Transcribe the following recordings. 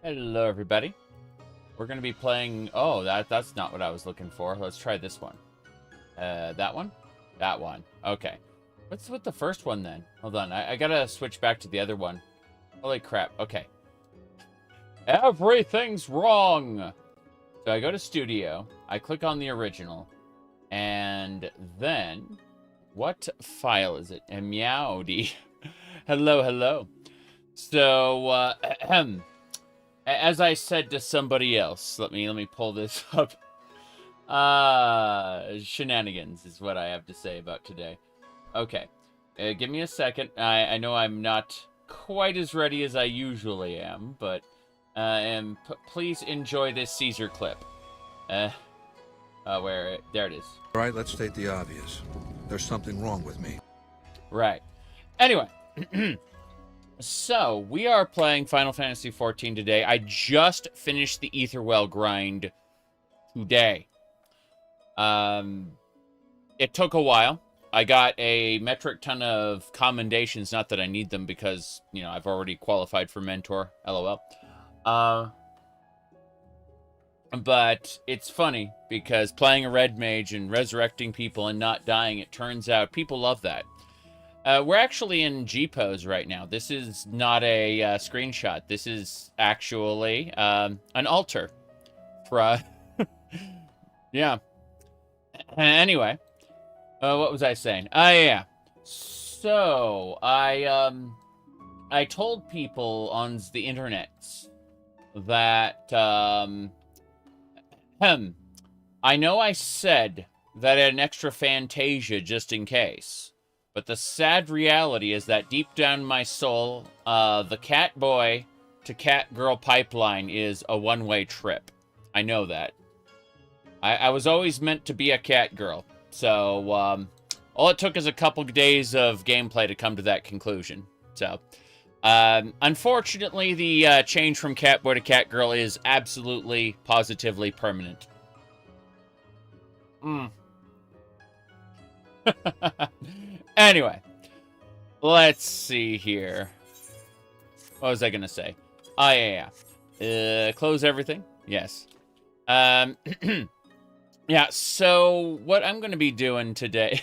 Hello, everybody. We're going to be playing... Oh, that's not what I was looking for. Let's try this one. That one? That one. Okay. What's with the first one, then? Hold on. I got to switch back to the other one. Holy crap. Okay. Everything's wrong! So I go to Studio. I click on the original. And then... What file is it? Meowdy. Hello, hello. So, as I said to somebody else, let me pull this up. Shenanigans is what I have to say about today. Okay, give me a second. I know I'm not quite as ready as I usually am, but please enjoy this Caesar clip. There it is. All right, let's state the obvious. There's something wrong with me. Right. Anyway. So, we are playing Final Fantasy XIV today. I just finished the Aetherwell grind today. It took a while. I got a metric ton of commendations. Not that I need them because, you know, I've already qualified for Mentor. LOL. But it's funny because playing a red mage and resurrecting people and not dying, it turns out people love that. We're actually in G-pose right now. This is not a screenshot. This is actually an altar. Yeah. Anyway, what was I saying? Yeah. So I told people on the internet that I know I said that I had an extra Fantasia just in case. But the sad reality is that deep down in my soul, the cat boy to cat girl pipeline is a one-way trip. I know that. I was always meant to be a cat girl. So, all it took is a couple days of gameplay to come to that conclusion. So, unfortunately, the change from cat boy to cat girl is absolutely, positively permanent. Anyway, let's see here. What was I gonna say? Oh, yeah. Close everything? Yes. Yeah, so what I'm gonna be doing today...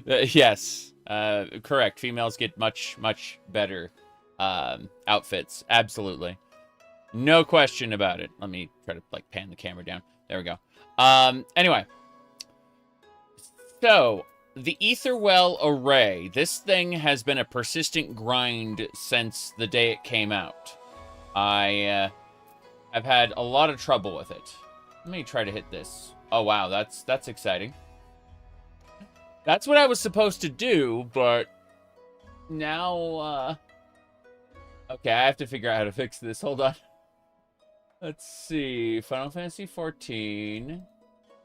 yes, correct. Females get much, much better outfits. Absolutely. No question about it. Let me try to, like, pan the camera down. There we go. Anyway. So... The Aetherwell Array, this thing has been a persistent grind since the day it came out. I have had a lot of trouble with it. Let me try to hit this. Oh, wow, that's exciting. That's what I was supposed to do, but now, okay, I have to figure out how to fix this. Hold on. Let's see. Final Fantasy XIV.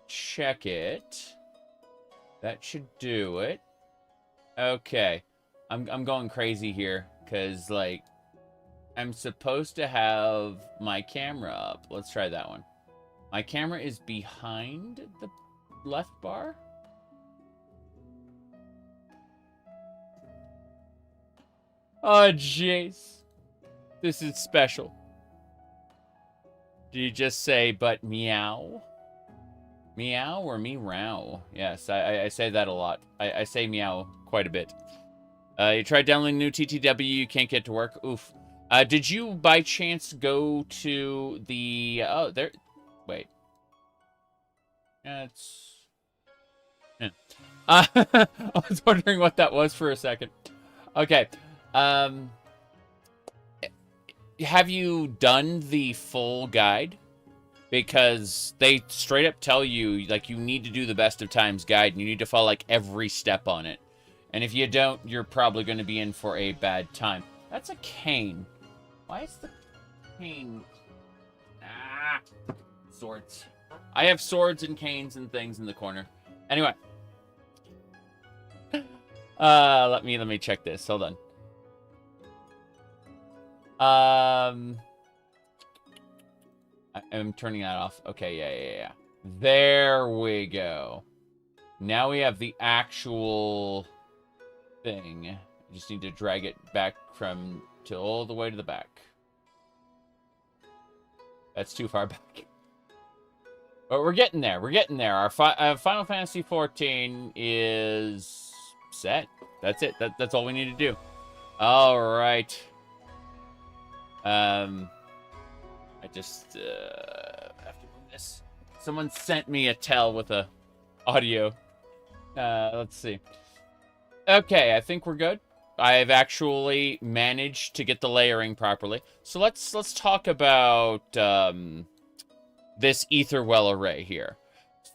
Check it. That should do it. Okay. I'm going crazy here. Because, like, I'm supposed to have my camera up. Let's try that one. My camera is behind the left bar? Oh, jeez. This is special. Did you just say, but meow? Meow or meow? Yes, I say that a lot. I say meow quite a bit. You tried downloading new TTW, you can't get to work. Oof. Did you, by chance, go to the... Oh, there... Wait. It's... Yeah. I was wondering what that was for a second. Okay. Have you done the full guide? Because they straight up tell you, like, you need to do the best of times guide, and you need to follow, like, every step on it. And if you don't, you're probably going to be in for a bad time. That's a cane. Why is the cane... Ah! Swords. I have swords and canes and things in the corner. Anyway. Let me check this. Hold on. I'm turning that off. Okay, yeah. There we go. Now we have the actual thing. I just need to drag it back to all the way to the back. That's too far back. But we're getting there. We're getting there. Our Final Fantasy 14 is set. That's it. That's all we need to do. All right. I just have to move this. Someone sent me a tell with a audio. Let's see. Okay, I think we're good. I've actually managed to get the layering properly. So let's talk about this ether well array here.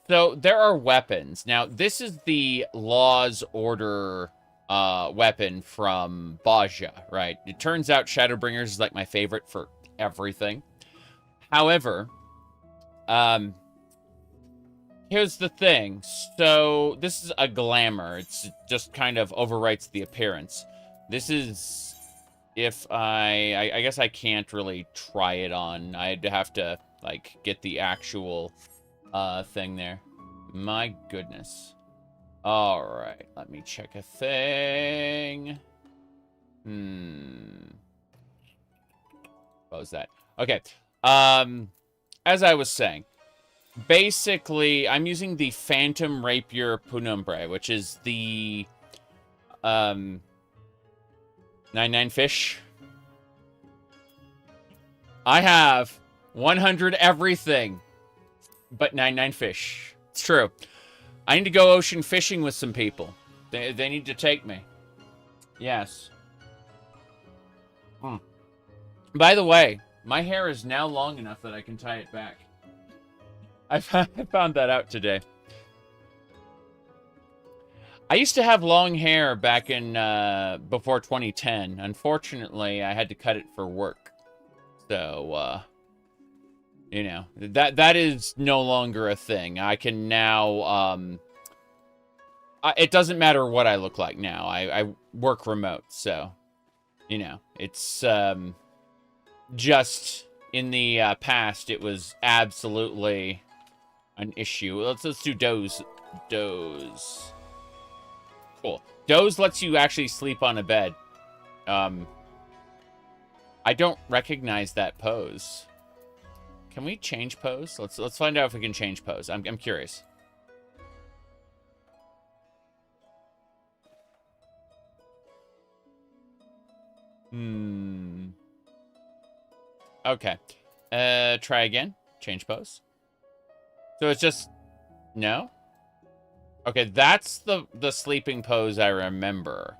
So there are weapons. Now, this is the Law's Order weapon from Baja, right? It turns out Shadowbringers is like my favorite for everything. However, here's the thing. So this is a glamour. It's just kind of overwrites the appearance. This is, if I guess I can't really try it on. I'd have to like get the actual thing there. My goodness. All right, let me check a thing. What was that? Okay. As I was saying, basically, I'm using the Phantom Rapier Penumbra, which is the 99 fish. I have 100 everything, but 99 fish. It's true. I need to go ocean fishing with some people. They need to take me. Yes. By the way, my hair is now long enough that I can tie it back. I found that out today. I used to have long hair back in before 2010. Unfortunately, I had to cut it for work. So, you know, that is no longer a thing. I can now, it doesn't matter what I look like now. I work remote, so, you know, it's just in the past, it was absolutely an issue. Let's do doze. Cool. Doze lets you actually sleep on a bed. I don't recognize that pose. Can we change pose? Let's find out if we can change pose. I'm curious. Okay. Try again. Change pose. So it's just no? Okay, that's the sleeping pose I remember.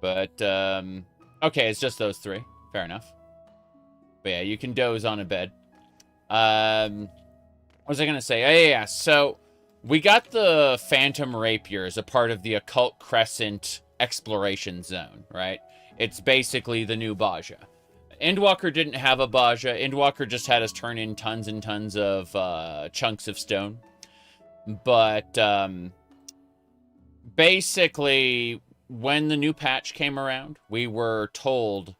But okay, it's just those three. Fair enough. But yeah, you can doze on a bed. What was I gonna say? Oh, yeah. So we got the Phantom Rapier as a part of the Occult Crescent exploration zone, right? It's basically the new Baja. Endwalker didn't have a Baja. Endwalker just had us turn in tons and tons of chunks of stone. But basically, when the new patch came around, we were told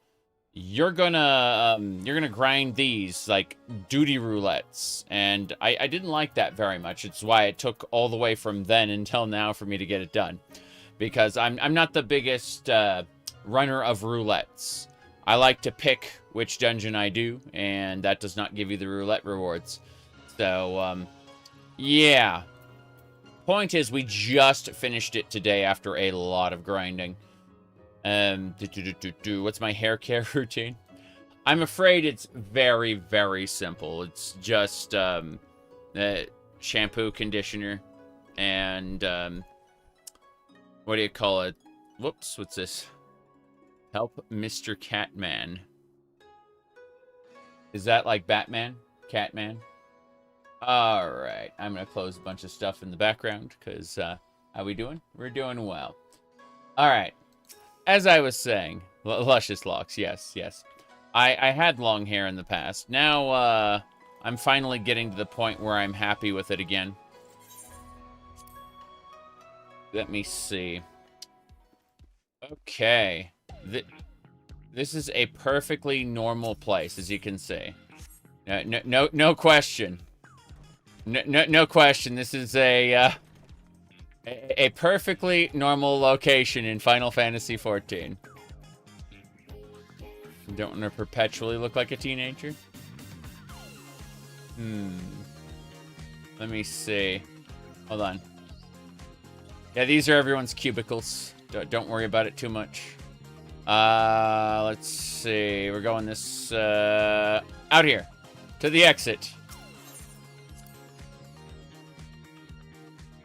you're gonna grind these like duty roulettes, and I didn't like that very much. It's why it took all the way from then until now for me to get it done, because I'm not the biggest runner of roulettes. I like to pick which dungeon I do, and that does not give you the roulette rewards. So yeah. Point is, we just finished it today after a lot of grinding. What's my hair care routine? I'm afraid it's very, very simple. It's just shampoo, conditioner, and what do you call it? Whoops, what's this? Help Mr. Catman. Is that like Batman? Catman? Alright, I'm going to close a bunch of stuff in the background, because, how we doing? We're doing well. Alright, as I was saying, luscious locks, yes. I had long hair in the past. Now, I'm finally getting to the point where I'm happy with it again. Let me see. Okay. This is a perfectly normal place, as you can see. No question. No question. This is a perfectly normal location in Final Fantasy XIV. Don't want to perpetually look like a teenager. Let me see. Hold on. Yeah, these are everyone's cubicles. Don't worry about it too much. Let's see. We're going this, out here. To the exit.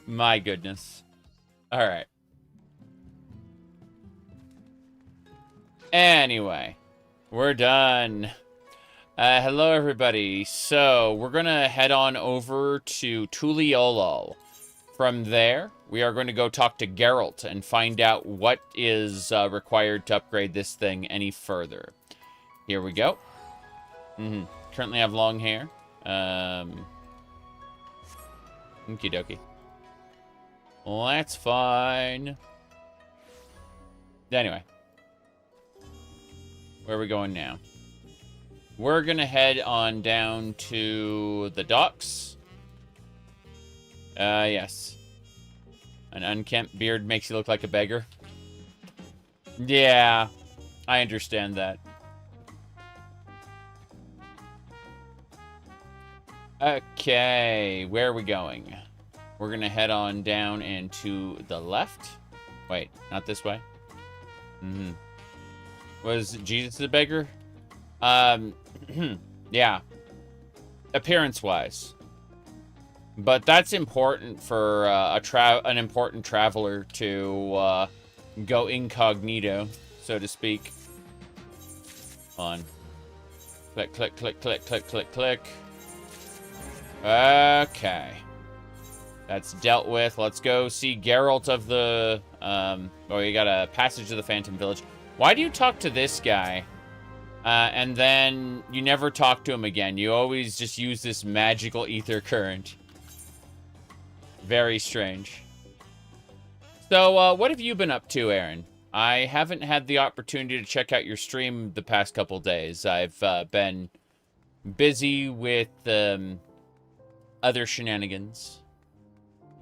My goodness. Alright. Anyway. We're done. Hello, everybody. So, we're going to head on over to Tuliolo. From there, we are going to go talk to Geralt and find out what is required to upgrade this thing any further. Here we go. Currently have long hair. Okie dokie. Well, that's fine. Anyway. Where are we going now? We're going to head on down to the docks. Yes. An unkempt beard makes you look like a beggar. Yeah, I understand that. Okay, where are we going? We're going to head on down and to the left. Wait, not this way. Was Jesus a beggar? Yeah. Appearance-wise. But that's important for an important traveler to go incognito, so to speak. On. Click, click, click, click, click, click, click. Okay. That's dealt with. Let's go see Geralt of the... oh, you got a passage to the Phantom Village. Why do you talk to this guy? And then you never talk to him again. You always just use this magical ether current. Very strange. So, what have you been up to, Aaron? I haven't had the opportunity to check out your stream the past couple days. I've been busy with other shenanigans.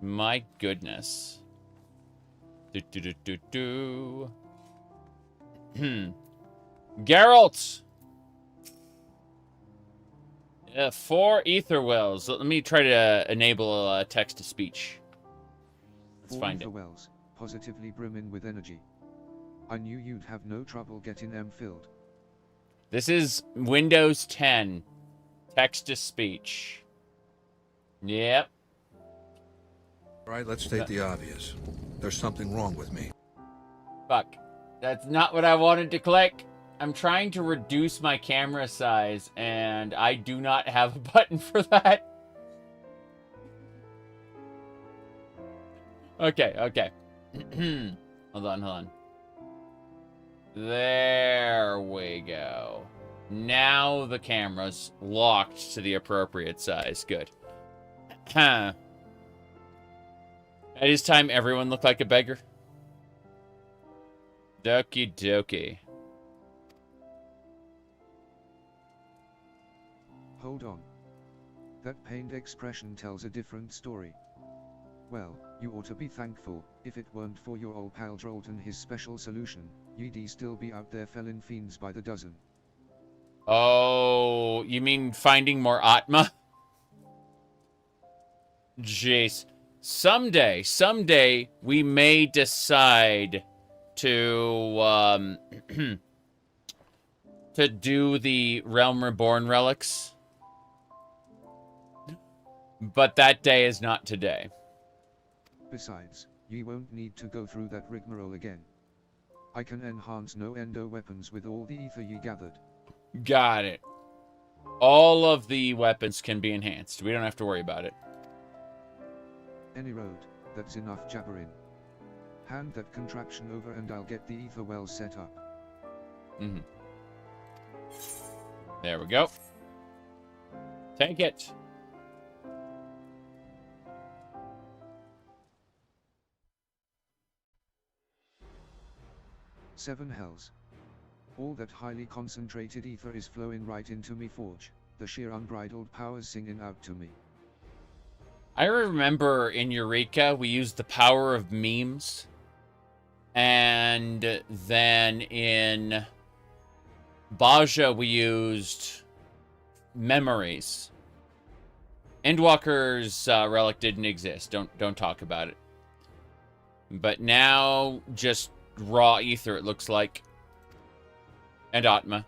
My goodness. Geralt! 4 ether wells. Let me try to enable text-to-speech. Let's find it. 4 ether wells, positively brimming with energy. I knew you'd have no trouble getting them filled. This is Windows 10. Text-to-speech. Yep. All right, let's state the obvious. There's something wrong with me. Fuck. That's not what I wanted to click. I'm trying to reduce my camera size, and I do not have a button for that. Okay, okay. Hold on. There we go. Now the camera's locked to the appropriate size. Good. It is time everyone looked like a beggar. Dokie dokie. Hold on. That pained expression tells a different story. Well, you ought to be thankful. If it weren't for your old pal Drolt and his special solution, you'd still be out there felling fiends by the dozen. Oh, you mean finding more Atma? Jeez. Someday, we may decide to, to do the Realm Reborn relics. But that day is not today. Besides, you won't need to go through that rigmarole again. I can enhance no-endo weapons with all the ether you gathered. Got it. All of the weapons can be enhanced. We don't have to worry about it. Any road, that's enough jabbering. Hand that contraption over and I'll get the ether wells set up. There we go. Take it. Seven hells. All that highly concentrated ether is flowing right into me forge, the sheer unbridled powers singing out to me. I remember in Eureka, we used the power of memes. And then in Baja, we used memories. Endwalker's relic didn't exist. Don't talk about it. But now, just raw ether, it looks like. And Atma.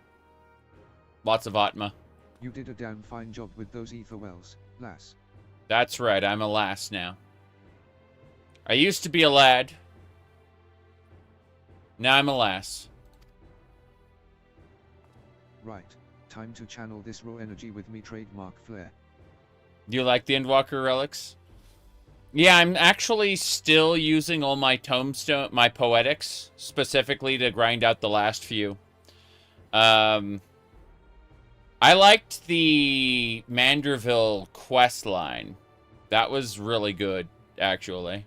Lots of Atma. You did a damn fine job with those ether wells, lass. That's right, I'm a lass now. I used to be a lad. Now I'm a lass. Right. Time to channel this raw energy with me trademark flair. Do you like the Endwalker relics? Yeah, I'm actually still using all my tombstone, my poetics, specifically to grind out the last few. I liked the Manderville quest line. That was really good, actually.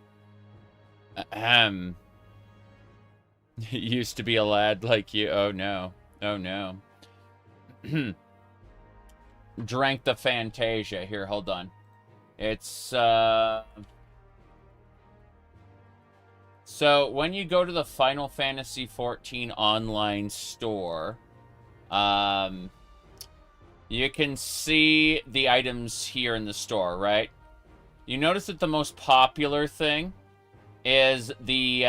Used to be a lad like you. Oh, no. Oh, no. Drank the Fantasia. Here, hold on. It's, So, when you go to the Final Fantasy XIV online store, you can see the items here in the store, right? You notice that the most popular thing is the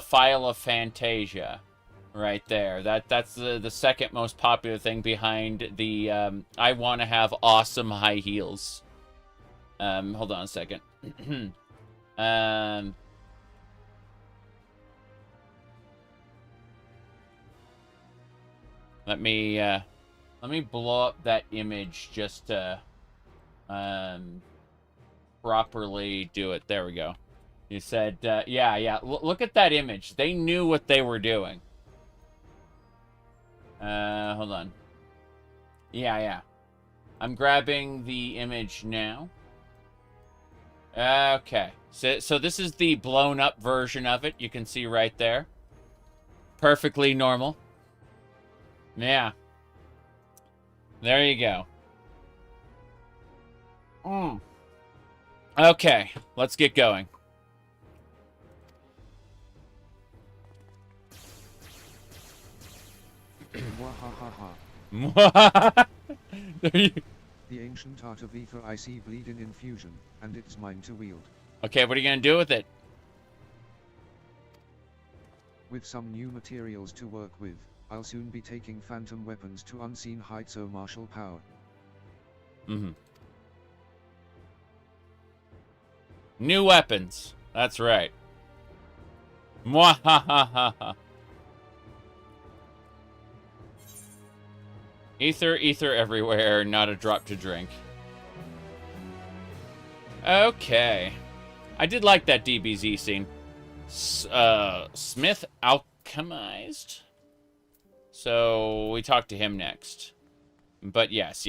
File of Fantasia, right there. That's the second most popular thing behind the I want to have awesome high heels. Hold on a second. Let me blow up that image just to properly do it. There we go. You said, yeah. Look at that image. They knew what they were doing. Hold on. Yeah. I'm grabbing the image now. Okay. So this is the blown up version of it. You can see right there. Perfectly normal. Yeah. There you go. Okay, let's get going. Mwahahaha. The ancient art of ether I see bleed in infusion, and it's mine to wield. Okay, what are you gonna do with it? With some new materials to work with, I'll soon be taking phantom weapons to unseen heights of martial power. New weapons. That's right. Mwahahaha. Ether everywhere, not a drop to drink. Okay. I did like that DBZ scene. Smith alchemized? So, we talk to him next. But yes.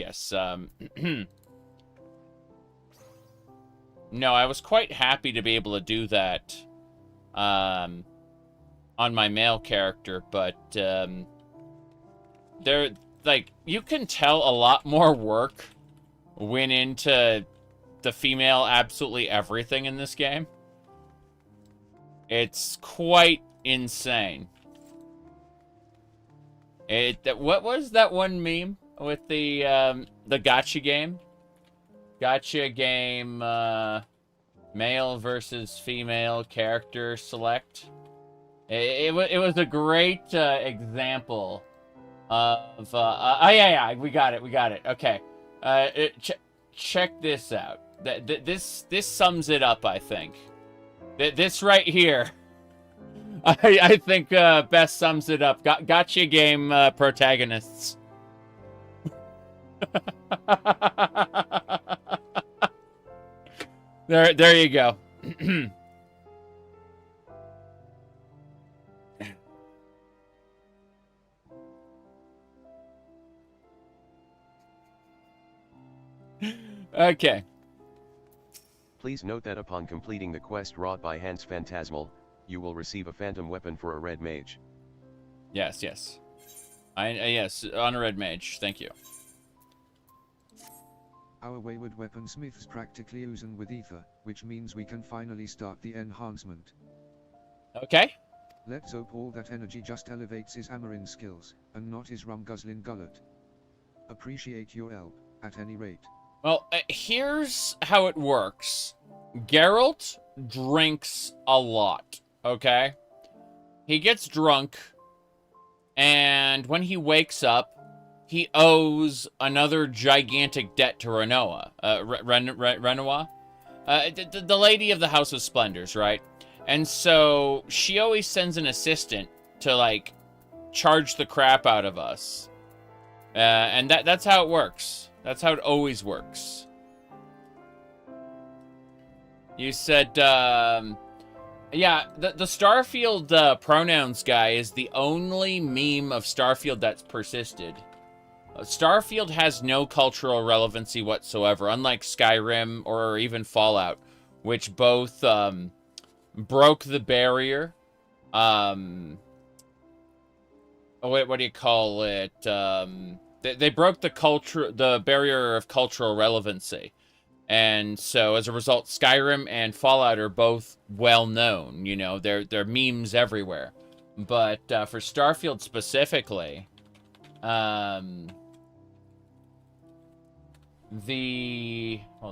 No, I was quite happy to be able to do that on my male character, but there, like, you can tell a lot more work went into the female absolutely everything in this game. It's quite insane. What was that one meme with the gacha game? Gacha game, male versus female character select. It was a great example of yeah, we got it. Okay, check this out. This sums it up, I think. This right here, I think best sums it up. Gacha game protagonists. There you go. Okay. Please note that upon completing the quest wrought by Hans Phantasmal, you will receive a phantom weapon for a red mage. Yes. Yes, on a red mage. Thank you. Our wayward weaponsmith's practically oozing with ether, which means we can finally start the enhancement. Okay. Let's hope all that energy just elevates his hammering skills, and not his rum-guzzling gullet. Appreciate your help, at any rate. Well, here's how it works. Geralt drinks a lot, okay? He gets drunk, and when he wakes up, he owes another gigantic debt to Renoa. Renoa? The lady of the House of Splendors, right? And so she always sends an assistant to, like, charge the crap out of us. And that's how it works. That's how it always works. You said, yeah, the Starfield pronouns guy is the only meme of Starfield that's persisted. Starfield has no cultural relevancy whatsoever, unlike Skyrim or even Fallout, which both broke the barrier. What do you call it? They broke the barrier of cultural relevancy. And so, as a result, Skyrim and Fallout are both well known. You know, they're memes everywhere. But for Starfield specifically, hold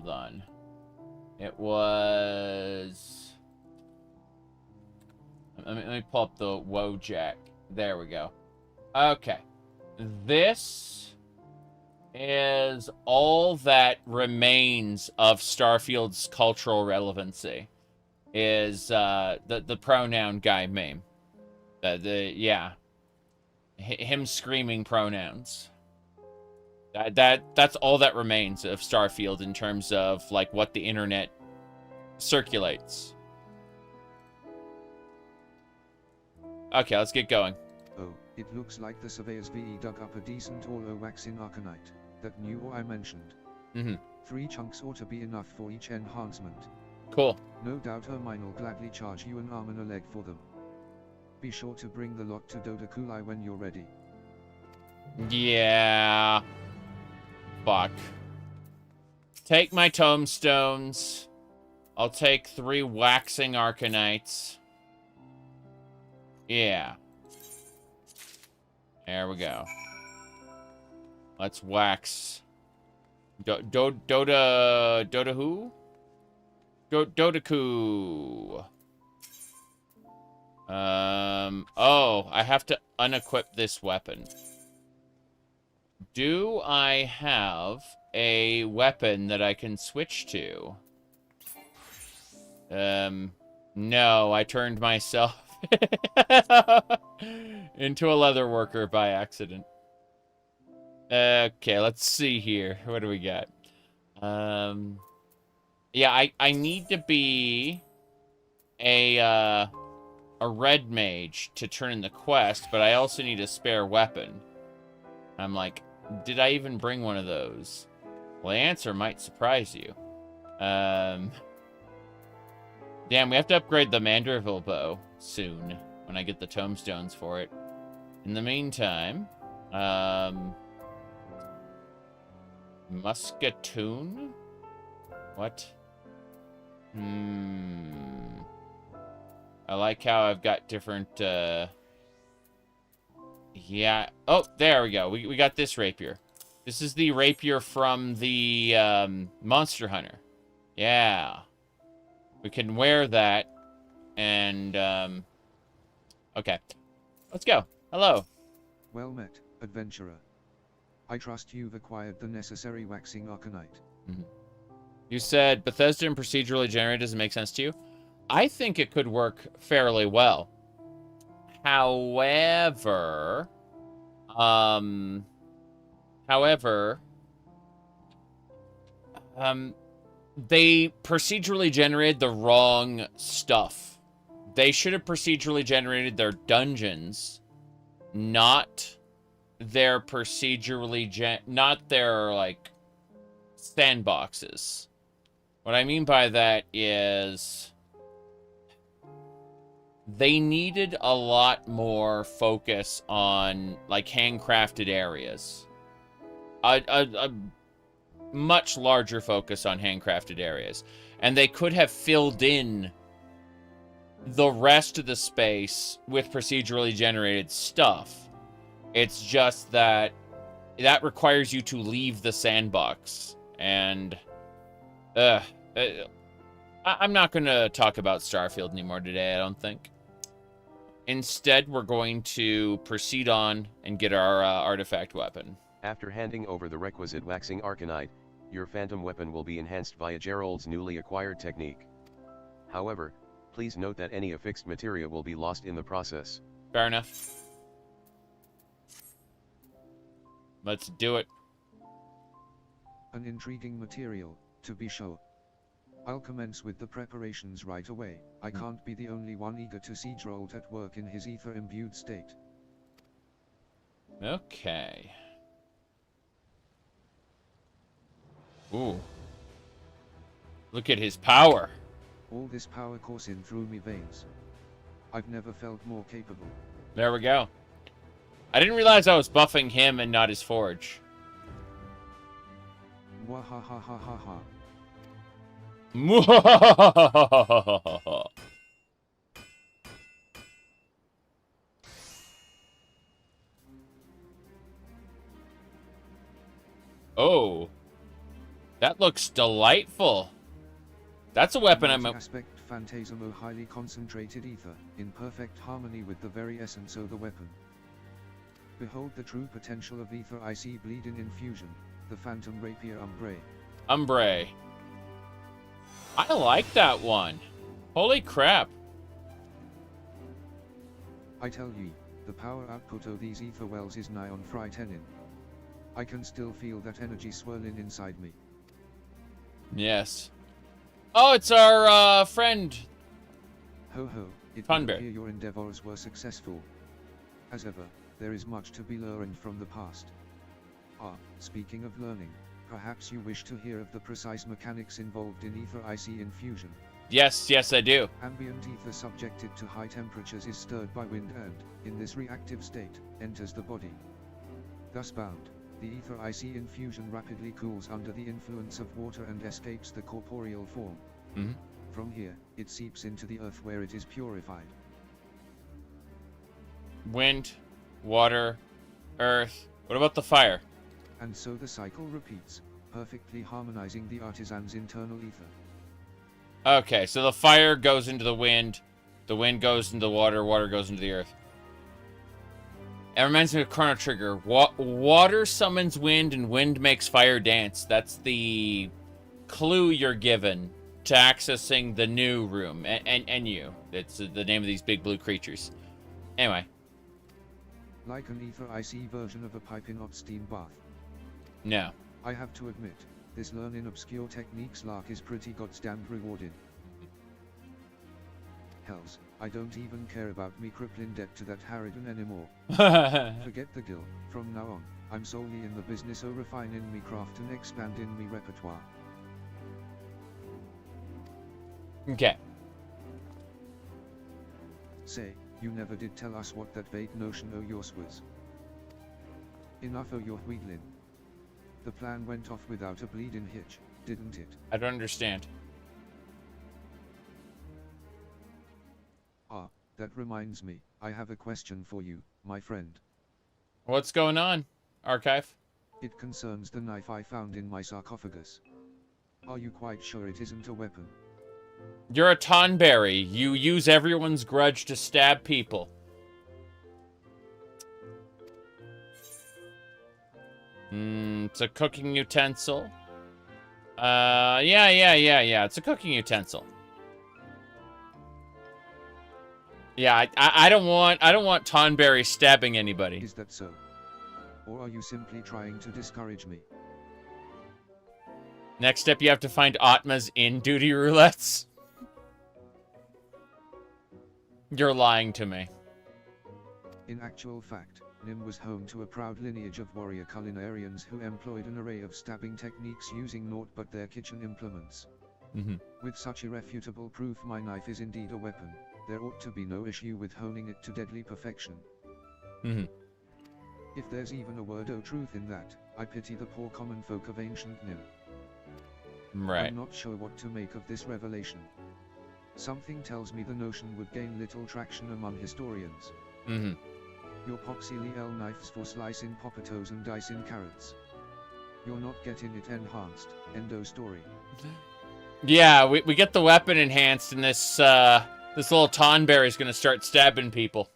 on, it was. Let me pull up the Wojak. There we go. Okay, this is all that remains of Starfield's cultural relevancy. Is the pronoun guy meme? Yeah, him screaming pronouns. That's all that remains of Starfield in terms of like what the internet circulates. Okay, let's get going. Oh, it looks like the Surveyor's VE dug up a decent waxing Arcanite. That new ore I mentioned. 3 chunks ought to be enough for each enhancement. Cool. No doubt Hermine will gladly charge you an arm and a leg for them. Be sure to bring the lot to Dodakulai when you're ready. Yeah. Fuck. Take my tomestones. I'll take 3 waxing Arcanites. Yeah. There we go. Let's wax. Doda who? Dodaku. Oh, I have to unequip this weapon. Do I have a weapon that I can switch to? No, I turned myself into a leather worker by accident. Okay, let's see here. What do we got? Yeah, I need to be a red mage to turn in the quest, but I also need a spare weapon. I'm like, did I even bring one of those? Well, the answer might surprise you. Damn, we have to upgrade the Manderville bow soon when I get the tomestones for it. In the meantime, Musketoon? What? I like how I've got different, yeah. Oh, there we go. We got this rapier. This is the rapier from the, Monster Hunter. Yeah. We can wear that, and, okay. Let's go. Hello. Well met, adventurer. I trust you've acquired the necessary waxing Arcanite. You said Bethesda and procedurally generated doesn't make sense to you? I think it could work fairly well. However, they procedurally generated the wrong stuff. They should have procedurally generated their dungeons, not their not their, like, sandboxes. What I mean by that is they needed a lot more focus on, like, handcrafted areas. A much larger focus on handcrafted areas. And they could have filled in the rest of the space with procedurally generated stuff. It's just that that requires you to leave the sandbox And, I'm not going to talk about Starfield anymore today, I don't think. Instead, we're going to proceed on and get our artifact weapon. After handing over the requisite waxing arcanite, your phantom weapon will be enhanced via Gerald's newly acquired technique. However, please note that any affixed materia will be lost in the process. Fair enough. Let's do it. An intriguing material, to be sure. I'll commence with the preparations right away. I can't be the only one eager to see Gerald at work in his ether-imbued state. Okay. Ooh. Look at his power. All this power coursing through me veins. I've never felt more capable. There we go. I didn't realize I was buffing him and not his forge. Mwahahahaha. Oh. That looks delightful. That's a weapon I'm... Aspect phantasmo highly concentrated ether, in perfect harmony with the very essence of the weapon. Behold the true potential of ether I see bleed in infusion, the phantom rapier umbre. Umbre. I like that one. Holy crap. I tell ye, the power output of these ether wells is nigh on frightening. I can still feel that energy swirling inside me. Yes. Oh, it's our friend. Ho ho, it Fun would bear. appear your endeavors were successful. As ever, there is much to be learned from the past. Ah, speaking of learning, perhaps you wish to hear of the precise mechanics involved in ether IC infusion. Yes, yes, I do. Ambient ether subjected to high temperatures is stirred by wind and, in this reactive state, enters the body. Thus bound, the ether IC infusion rapidly cools under the influence of water and escapes the corporeal form. Mm-hmm. From here, it seeps into the earth where it is purified. Wind, water, earth. What about the fire? And so the cycle repeats, perfectly harmonizing the artisan's internal ether. Okay, so the fire goes into the wind goes into the water goes into the earth. It reminds me of Chrono Trigger. Water summons wind and wind makes fire dance. That's the clue you're given to accessing the new room. And you. It's the name of these big blue creatures. Anyway. Like an ether IC version of a piping hot steam bath. No. I have to admit, this learning obscure techniques lark is pretty goddamn rewarding. Hells, I don't even care about me crippling debt to that Harridan anymore. Forget the guild, from now on, I'm solely in the business of refining me craft and expanding me repertoire. Okay. Say, you never did tell us what that vague notion o' yours was. Enough o' your wheedling. The plan went off without a bleeding hitch, didn't it? I don't understand. Ah, that reminds me, I have a question for you, my friend. What's going on, Archive? It concerns the knife I found in my sarcophagus. Are you quite sure it isn't a weapon? You're a Tonberry. You use everyone's grudge to stab people. It's a cooking utensil. Yeah. It's a cooking utensil. Yeah, I don't want Tonberry stabbing anybody. Is that so? Or are you simply trying to discourage me? Next step, you have to find Atmas in duty roulettes. You're lying to me. In actual fact, Nim was home to a proud lineage of warrior culinarians who employed an array of stabbing techniques using naught but their kitchen implements. With such irrefutable proof my knife is indeed a weapon, there ought to be no issue with honing it to deadly perfection. If there's even a word of truth in that, I pity the poor common folk of ancient Nim. Right. I'm not sure what to make of this revelation. Something tells me the notion would gain little traction among historians. Your poxy L knives for slicing potatoes and dicing carrots. You're not getting it enhanced. Endo story. Yeah, we get the weapon enhanced, and this little Tonberry is gonna start stabbing people.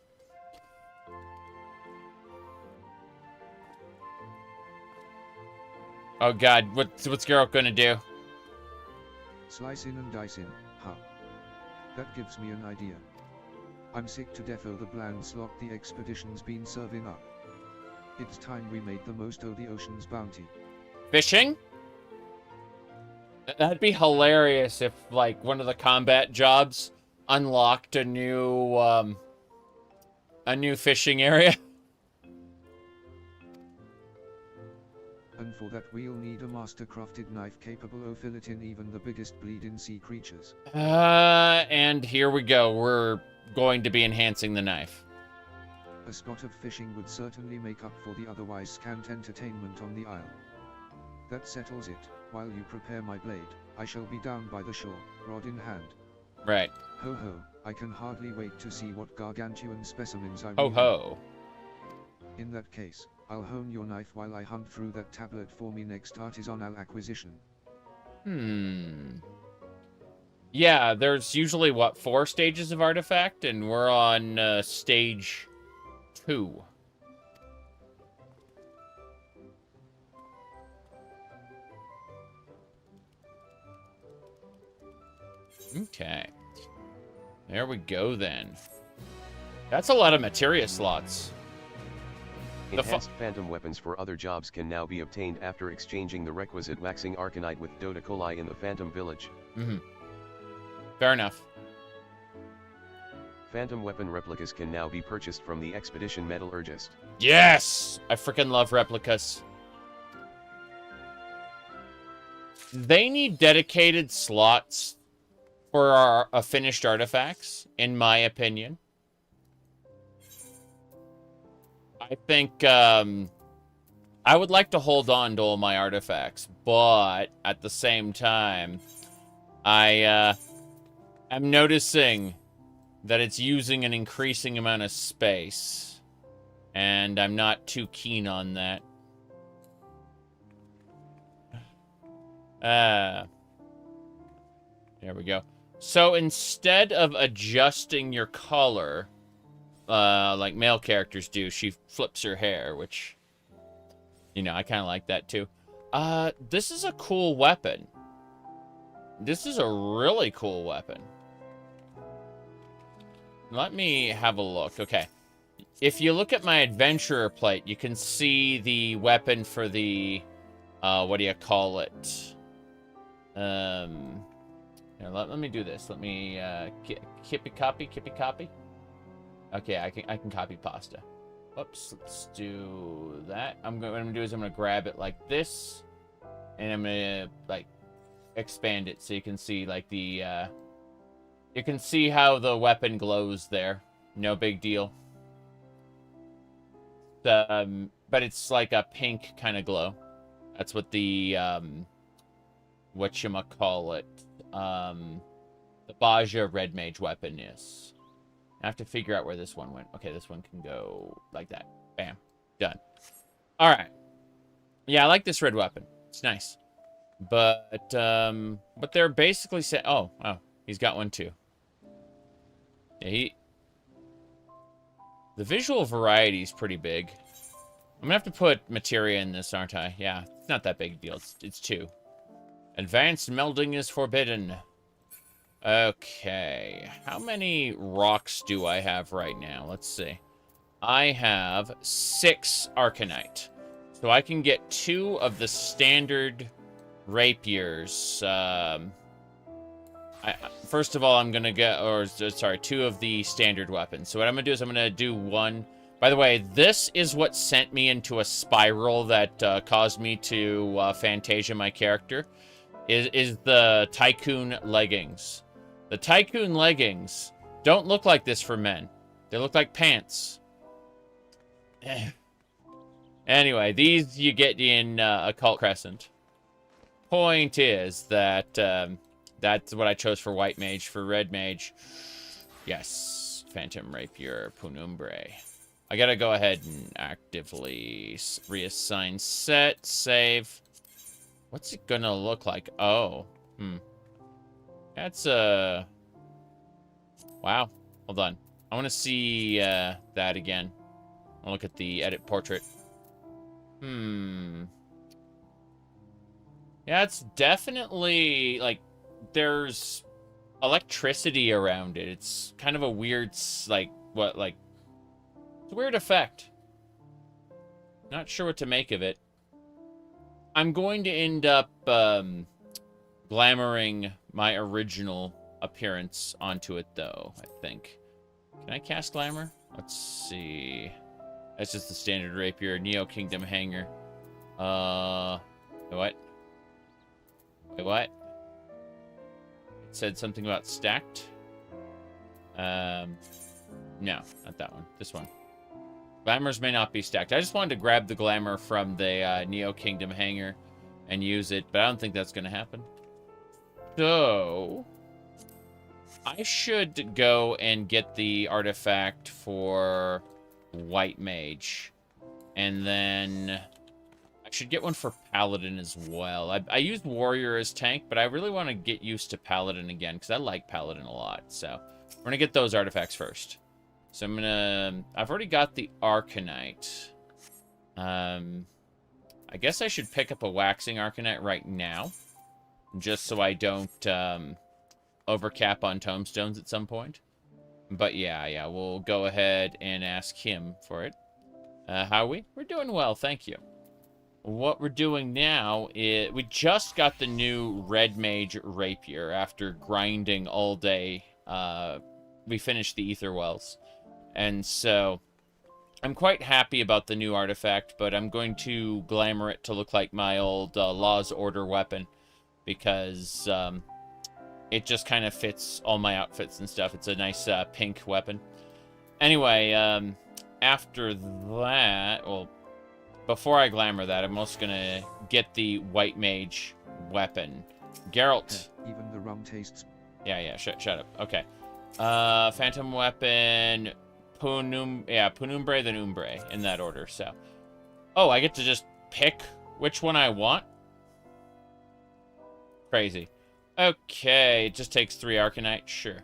Oh god, what's Geralt gonna do? Slicing and dicing, huh? That gives me an idea. I'm sick to death of the bland slot the expedition's been serving up. It's time we made the most of the ocean's bounty. Fishing? That'd be hilarious if, like, one of the combat jobs unlocked a new fishing area. And for that we'll need a master-crafted knife capable of filleting even the biggest bleeding sea creatures. And here we go. We're going to be enhancing the knife. A spot of fishing would certainly make up for the otherwise scant entertainment on the isle. That settles it. While you prepare my blade, I shall be down by the shore, rod in hand. Right. Ho ho, I can hardly wait to see what gargantuan specimens I'm Ho wielding. ho. In that case, I'll hone your knife while I hunt through that tablet for me next artisanal acquisition. Yeah, there's usually, what, 4 stages of artifact? And we're on stage 2. Okay. There we go, then. That's a lot of materia slots. Enhanced phantom weapons for other jobs can now be obtained after exchanging the requisite waxing arcanite with Dodacoli in the Phantom Village. Fair enough. Phantom weapon replicas can now be purchased from the Expedition Metallurgist. Yes! I freaking love replicas. They need dedicated slots for our finished artifacts, in my opinion. I think, I would like to hold on to all my artifacts, but at the same time, I'm noticing that it's using an increasing amount of space, and I'm not too keen on that. There we go. So instead of adjusting your color, like male characters do, she flips her hair, which, you know, I kind of like that too. This is a cool weapon. This is a really cool weapon. Let me have a look. Okay. If you look at my adventurer plate, you can see the weapon for the, what do you call it? Here, let me do this. Let me, kippy copy. Okay, I can copy pasta. Oops, let's do that. What I'm gonna do is I'm gonna grab it like this, and I'm gonna, like, expand it so you can see, like, the, you can see how the weapon glows there. No big deal. But it's like a pink kind of glow. That's what the, whatchamacallit, the Baja Red Mage weapon is. I have to figure out where this one went. Okay, this one can go like that. Bam. Done. Alright. Yeah, I like this red weapon. It's nice. But they're basically saying... Oh, he's got one too. Yeah, the visual variety is pretty big. I'm gonna have to put materia in this, aren't I? Yeah, it's not that big a deal. It's 2. Advanced melding is forbidden. Okay. How many rocks do I have right now? Let's see. I have 6 arcanite. So I can get 2 of the standard rapiers. First of all, I'm going to get... Or, sorry, 2 of the standard weapons. So what I'm going to do is I'm going to do 1... By the way, this is what sent me into a spiral that caused me to Fantasia my character. Is the Tycoon leggings. The Tycoon leggings don't look like this for men. They look like pants. Anyway, these you get in Occult Crescent. Point is that that's what I chose for White Mage. For Red Mage, yes, Phantom Rapier, Punumbre. I gotta go ahead and actively reassign set, save. What's it gonna look like? Oh. That's, wow. Hold on. I want to see, that again. I'll look at the edit portrait. Yeah, it's definitely, like, there's electricity around it. It's kind of a weird, like, it's a weird effect. Not sure what to make of it. I'm going to end up, glamoring my original appearance onto it, though, I think. Can I cast glamour? Let's see. That's just the standard rapier. Neo Kingdom hanger. What? Wait, what? It said something about stacked. No, not that one. This one. Glamours may not be stacked. I just wanted to grab the glamour from the Neo Kingdom hanger and use it, but I don't think that's going to happen. So, I should go and get the artifact for White Mage. And then I should get one for Paladin as well. I used Warrior as tank, but I really want to get used to Paladin again, because I like Paladin a lot. So, we're going to get those artifacts first. So I'm gonna... I've already got the Arcanite. I guess I should pick up a Waxing Arcanite right now. Just so I don't overcap on tomestones at some point. But yeah, we'll go ahead and ask him for it. How are we? We're doing well, thank you. What we're doing now is... We just got the new Red Mage Rapier after grinding all day. We finished the Ether Wells. And so, I'm quite happy about the new artifact, but I'm going to glamour it to look like my old Law's Order weapon, because it just kind of fits all my outfits and stuff. It's a nice pink weapon. Anyway, after that, well, before I glamour that, I'm also going to get the White Mage weapon. Geralt. Even the rum tastes... Yeah, shut up. Okay. Phantom weapon... Punumbre, then Umbre, in that order, so. Oh, I get to just pick which one I want? Crazy. Okay, it just takes 3 Arcanite, sure.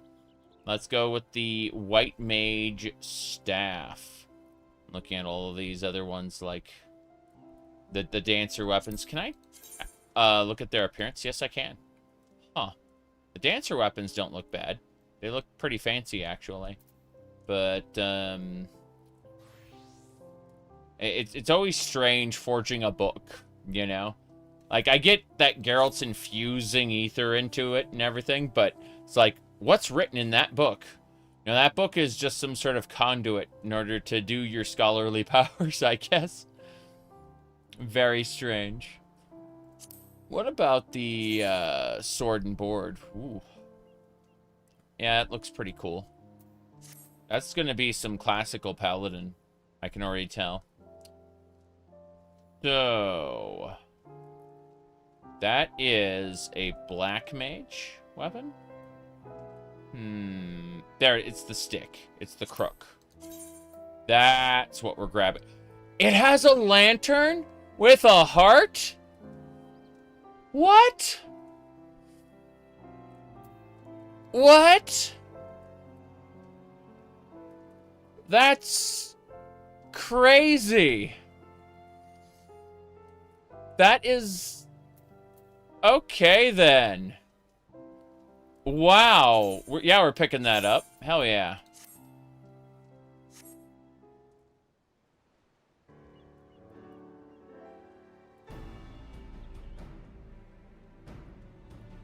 Let's go with the White Mage Staff. Looking at all of these other ones, like the Dancer weapons. Can I look at their appearance? Yes, I can. Huh. The Dancer weapons don't look bad. They look pretty fancy, actually. But, it's always strange forging a book, you know? Like, I get that Geralt's infusing ether into it and everything, but it's like, what's written in that book? You know, that book is just some sort of conduit in order to do your scholarly powers, I guess. Very strange. What about the, sword and board? Ooh. Yeah, it looks pretty cool. That's going to be some classical Paladin. I can already tell. So... That is a Black Mage weapon? There, it's the stick. It's the crook. That's what we're grabbing. It has a lantern with a heart? What? What? That's crazy. That is... Okay, then. Wow. We're picking that up. Hell yeah.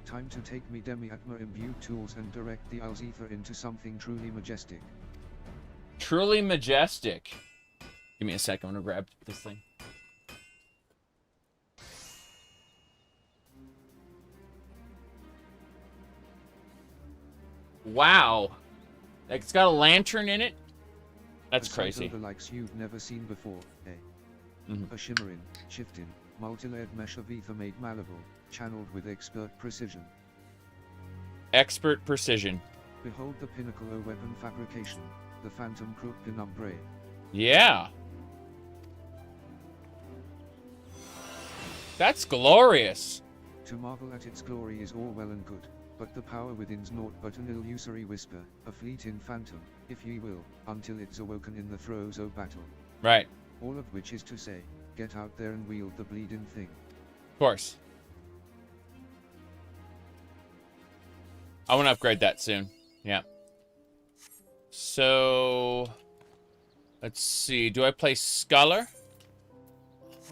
Time to take me Demi-Atma imbued tools and direct the Owl's ether into something truly majestic. Truly majestic. Give me a second. I'm gonna grab this thing. Wow. Like, it's got a lantern in it? That's crazy. The likes you've never seen before, eh? A shimmering, shifting, multi-layered mesh of ether made malleable, channeled with expert precision. Expert precision. Behold the pinnacle of weapon fabrication, the Phantom Crook Penumbre. Yeah. That's glorious. To marvel at its glory is all well and good, but the power within's naught but an illusory whisper, a fleeting phantom, if ye will, until it's awoken in the throes of battle. Right. All of which is to say, get out there and wield the bleeding thing. Of course. I want to upgrade that soon. Yeah. So, let's see. Do I play Scholar?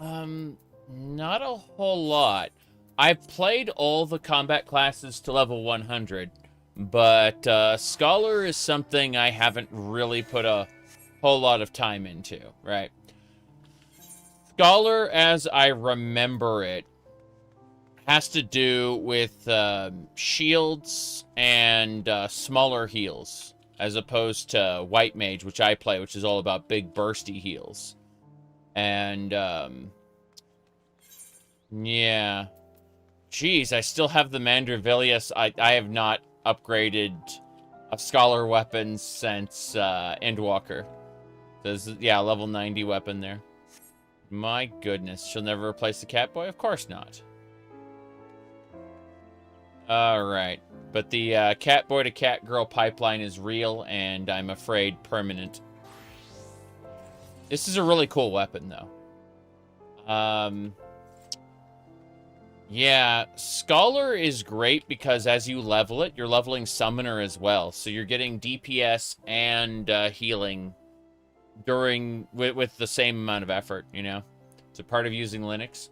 Not a whole lot. I've played all the combat classes to level 100, but Scholar is something I haven't really put a whole lot of time into, right? Scholar, as I remember it, has to do with shields and smaller heals, as opposed to White Mage, which I play, which is all about big bursty heals. And, yeah. Jeez, I still have the Mandravillius. I have not upgraded a Scholar weapon since Endwalker. There's, yeah, level 90 weapon there. My goodness, she'll never replace the Catboy? Of course not. Alright, but the Catboy to Catgirl pipeline is real, and I'm afraid permanent. This is a really cool weapon, though. Yeah, Scholar is great because as you level it, you're leveling Summoner as well. So you're getting DPS and healing during with the same amount of effort, you know? It's a part of using Linux.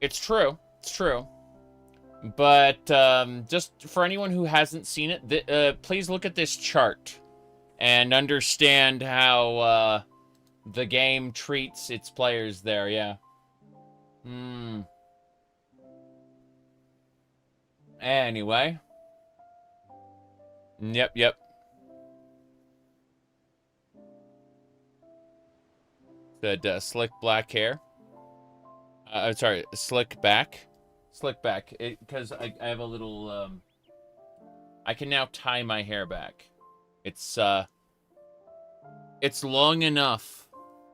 It's true. It's true. But just for anyone who hasn't seen it, please look at this chart and understand how the game treats its players there, yeah. Anyway. Yep. Said slick black hair. Sorry, slick back. Slick back. Because I have a little, I can now tie my hair back. It's long enough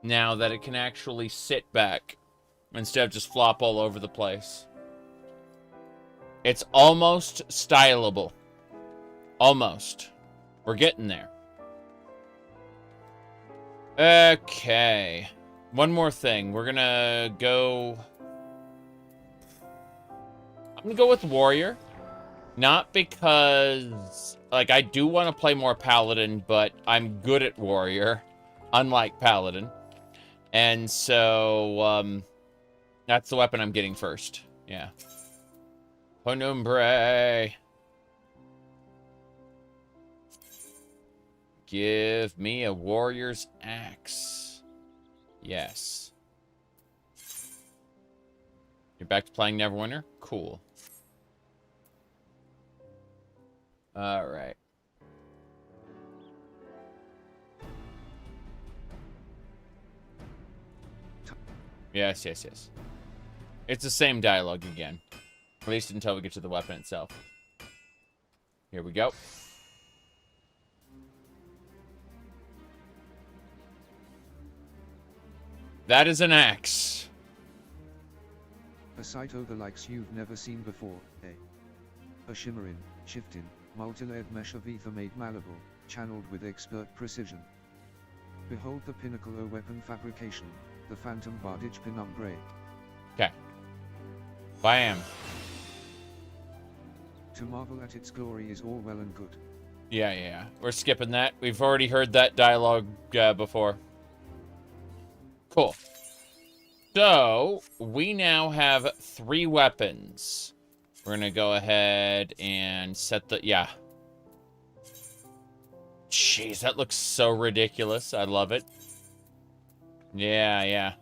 now that it can actually sit back instead of just flop all over the place. It's almost stylable. Almost. We're getting there. Okay. One more thing. We're gonna go... I'm gonna go with Warrior. Not because... Like, I do want to play more Paladin, but I'm good at Warrior. Unlike Paladin. And so, that's the weapon I'm getting first. Yeah. Penumbra. Give me a warrior's axe. Yes. You're back to playing Neverwinter? Cool. Alright. Yes. It's the same dialogue again. At least until we get to the weapon itself. Here we go. That is an axe. A sight o' the likes you've never seen before, eh? A shimmering, shifting, multi-layered mesh of ether made malleable, channeled with expert precision. Behold the pinnacle o' weapon fabrication, the phantom bardage Penumbra. Okay. Bam. To marvel at its glory is all well and good. Yeah. We're skipping that. We've already heard that dialogue before. Cool. So, we now have 3 weapons. We're gonna go ahead and set the... Yeah. Jeez, that looks so ridiculous. I love it. Yeah.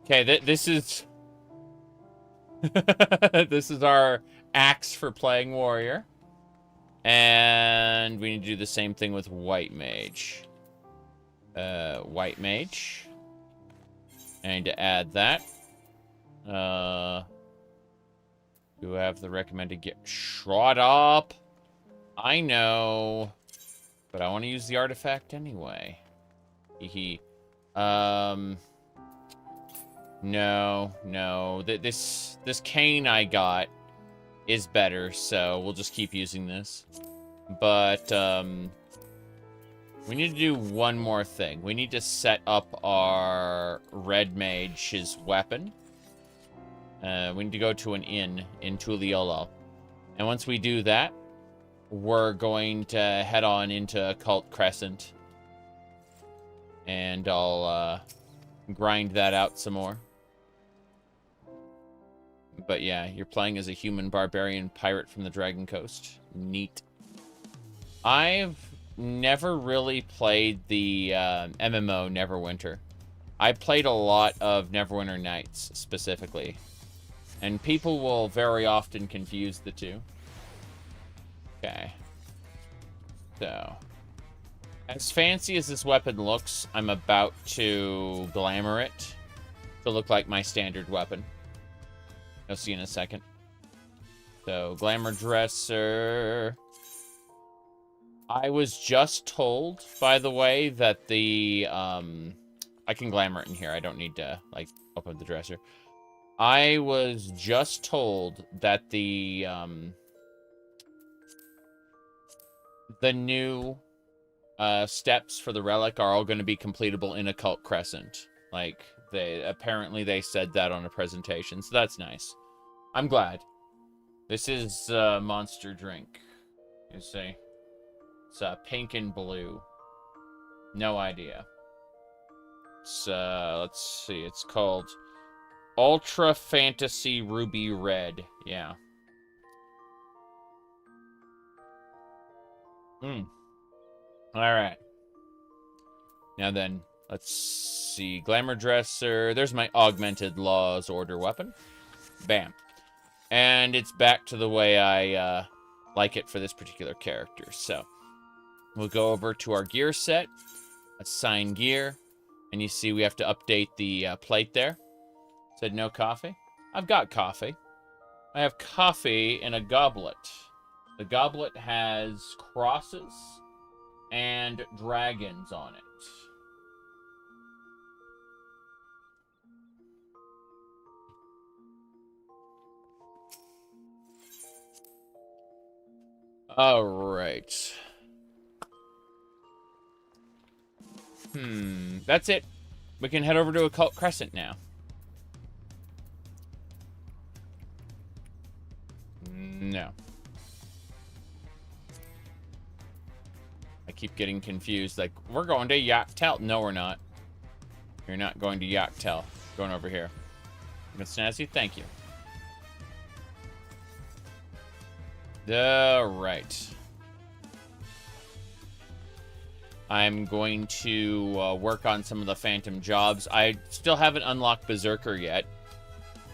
Okay, this is... this is our axe for playing warrior. And we need to do the same thing with White Mage. White Mage. I need to add that. Do I have the recommended get shot up? I know. But I want to use the artifact anyway. Hehe. No, no. This cane I got is better, so we'll just keep using this. But, we need to do one more thing. We need to set up our red mage's weapon. We need to go to an inn in Tuliolo. And once we do that, we're going to head on into Occult Crescent. And I'll grind that out some more. But yeah, you're playing as a human barbarian pirate from the Dragon Coast. Neat. I've never really played the MMO Neverwinter. I played a lot of Neverwinter Nights, specifically. And people will very often confuse the two. Okay. So. As fancy as this weapon looks, I'm about to glamour it to look like my standard weapon. I'll see you in a second. So, glamour dresser. I was just told, by the way, that the, I can glamour it in here. I don't need to, like, open the dresser. I was just told that the new steps for the relic are all going to be completable in Occult Crescent. Like, apparently they said that on a presentation, so that's nice. I'm glad. This is monster drink. You see? It's pink and blue. No idea. It's, let's see. It's called Ultra Fantasy Ruby Red. Yeah. Alright. Now then, let's see. Glamour Dresser. There's my Augmented Laws Order weapon. Bam. And it's back to the way I like it for this particular character. So, we'll go over to our gear set. Assign gear. And you see we have to update the plate there. Said no coffee. I've got coffee. I have coffee in a goblet. The goblet has crosses and dragons on it. All right. That's it. We can head over to Occult Crescent now. No. I keep getting confused. Like, we're going to Yaktel. No, we're not. You're not going to Yaktel. Going over here. Miss Snazzy, thank you. All right. I'm going to work on some of the phantom jobs. I still haven't unlocked Berserker yet.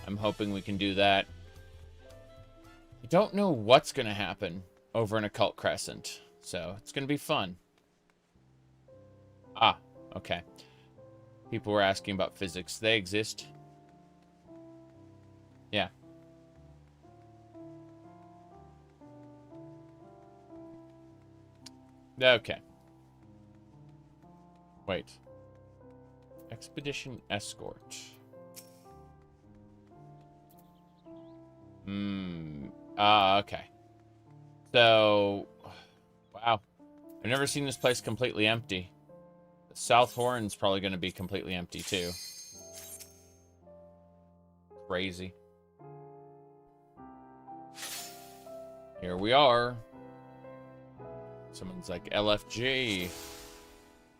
I'm hoping we can do that. I don't know what's going to happen over in Occult Crescent, so it's going to be fun. Ah, okay. People were asking about physics. They exist. Yeah. Okay. Wait. Expedition Escort. Okay. So, wow. I've never seen this place completely empty. The South Horn's probably going to be completely empty, too. Crazy. Here we are. Someone's like, LFG.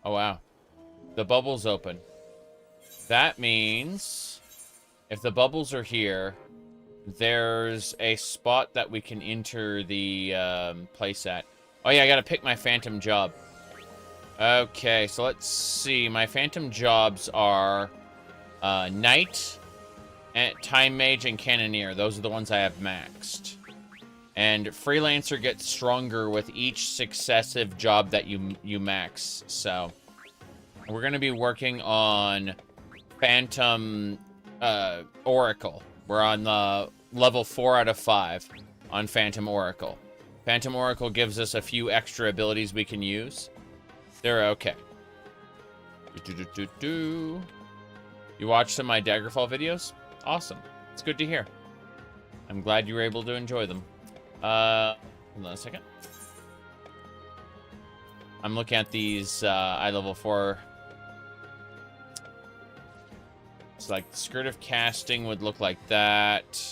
Oh, wow. The bubble's open. That means if the bubbles are here, there's a spot that we can enter the place at. Oh, yeah, I gotta pick my phantom job. Okay, so let's see. My phantom jobs are Knight, Time Mage, and Cannoneer. Those are the ones I have maxed. And Freelancer gets stronger with each successive job that you max. So, we're going to be working on Phantom Oracle. We're on the level 4 out of 5 on Phantom Oracle. Phantom Oracle gives us a few extra abilities we can use. They're okay. You watch some of my Daggerfall videos? Awesome. It's good to hear. I'm glad you were able to enjoy them. Hold on a second. I'm looking at these eye level 4. It's like the skirt of casting would look like that.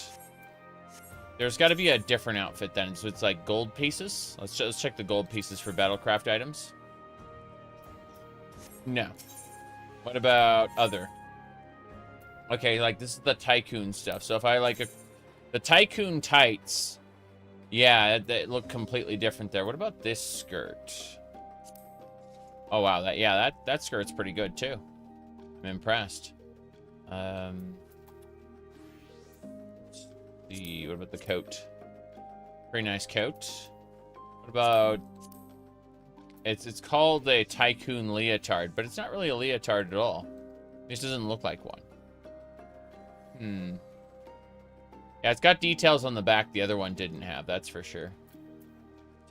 There's got to be a different outfit then. So it's like gold pieces. Let's check the gold pieces for battlecraft items. No. What about other? Okay, like this is the tycoon stuff. So if I like the tycoon tights, yeah, they look completely different there. What about this skirt? Oh wow, that skirt's pretty good too. I'm impressed. What about the coat? Pretty nice coat. What about? It's called a tycoon leotard, but it's not really a leotard at all. It just doesn't look like one. Yeah, it's got details on the back the other one didn't have, that's for sure.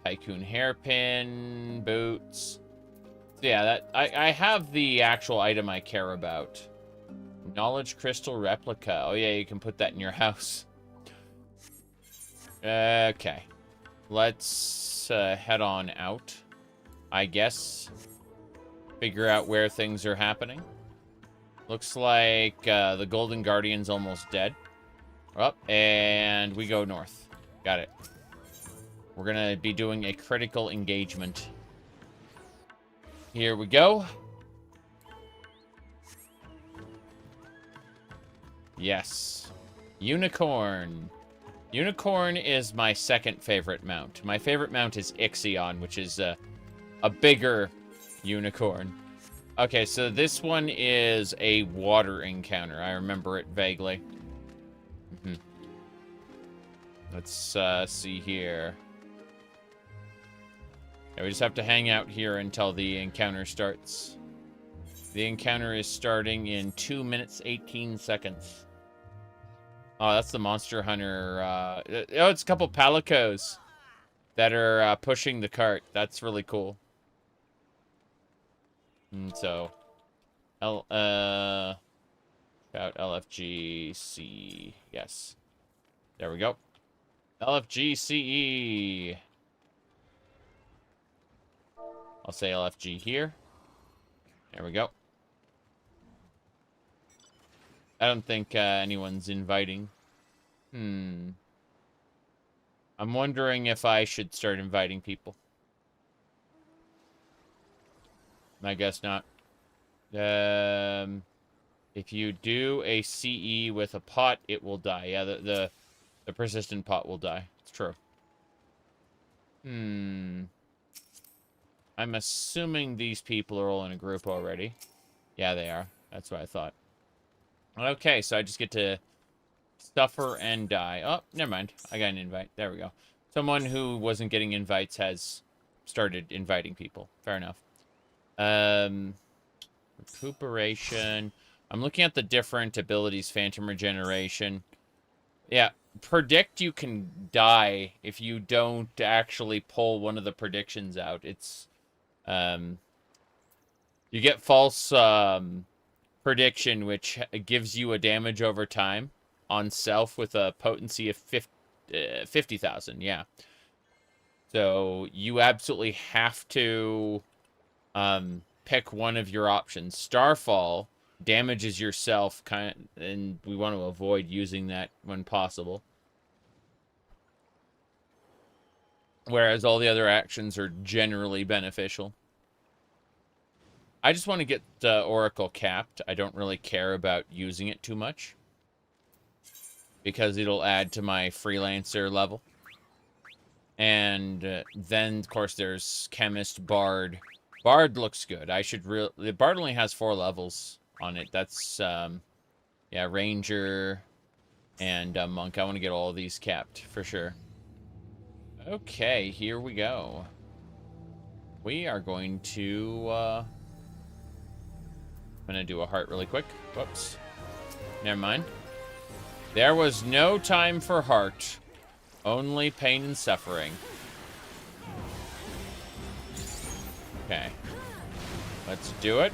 Tycoon hairpin, boots. So yeah, I have the actual item I care about. Knowledge crystal replica. Oh yeah, you can put that in your house. Okay. Let's head on out, I guess. Figure out where things are happening. Looks like the Golden Guardian's almost dead. Up, and we go north. Got it. We're going to be doing a critical engagement. Here we go. Yes. Unicorn. Unicorn is my second favorite mount. My favorite mount is XIV, which is a bigger unicorn. Okay, so this one is a water encounter. I remember it vaguely. Let's see here. Yeah, we just have to hang out here until the encounter starts. The encounter is starting in 2 minutes, 18 seconds. Oh, that's the Monster Hunter. Oh, it's a couple palicos that are pushing the cart. That's really cool. And so, shout LFGC. Yes. There we go. LFGCE. I'll say LFG here. There we go. I don't think anyone's inviting. I'm wondering if I should start inviting people. I guess not. If you do a CE with a pot, it will die. Yeah, the persistent pot will die. It's true. I'm assuming these people are all in a group already. Yeah, they are. That's what I thought. Okay, so I just get to suffer and die. Oh, never mind. I got an invite. There we go. Someone who wasn't getting invites has started inviting people. Fair enough. Recuperation. I'm looking at the different abilities. Phantom regeneration. Yeah, predict you can die if you don't actually pull one of the predictions out. It's, you get false, prediction, which gives you a damage over time on self with a potency of 50,000. Yeah. So you absolutely have to pick one of your options. Starfall damages yourself, and we want to avoid using that when possible. Whereas all the other actions are generally beneficial. I just want to get Oracle capped. I don't really care about using it too much, because it'll add to my freelancer level. And then, of course, there's Chemist, Bard. Bard looks good. The Bard only has 4 levels on it. That's, yeah, Ranger and Monk. I want to get all of these capped, for sure. Okay, here we go. We are going to, I'm going to do a heart really quick. Whoops. Never mind. There was no time for heart. Only pain and suffering. Okay. Let's do it.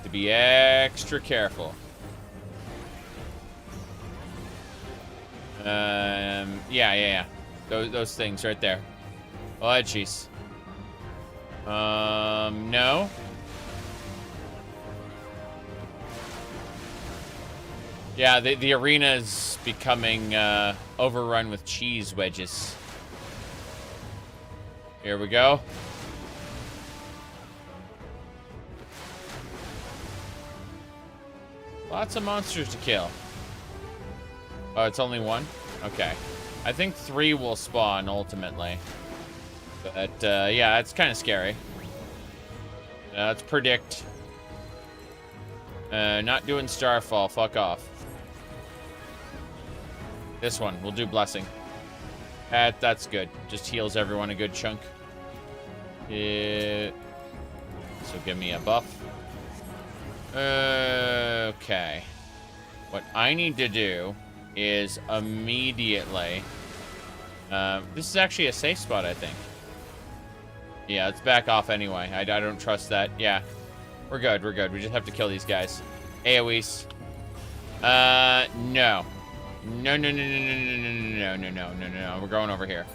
to be extra careful. Yeah. Those things right there. Oh, jeez. No. Yeah, the arena is becoming overrun with cheese wedges. Here we go. Lots of monsters to kill. Oh, it's only one? Okay. I think 3 will spawn ultimately. But, yeah, it's kind of scary. Let's predict. Not doing Starfall. Fuck off. This one. We'll do Blessing. That's good. Just heals everyone a good chunk. So give me a buff. Okay. What I need to do is immediately... this is actually a safe spot, I think. Yeah, let's back off anyway. I don't trust that. Yeah. We're good. We just have to kill these guys. AoEs. No. No. We're going over here.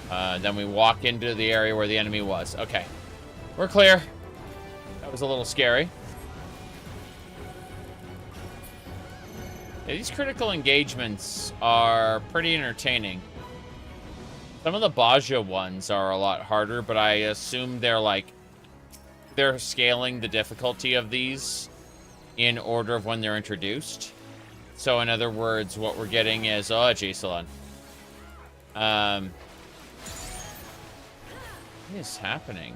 Then we walk into the area where the enemy was. Okay. We're clear. That was a little scary. Yeah, these critical engagements are pretty entertaining. Some of the Baja ones are a lot harder, but I assume they're scaling the difficulty of these in order of when they're introduced. So in other words, what we're getting is, oh, Jason. What is happening?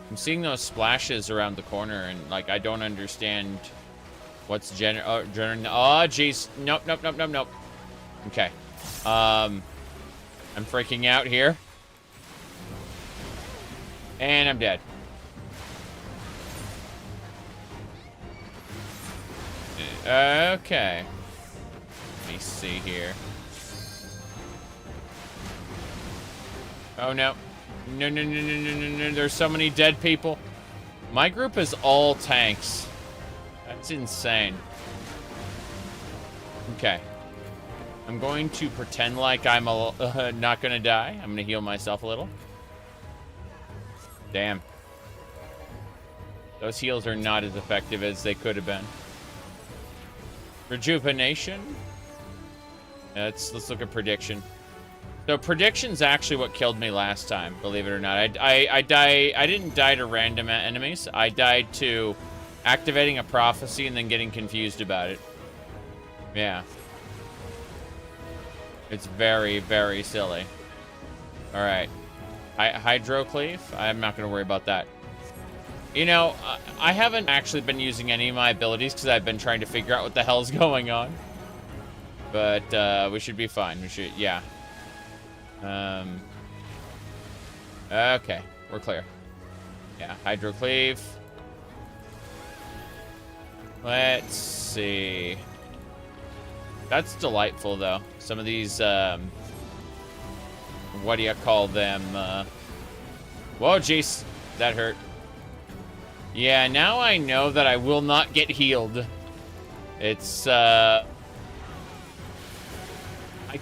I'm seeing those splashes around the corner, and like I don't understand what's oh jeez. Nope. Okay. I'm freaking out here. And I'm dead. Okay. Let me see here. Oh, no. No. There's so many dead people. My group is all tanks. That's insane. Okay. I'm going to pretend like I'm not going to die. I'm going to heal myself a little. Damn. Those heals are not as effective as they could have been. Rejuvenation. Let's look at prediction. So prediction's actually what killed me last time, believe it or not. I didn't die to random enemies. I died to activating a prophecy and then getting confused about it. Yeah. It's very, very silly. All right. Hydrocleave? I'm not going to worry about that. You know, I haven't actually been using any of my abilities because I've been trying to figure out what the hell's going on. But we should be fine. We should, yeah. Okay, we're clear. Yeah, Hydrocleave. Let's see. That's delightful, though. Some of these, what do you call them? Whoa, jeez. That hurt. Yeah, now I know that I will not get healed. It's, I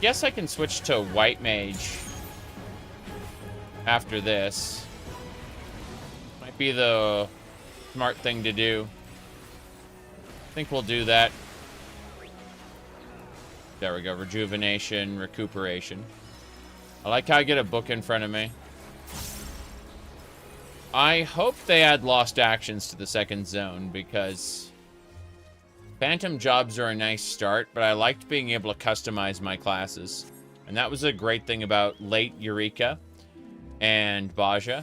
guess I can switch to White Mage after this. Might be the smart thing to do. I think we'll do that. There we go. Rejuvenation, recuperation. I like how I get a book in front of me. I hope they add lost actions to the second zone because phantom jobs are a nice start, but I liked being able to customize my classes. And that was a great thing about late Eureka and Baja,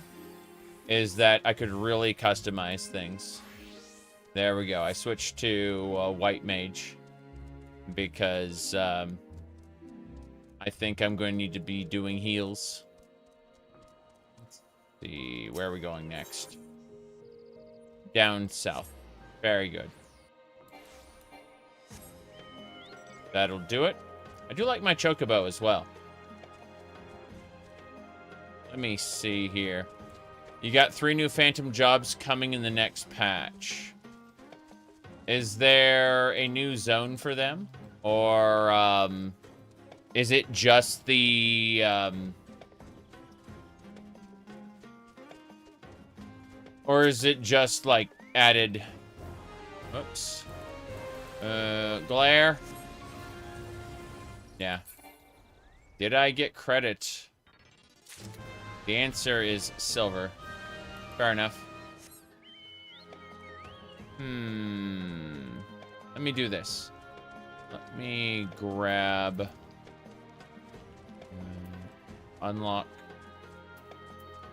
is that I could really customize things. There we go. I switched to White Mage because I think I'm going to need to be doing heals. Let's see, where are we going next? Down south. Very good. That'll do it. I do like my chocobo as well. Let me see here. You got 3 new phantom jobs coming in the next patch. Is there a new zone for them? Or, is it just the, or is it just, like, added... Oops. Glare? Yeah. Did I get credit? The answer is silver. Fair enough. Let me do this. Let me grab... unlock...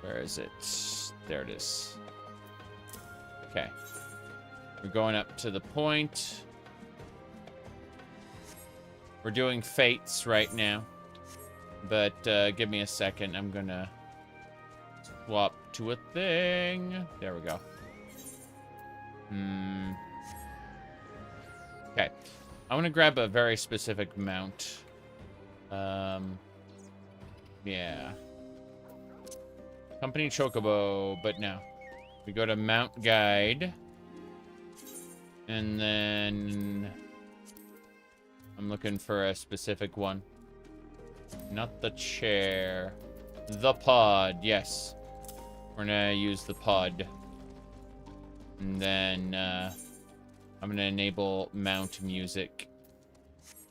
Where is it? There it is. Okay. We're going up to the point. We're doing fates right now. But give me a second. I'm gonna swap to a thing. There we go. Okay. I want to grab a very specific mount. Yeah. Company Chocobo, but no. We go to Mount Guide. And then... I'm looking for a specific one. Not the chair. The pod, yes. We're gonna use the pod. And then, I'm gonna enable mount music.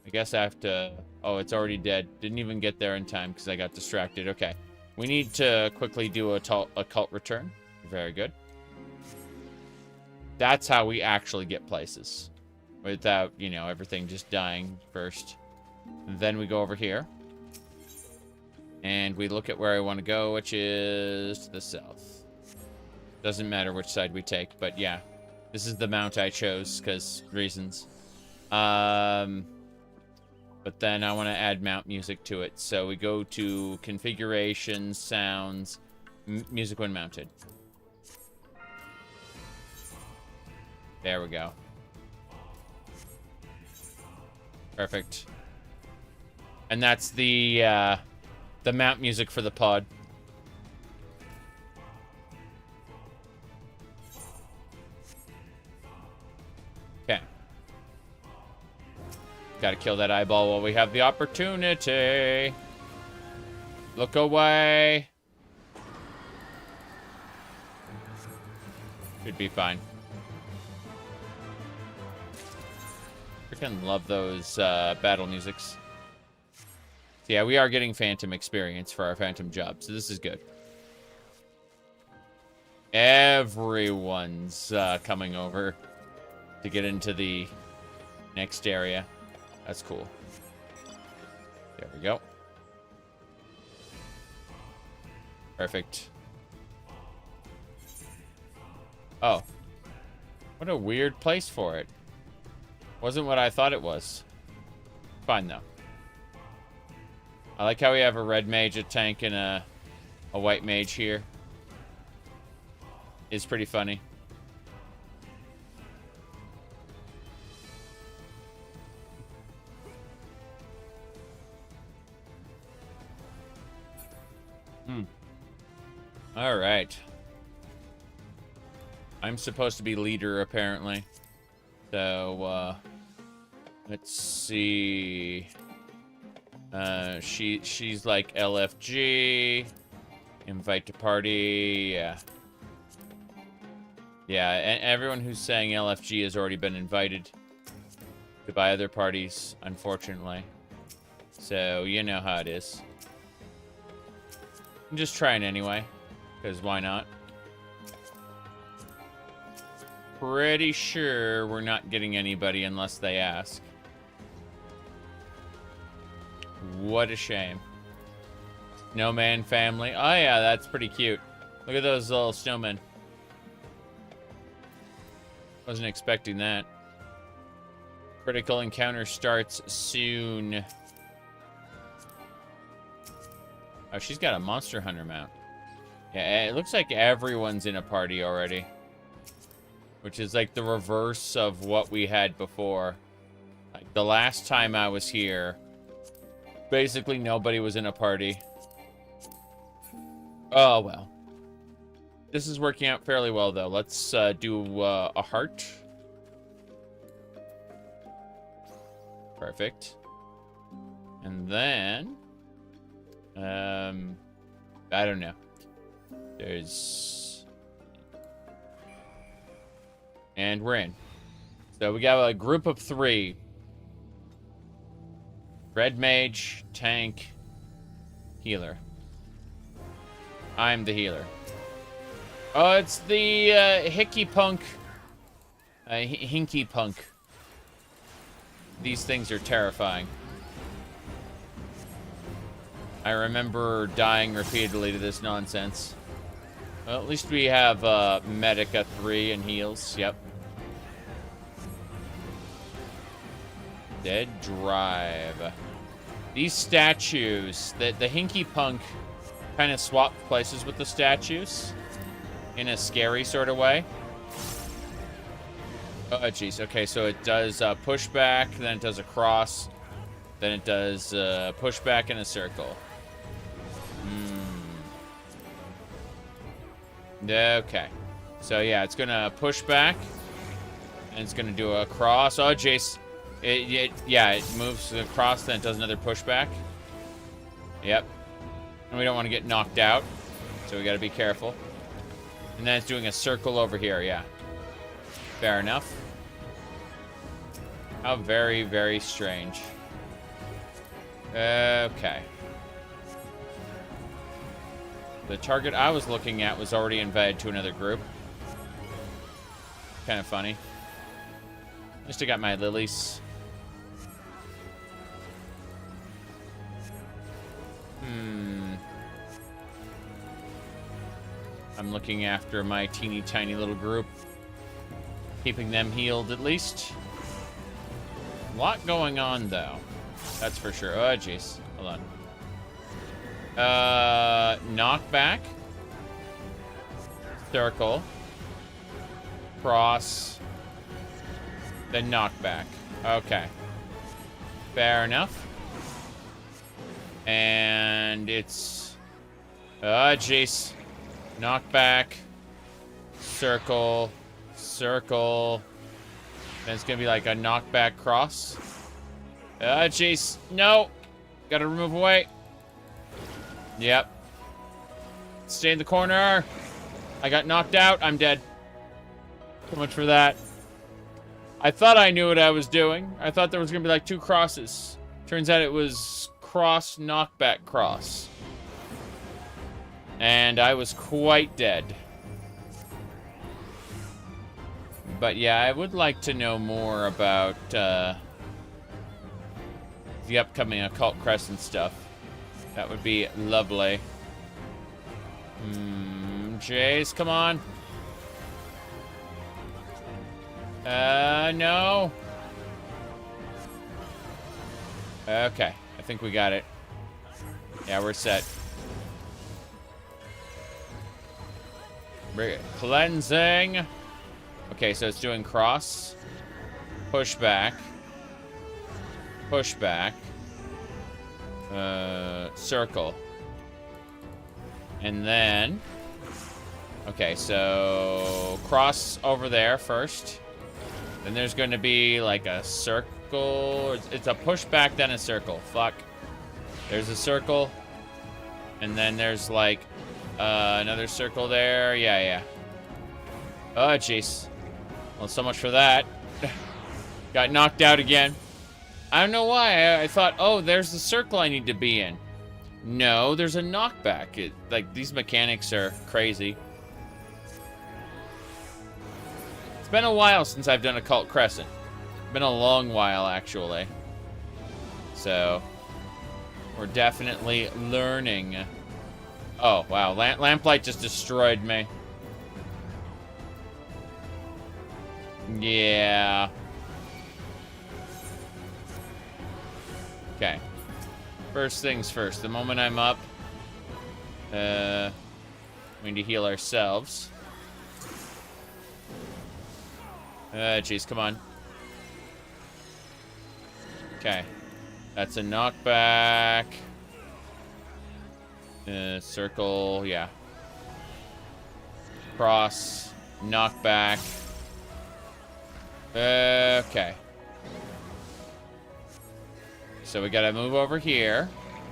I guess I have to... Oh, it's already dead. Didn't even get there in time because I got distracted. Okay. We need to quickly do a cult return. Very good. That's how we actually get places. Without, you know, everything just dying first. And then we go over here. And we look at where I want to go, which is to the south. Doesn't matter which side we take, but yeah. This is the mount I chose, because reasons. But then I want to add mount music to it. So we go to configuration, sounds, music when mounted. There we go. Perfect. And that's the mount music for the pod. Okay. Gotta kill that eyeball while we have the opportunity. Look away. Should be fine. Freaking love those battle musics. So yeah, we are getting Phantom experience for our Phantom job, so this is good. Everyone's coming over to get into the next area. That's cool. There we go. Perfect. Oh. What a weird place for it. Wasn't what I thought it was. Fine, though. I like how we have a red mage, a tank, and a white mage here. It's pretty funny. All right. I'm supposed to be leader, apparently. So, let's see. She's like LFG. Invite to party. Yeah. Yeah, and everyone who's saying LFG has already been invited to by other parties, unfortunately. So, you know how it is. I'm just trying anyway, because why not? Pretty sure we're not getting anybody unless they ask. What a shame. Snowman family. Oh yeah, that's pretty cute. Look at those little snowmen. Wasn't expecting that. Critical encounter starts soon. Oh, she's got a Monster Hunter mount. Yeah, it looks like everyone's in a party already. Which is like the reverse of what we had before. Like the last time I was here, basically nobody was in a party. Oh, well. This is working out fairly well, though. Let's do a heart. Perfect. And then... I don't know. There's... And we're in. So we got a group of 3. Red mage, tank, healer. I'm the healer. Oh, it's the hickey punk. Hinky punk. These things are terrifying. I remember dying repeatedly to this nonsense. Well, at least we have Medica 3 and heals. Yep. Dead drive. These statues, the hinky punk kind of swapped places with the statues in a scary sort of way. Oh, jeez. Okay, so it does pushback, then it does a cross, then it does pushback in a circle. Okay. So, yeah, it's going to push back, and it's going to do a cross. Oh, jeez. Yeah, it moves across, then it does another pushback. Yep. And we don't want to get knocked out, so we got to be careful. And then it's doing a circle over here, yeah. Fair enough. How very, very strange. Okay. The target I was looking at was already invited to another group. Kind of funny. I still got my lilies. I'm looking after my teeny tiny little group. Keeping them healed at least. A lot going on though. That's for sure. Oh jeez. Hold on. Knockback. Circle. Cross. Then knockback. Okay. Fair enough. And it's... Oh, jeez. Knockback. Circle. Circle. Then it's gonna be like a knockback cross. Oh, jeez. No. Gotta move away. Yep. Stay in the corner. I got knocked out. I'm dead. So much for that. I thought I knew what I was doing. I thought there was gonna be like 2 crosses. Turns out it was cross, knockback, cross. And I was quite dead. But yeah, I would like to know more about the upcoming Occult Crescent stuff. That would be lovely. Jace, come on. No. Okay, I think we got it. Yeah, we're set. Cleansing. Okay, so it's doing cross. Pushback. Pushback. Circle. And then... Okay, so... Cross over there first. Then there's going to be like a circle. It's a pushback, then a circle. Fuck. There's a circle. And then there's like... another circle there. Yeah. Oh, jeez. Well, so much for that. Got knocked out again. I don't know why. I thought, oh, there's the circle I need to be in. No, there's a knockback. Like, these mechanics are crazy. It's been a while since I've done Occult Crescent. Been a long while, actually. So, we're definitely learning. Oh, wow. Lamplight just destroyed me. Yeah. Okay. First things first. The moment I'm up, we need to heal ourselves. Jeez, come on. Okay. That's a knockback. Circle, yeah. Cross, knockback. Okay. so we gotta move over here.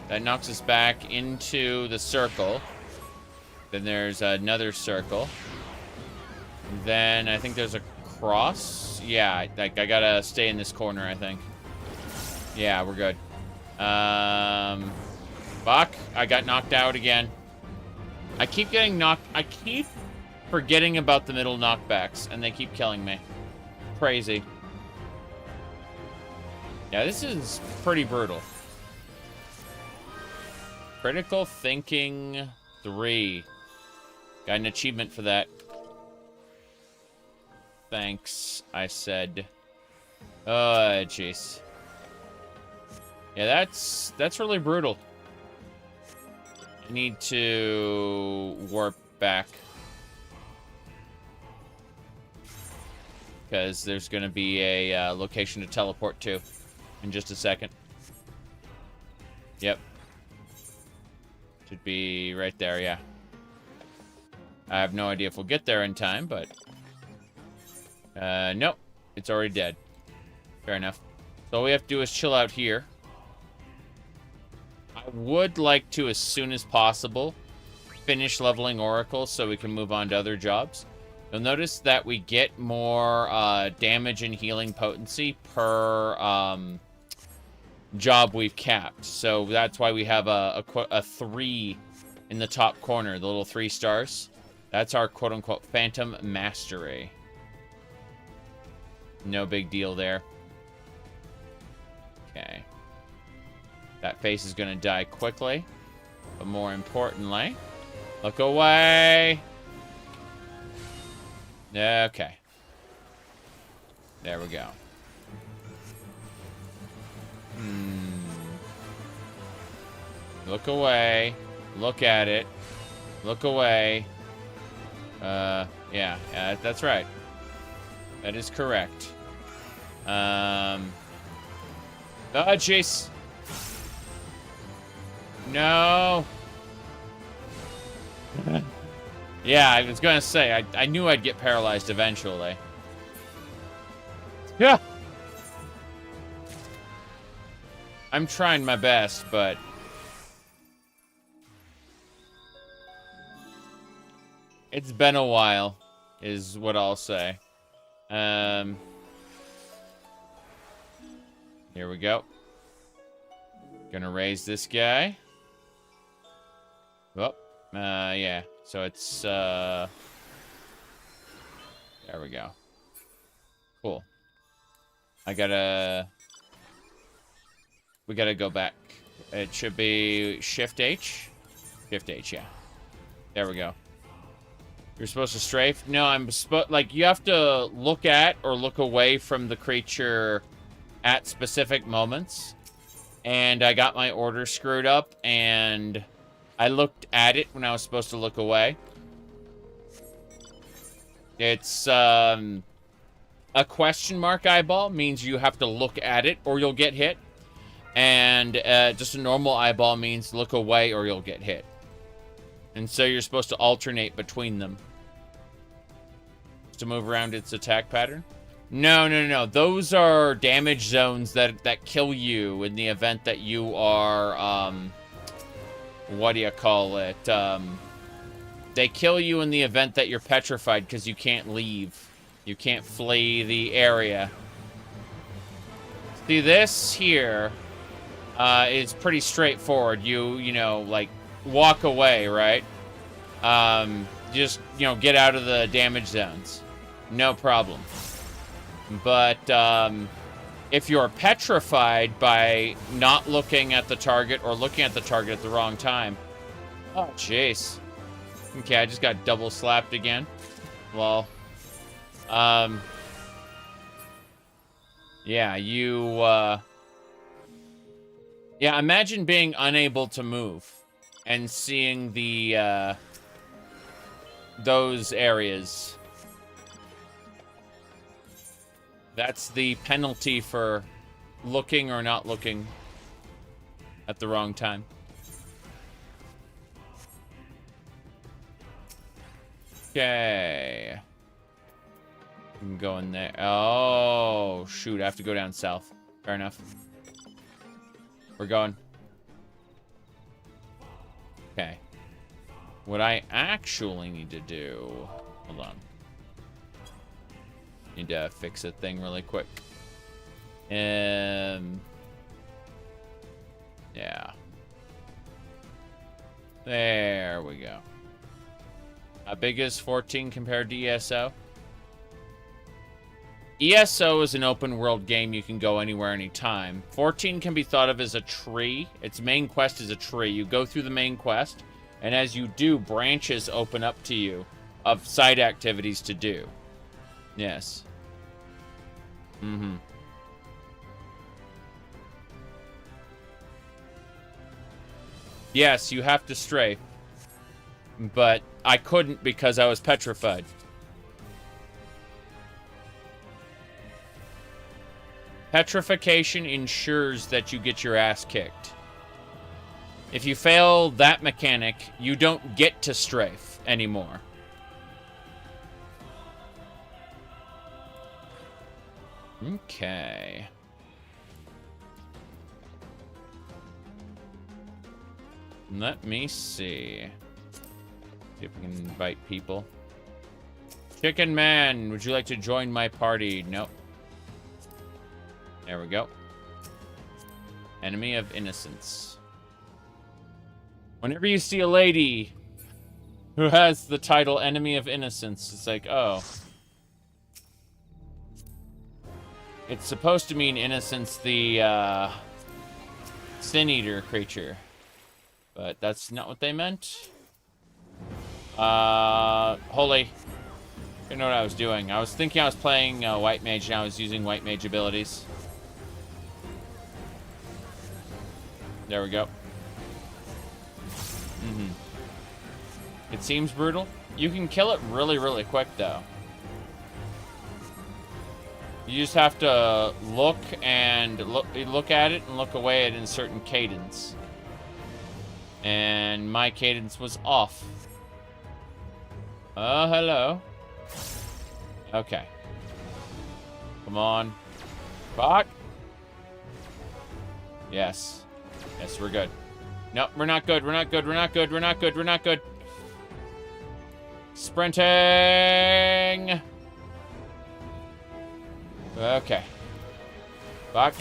That knocks us back into the circle. Then there's another circle. Then I think there's a cross. Yeah, I gotta stay in this corner, I think. Yeah, we're good. Fuck, I got knocked out again. I keep getting knocked. I keep forgetting about the middle knockbacks, and they keep killing me. Crazy. Yeah, this is pretty brutal. Critical Thinking 3. Got an achievement for that. Thanks, I said. Oh, jeez. Yeah, that's really brutal. I need to warp back. Because there's going to be a location to teleport to in just a second. Yep. Should be right there, yeah. I have no idea if we'll get there in time, but... nope. It's already dead. Fair enough. So all we have to do is chill out here. I would like to, as soon as possible, finish leveling Oracle so we can move on to other jobs. You'll notice that we get more damage and healing potency per job we've capped. So that's why we have a 3 in the top corner, the little 3 stars. That's our quote-unquote Phantom Mastery. No big deal there. Okay. That face is going to die quickly. But more importantly, look away. Okay. There we go. Look away. Look at it. Look away. Yeah, that's right. That is correct. Oh, jeez. No. Yeah, I was gonna say, I knew I'd get paralyzed eventually. Yeah. I'm trying my best, but... it's been a while, is what I'll say. Here we go. Gonna raise this guy. Oh, yeah. So it's, there we go. Cool. We gotta go back. It should be Shift H. Shift H, yeah. There we go. You're supposed to strafe? No, like, you have to look at or look away from the creature at specific moments. And I got my order screwed up, and I looked at it when I was supposed to look away. It's, a question mark eyeball means you have to look at it or you'll get hit. And, just a normal eyeball means look away or you'll get hit. And so you're supposed to alternate between them. To move around its attack pattern? No. Those are damage zones that kill you in the event that you are, what do you call it? They kill you in the event that you're petrified because you can't leave. You can't flee the area. See, this here is pretty straightforward. You know, like, walk away, right? Just, get out of the damage zones. No problem. But if you're petrified by not looking at the target or looking at the target at the wrong time... oh, jeez. Okay, I just got double slapped again. Well, yeah, yeah, imagine being unable to move and seeing the, those areas. That's the penalty for looking or not looking at the wrong time. Okay. I'm going there. Oh, shoot. I have to go down south. Fair enough. We're going. Okay. What I actually need to do... Hold on. Need to fix a thing really quick. Yeah. There we go. How big is 14 compared to ESO? ESO is an open world game. You can go anywhere, anytime. 14 can be thought of as a tree. Its main quest is a tree. You go through the main quest, and as you do, branches open up to you of side activities to do. Yes. Mm-hmm. Yes, you have to strafe. But I couldn't because I was petrified. Petrification ensures that you get your ass kicked. If you fail that mechanic, you don't get to strafe anymore. Okay. Let me see. See if we can invite people. Chicken Man, would you like to join my party? Nope. There we go. Enemy of Innocence. Whenever you see a lady who has the title Enemy of Innocence, it's like, oh. It's supposed to mean Innocence, the Sin Eater creature. But that's not what they meant. Holy. I didn't know what I was doing. I was thinking I was playing White Mage, and I was using White Mage abilities. There we go. Mm-hmm. It seems brutal. You can kill it really, really quick, though. You just have to look at it and look away at it in a certain cadence. And my cadence was off. Oh, hello. Okay. Come on. Fuck. Yes. Yes, we're good. No, we're not good. We're not good. We're not good. We're not good. We're not good. Sprinting. Okay. Fuck.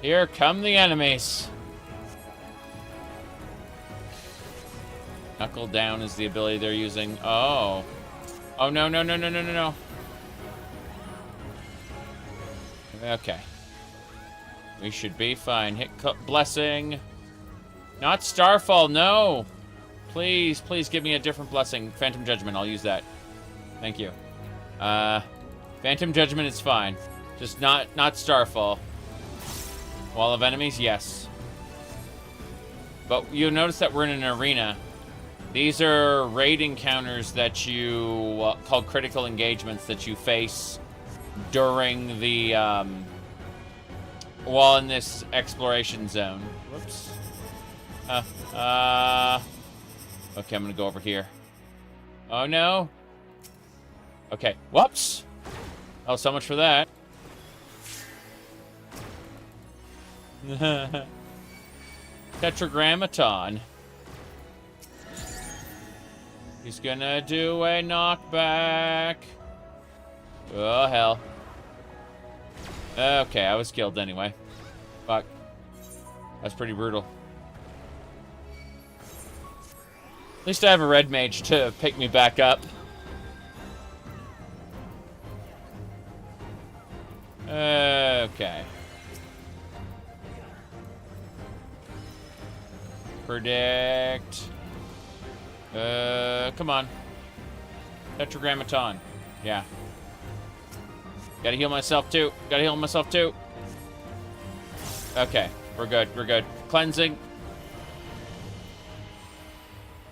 Here come the enemies. Knuckle down is the ability they're using. Oh. Oh, no, no, no, no, no, no, no. Okay. We should be fine. Hit blessing. Not Starfall, no. Please, please give me a different blessing. Phantom Judgment, I'll use that. Thank you. Phantom Judgment is fine. Just not Starfall. Wall of enemies, yes. But you'll notice that we're in an arena. These are raid encounters that you called critical engagements that you face during the while in this exploration zone. Whoops. Okay, I'm gonna go over here. Oh no. Okay. Whoops. Oh, so much for that. Tetragrammaton. He's gonna do a knockback. Oh, hell. Okay, I was killed anyway. Fuck. That's pretty brutal. At least I have a red mage to pick me back up. Okay. Predict. Come on. Tetragrammaton. Yeah. Gotta heal myself too. Gotta heal myself too. Okay. We're good. We're good. Cleansing.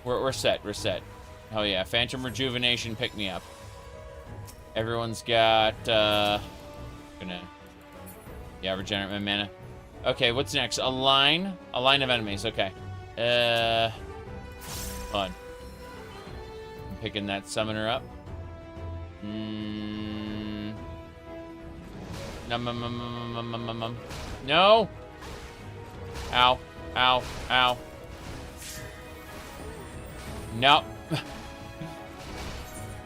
We're set. We're set. Oh yeah. Phantom Rejuvenation. Pick me up. Everyone's got, Yeah, regenerate my mana. Okay, what's next? A line? A line of enemies. Okay. Hold on. I'm picking that summoner up. No! Ow. Ow. Ow. No.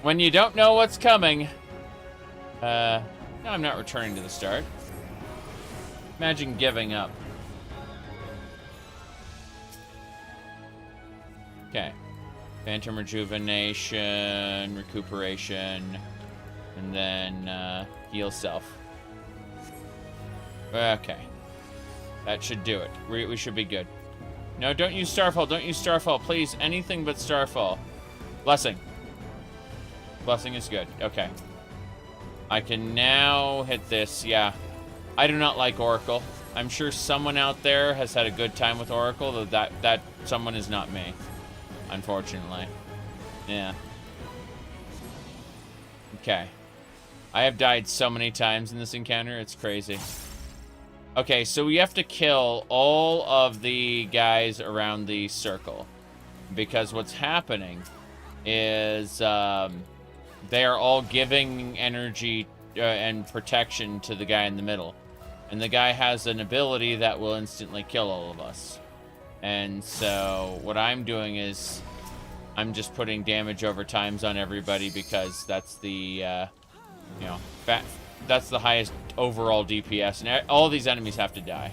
When you don't know what's coming. No, I'm not returning to the start. Imagine giving up. Okay. Phantom rejuvenation, recuperation, and then heal self. Okay. That should do it. We should be good. No, don't use Starfall. Don't use Starfall. Please, anything but Starfall. Blessing. Blessing is good. Okay. I can now hit this. Yeah. I do not like Oracle. I'm sure someone out there has had a good time with Oracle, though that someone is not me. Unfortunately. Yeah. Okay. I have died so many times in this encounter, it's crazy. Okay, so we have to kill all of the guys around the circle. Because what's happening is they are all giving energy and protection to the guy in the middle. And the guy has an ability that will instantly kill all of us. And so what I'm doing is I'm just putting damage over times on everybody because that's the, you know, that's the highest overall DPS. And all these enemies have to die.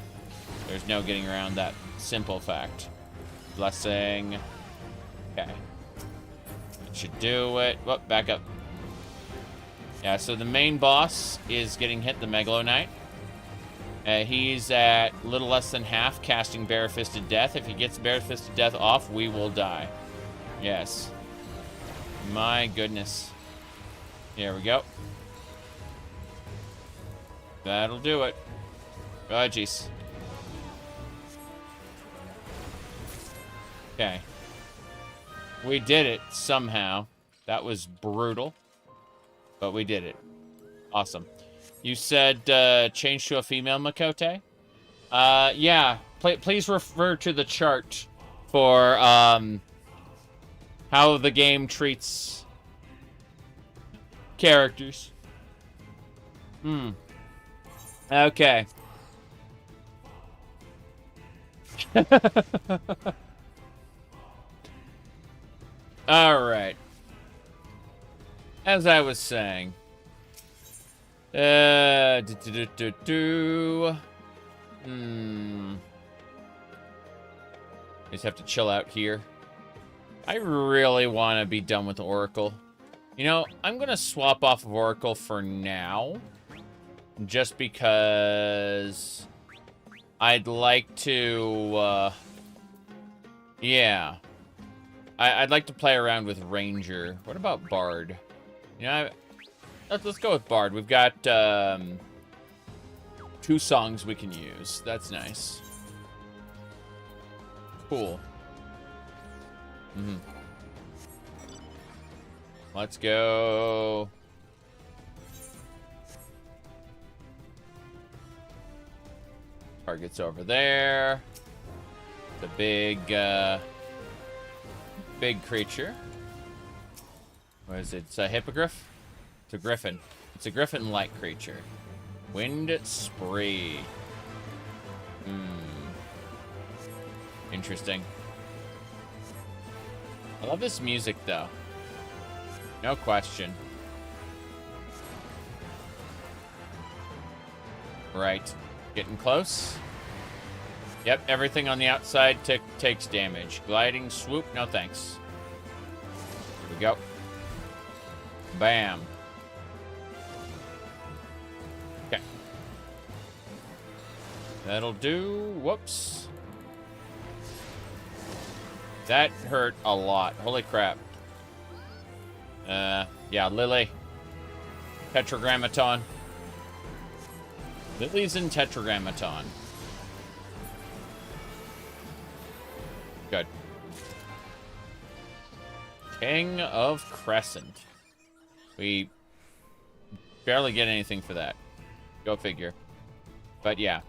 There's no getting around that simple fact. Blessing. Okay. Should do it. Whoop, back up. Yeah, so the main boss is getting hit, the Megalo Knight. He's at a little less than half, casting Barefisted Death. If he gets Barefisted Death off, we will die. Yes. My goodness. There we go. That'll do it. Oh, jeez. Okay. We did it somehow. That was brutal. But we did it. Awesome. You said change to a female Makote? Yeah. Please refer to the chart for how the game treats characters. Okay. All right. As I was saying. Just have to chill out here. I really want to be done with Oracle. You know, I'm going to swap off of Oracle for now. Just because I'd like to, yeah. I'd like to play around with Ranger. What about Bard? You know, let's go with Bard. We've got 2 songs we can use. That's nice. Cool. Let's go. Target's over there. The big creature. What is it? It's a hippogriff? It's a griffin. It's a griffin-like creature. Wind Spree. Interesting. I love this music, though. No question. Right. Getting close. Yep, everything on the outside takes damage. Gliding, swoop, no thanks. Here we go. Bam. Okay. That'll do. Whoops. That hurt a lot. Holy crap. Yeah, Lily. Tetragrammaton. Lily's in Tetragrammaton. Good. King of Crescent. We barely get anything for that. Go figure. But yeah.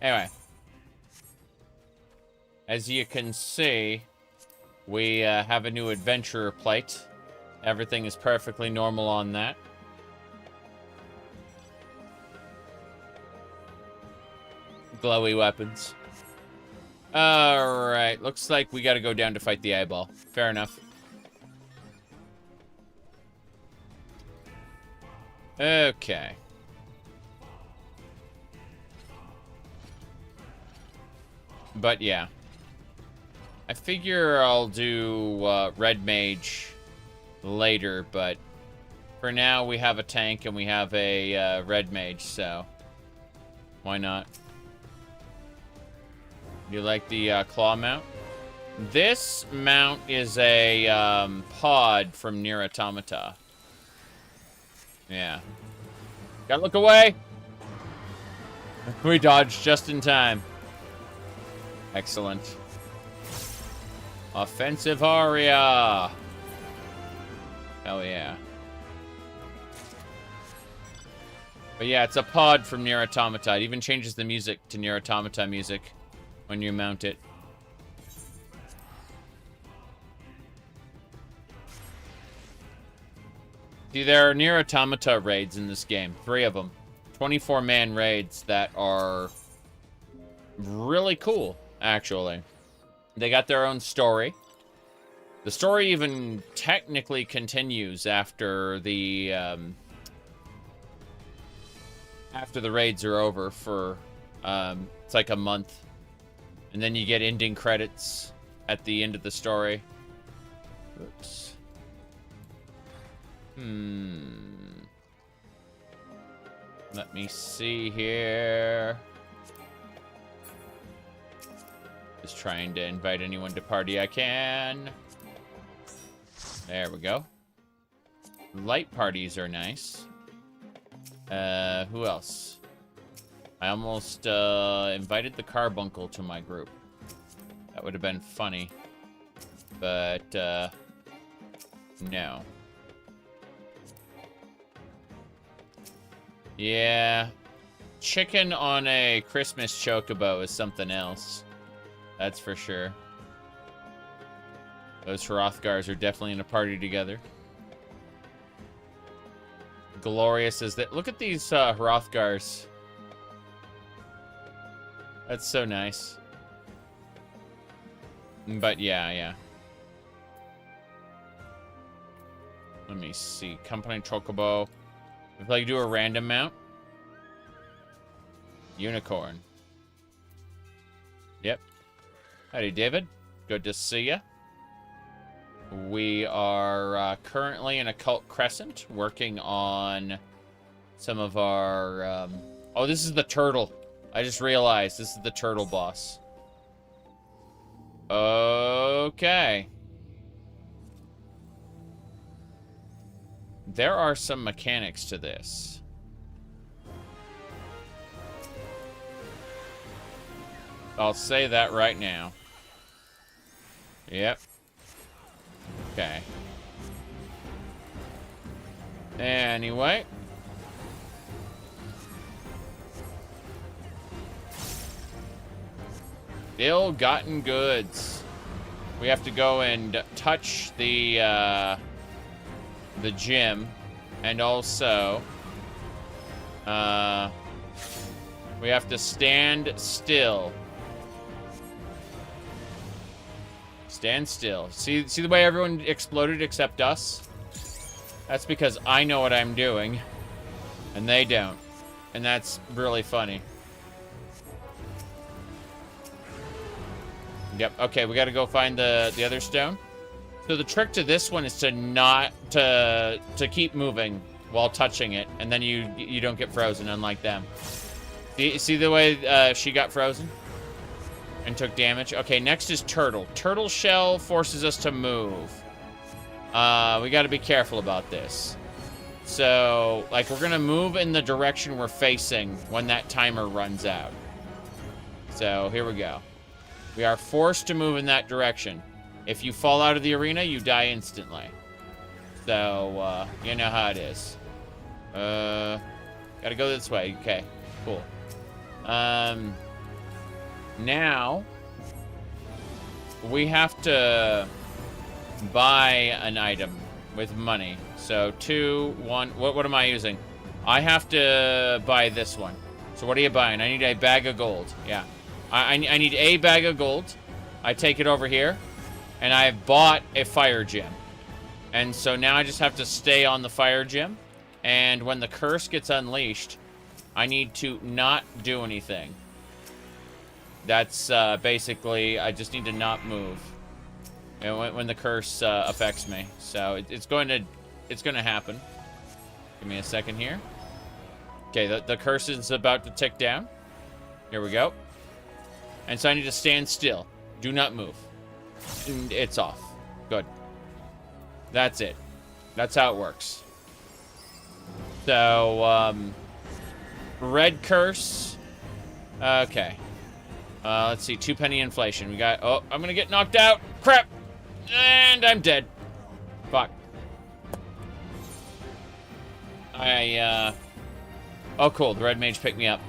Anyway. As you can see, we have a new adventurer plate. Everything is perfectly normal on that. Glowy weapons. Alright, looks like we gotta go down to fight the eyeball. Fair enough. Okay. But yeah. I figure I'll do Red Mage later, but for now we have a tank and we have a Red Mage, so why not? You like the claw mount? This mount is a pod from Nier Automata. Yeah. Gotta look away! We dodged just in time. Excellent. Offensive aria! Hell yeah. But yeah, it's a pod from Nier Automata. It even changes the music to Nier Automata music when you mount it. See, there are Nier Automata raids in this game. 3 of them. 24-man raids that are really cool, actually. They got their own story. The story even technically continues after the raids are over for it's like a month, and then you get ending credits at the end of the story. Oops. Let me see here. Just trying to invite anyone to party I can. There we go. Light parties are nice. Who else? I almost invited the Carbuncle to my group. That would have been funny. But, no. Yeah. Chicken on a Christmas chocobo is something else. That's for sure. Those Hrothgars are definitely in a party together. Glorious is that. Look at these Hrothgars. That's so nice. But yeah. Let me see. Company Chocobo. If I do a random mount. Unicorn. Yep. Howdy, David. Good to see ya. We are currently in Occult Crescent, working on some of our... Oh, this is the turtle. I just realized this is the turtle boss. Okay. There are some mechanics to this. I'll say that right now. Yep. Okay. Anyway. Ill-gotten goods. We have to go and touch the gym, and also we have to stand still. Stand still. See the way everyone exploded except us? That's because I know what I'm doing, and they don't, and that's really funny. Yep. Okay, we got to go find the other stone. So the trick to this one is to not to keep moving while touching it, and then you don't get frozen, unlike them. See the way she got frozen and took damage? Okay, next is turtle. Turtle shell forces us to move. We got to be careful about this. So, like, we're gonna move in the direction we're facing when that timer runs out. So here we go. We are forced to move in that direction. If you fall out of the arena, you die instantly. So, you know how it is. Gotta go this way. Okay, cool. Now, we have to buy an item with money. So, 2, 1, what am I using? I have to buy this one. So what are you buying? I need a bag of gold. Yeah. I need a bag of gold. I take it over here. And I've bought a fire gem. And so now I just have to stay on the fire gem. And when the curse gets unleashed, I need to not do anything. That's basically, I just need to not move. And when the curse affects me. So it's going to happen. Give me a second here. Okay, the curse is about to tick down. Here we go. And so I need to stand still. Do not move. And it's off. Good. That's it. That's how it works. So, red curse. Okay. Let's see. 2 penny inflation. We got... Oh, I'm gonna get knocked out. Crap. And I'm dead. Fuck. Oh, cool. The red mage picked me up.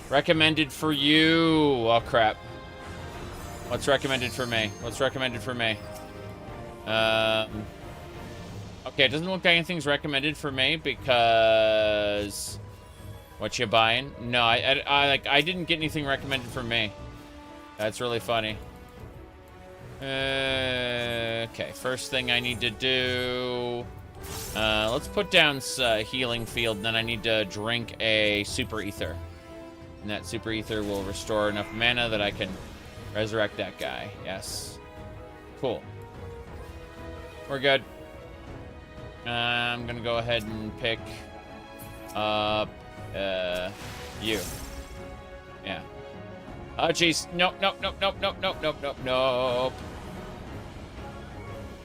Recommended for you. Oh, crap. What's recommended for me? What's recommended for me? Okay, it doesn't look like anything's recommended for me because... What you buying? No, I didn't get anything recommended for me. That's really funny. Okay, first thing I need to do... let's put down healing field, and then I need to drink a super ether. And that super ether will restore enough mana that I can resurrect that guy. Yes. Cool. We're good. I'm gonna go ahead and pick up you. Yeah. Oh jeez. Nope, nope, nope, nope, nope, nope, nope, nope, nope.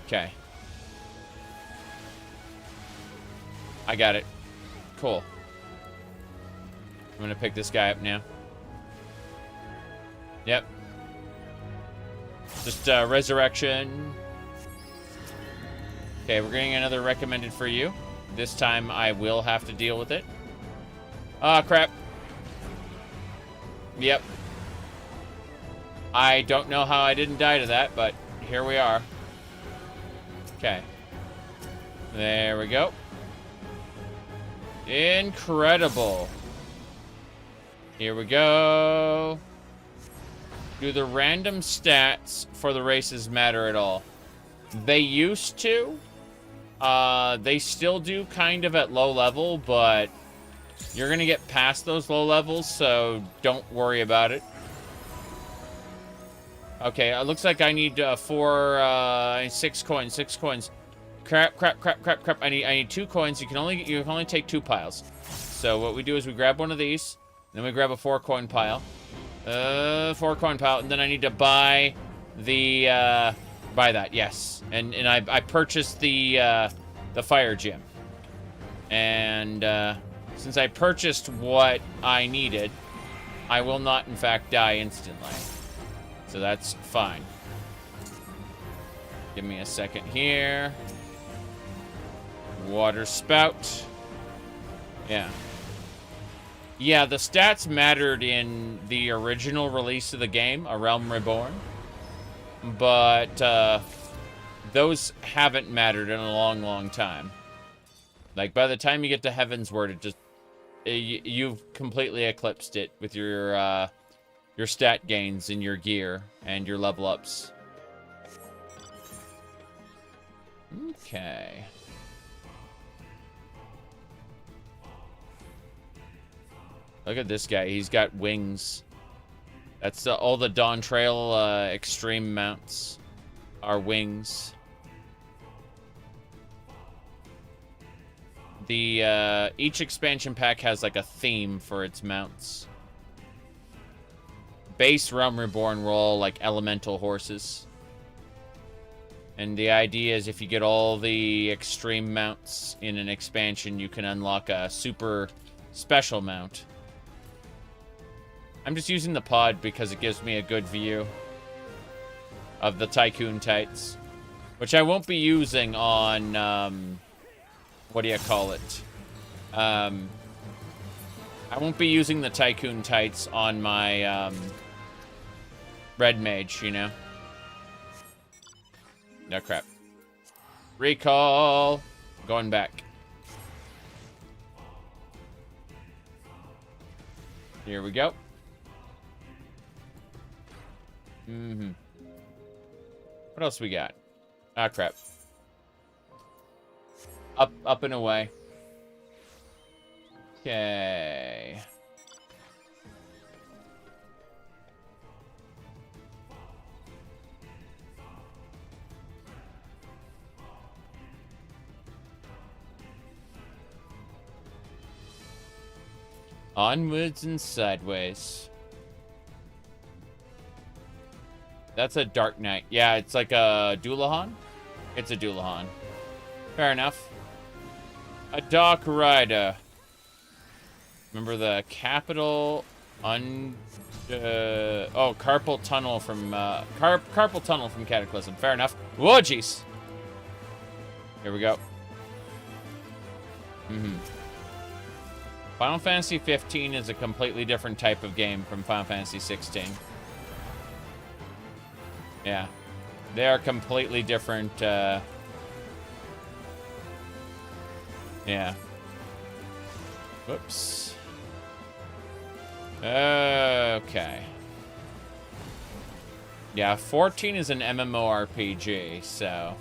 Okay. I got it. Cool. I'm gonna pick this guy up now. Yep. Just resurrection. Okay, we're getting another recommended for you. This time I will have to deal with it. Ah, crap. Yep. I don't know how I didn't die to that, but here we are. Okay. There we go. Incredible. Here we go. Do the random stats for the races matter at all? They used to. They still do kind of at low level, but you're going to get past those low levels, so don't worry about it. Okay, it looks like I need 6 coins. 6 coins. Crap. I need 2 coins. You can only take 2 piles. So what we do is we grab one of these, then we grab a 4 coin pile. 4 coin pile, and then I need to buy the buy that. Yes. And I purchased the fire gem. And since I purchased what I needed, I will not in fact die instantly. So that's fine. Give me a second here. Water spout. Yeah. Yeah, the stats mattered in the original release of the game, A Realm Reborn. But those haven't mattered in a long, long time. Like, by the time you get to Heaven's Word, it just... you've completely eclipsed it with your stat gains in your gear and your level ups. Okay. Look at this guy. He's got wings. That's all the Dawn Trail extreme mounts are wings. The each expansion pack has like a theme for its mounts. Base Realm Reborn roll like elemental horses. And the idea is if you get all the extreme mounts in an expansion, you can unlock a super special mount. I'm just using the pod because it gives me a good view of the Tycoon Tights, which I won't be using on, what do you call it? I won't be using the Tycoon Tights on my, Red Mage, you know? No crap. Recall. Going back. Here we go. Mm-hmm. What else we got? Ah, crap. Up and away. Okay. Onwards and sideways. That's a Dark Knight. Yeah, it's like a Doulahan. It's a Doulahan. Fair enough. A Dark Rider. Remember the capital carpal tunnel from carpal tunnel from Cataclysm. Fair enough. Whoa, jeez. Here we go. Final Fantasy 15 is a completely different type of game from Final Fantasy 16. Yeah. They are completely different, yeah. Whoops. Okay. Yeah, 14 is an MMORPG, so...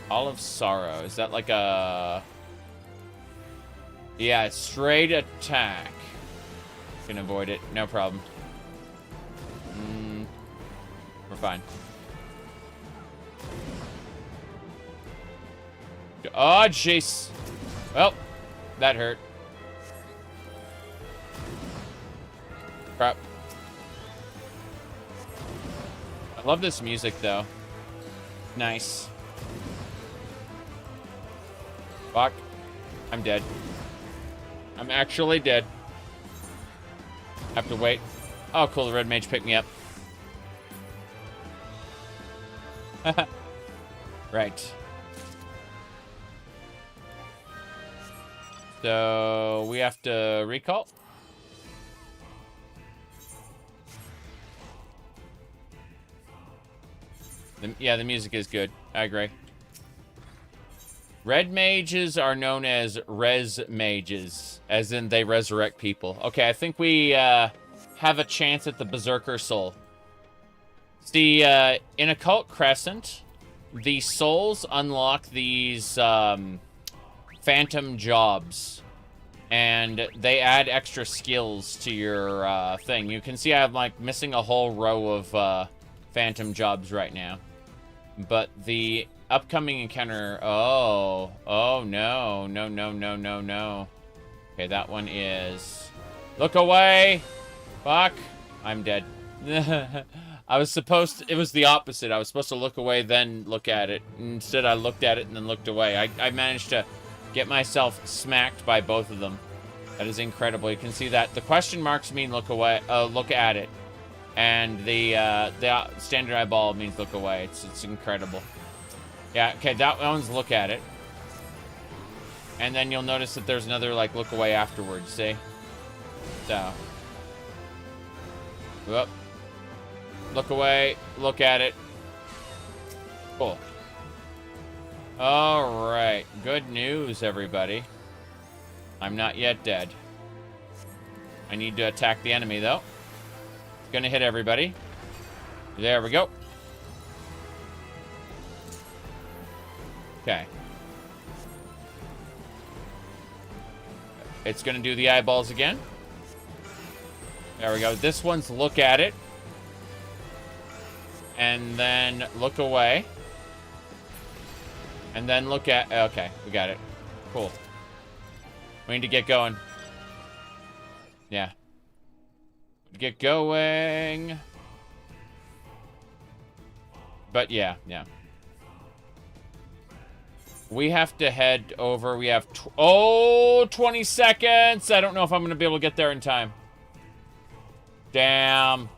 Hall of Sorrow. Is that like a... Yeah, straight attack. Can avoid it. No problem. We're fine. Oh, jeez. Well, that hurt. Crap. I love this music, though. Nice. Fuck. I'm dead. I'm actually dead. Have to wait. Oh, cool. The red mage picked me up. Right. So we have to recall. Yeah, the music is good. I agree. Red mages are known as res mages, as in they resurrect people. Okay, I think we have a chance at the Berserker Soul. See, in Occult Crescent, the souls unlock these phantom jobs, and they add extra skills to your thing. You can see I'm like missing a whole row of phantom jobs right now. But the upcoming encounter... Oh, no. No. Okay, that one is... Look away! Fuck. I'm dead. I was supposed to... It was the opposite. I was supposed to look away, then look at it. Instead, I looked at it and then looked away. I managed to get myself smacked by both of them. That is incredible. You can see that. The question marks mean look away. Look at it. And the standard eyeball means look away. It's incredible. Yeah, okay, that one's look at it. And then you'll notice that there's another, like, look away afterwards, see? So. Whoop. Look away, look at it. Cool. Alright, good news, everybody. I'm not yet dead. I need to attack the enemy, though. It's gonna hit everybody. There we go. Okay. It's gonna do the eyeballs again. There we go. This one's look at it. And then look away. And then look at... Okay, we got it. Cool. We need to get going. Yeah. Get going. But yeah. We have to head over. We have 20 seconds. I don't know if I'm going to be able to get there in time. Damn.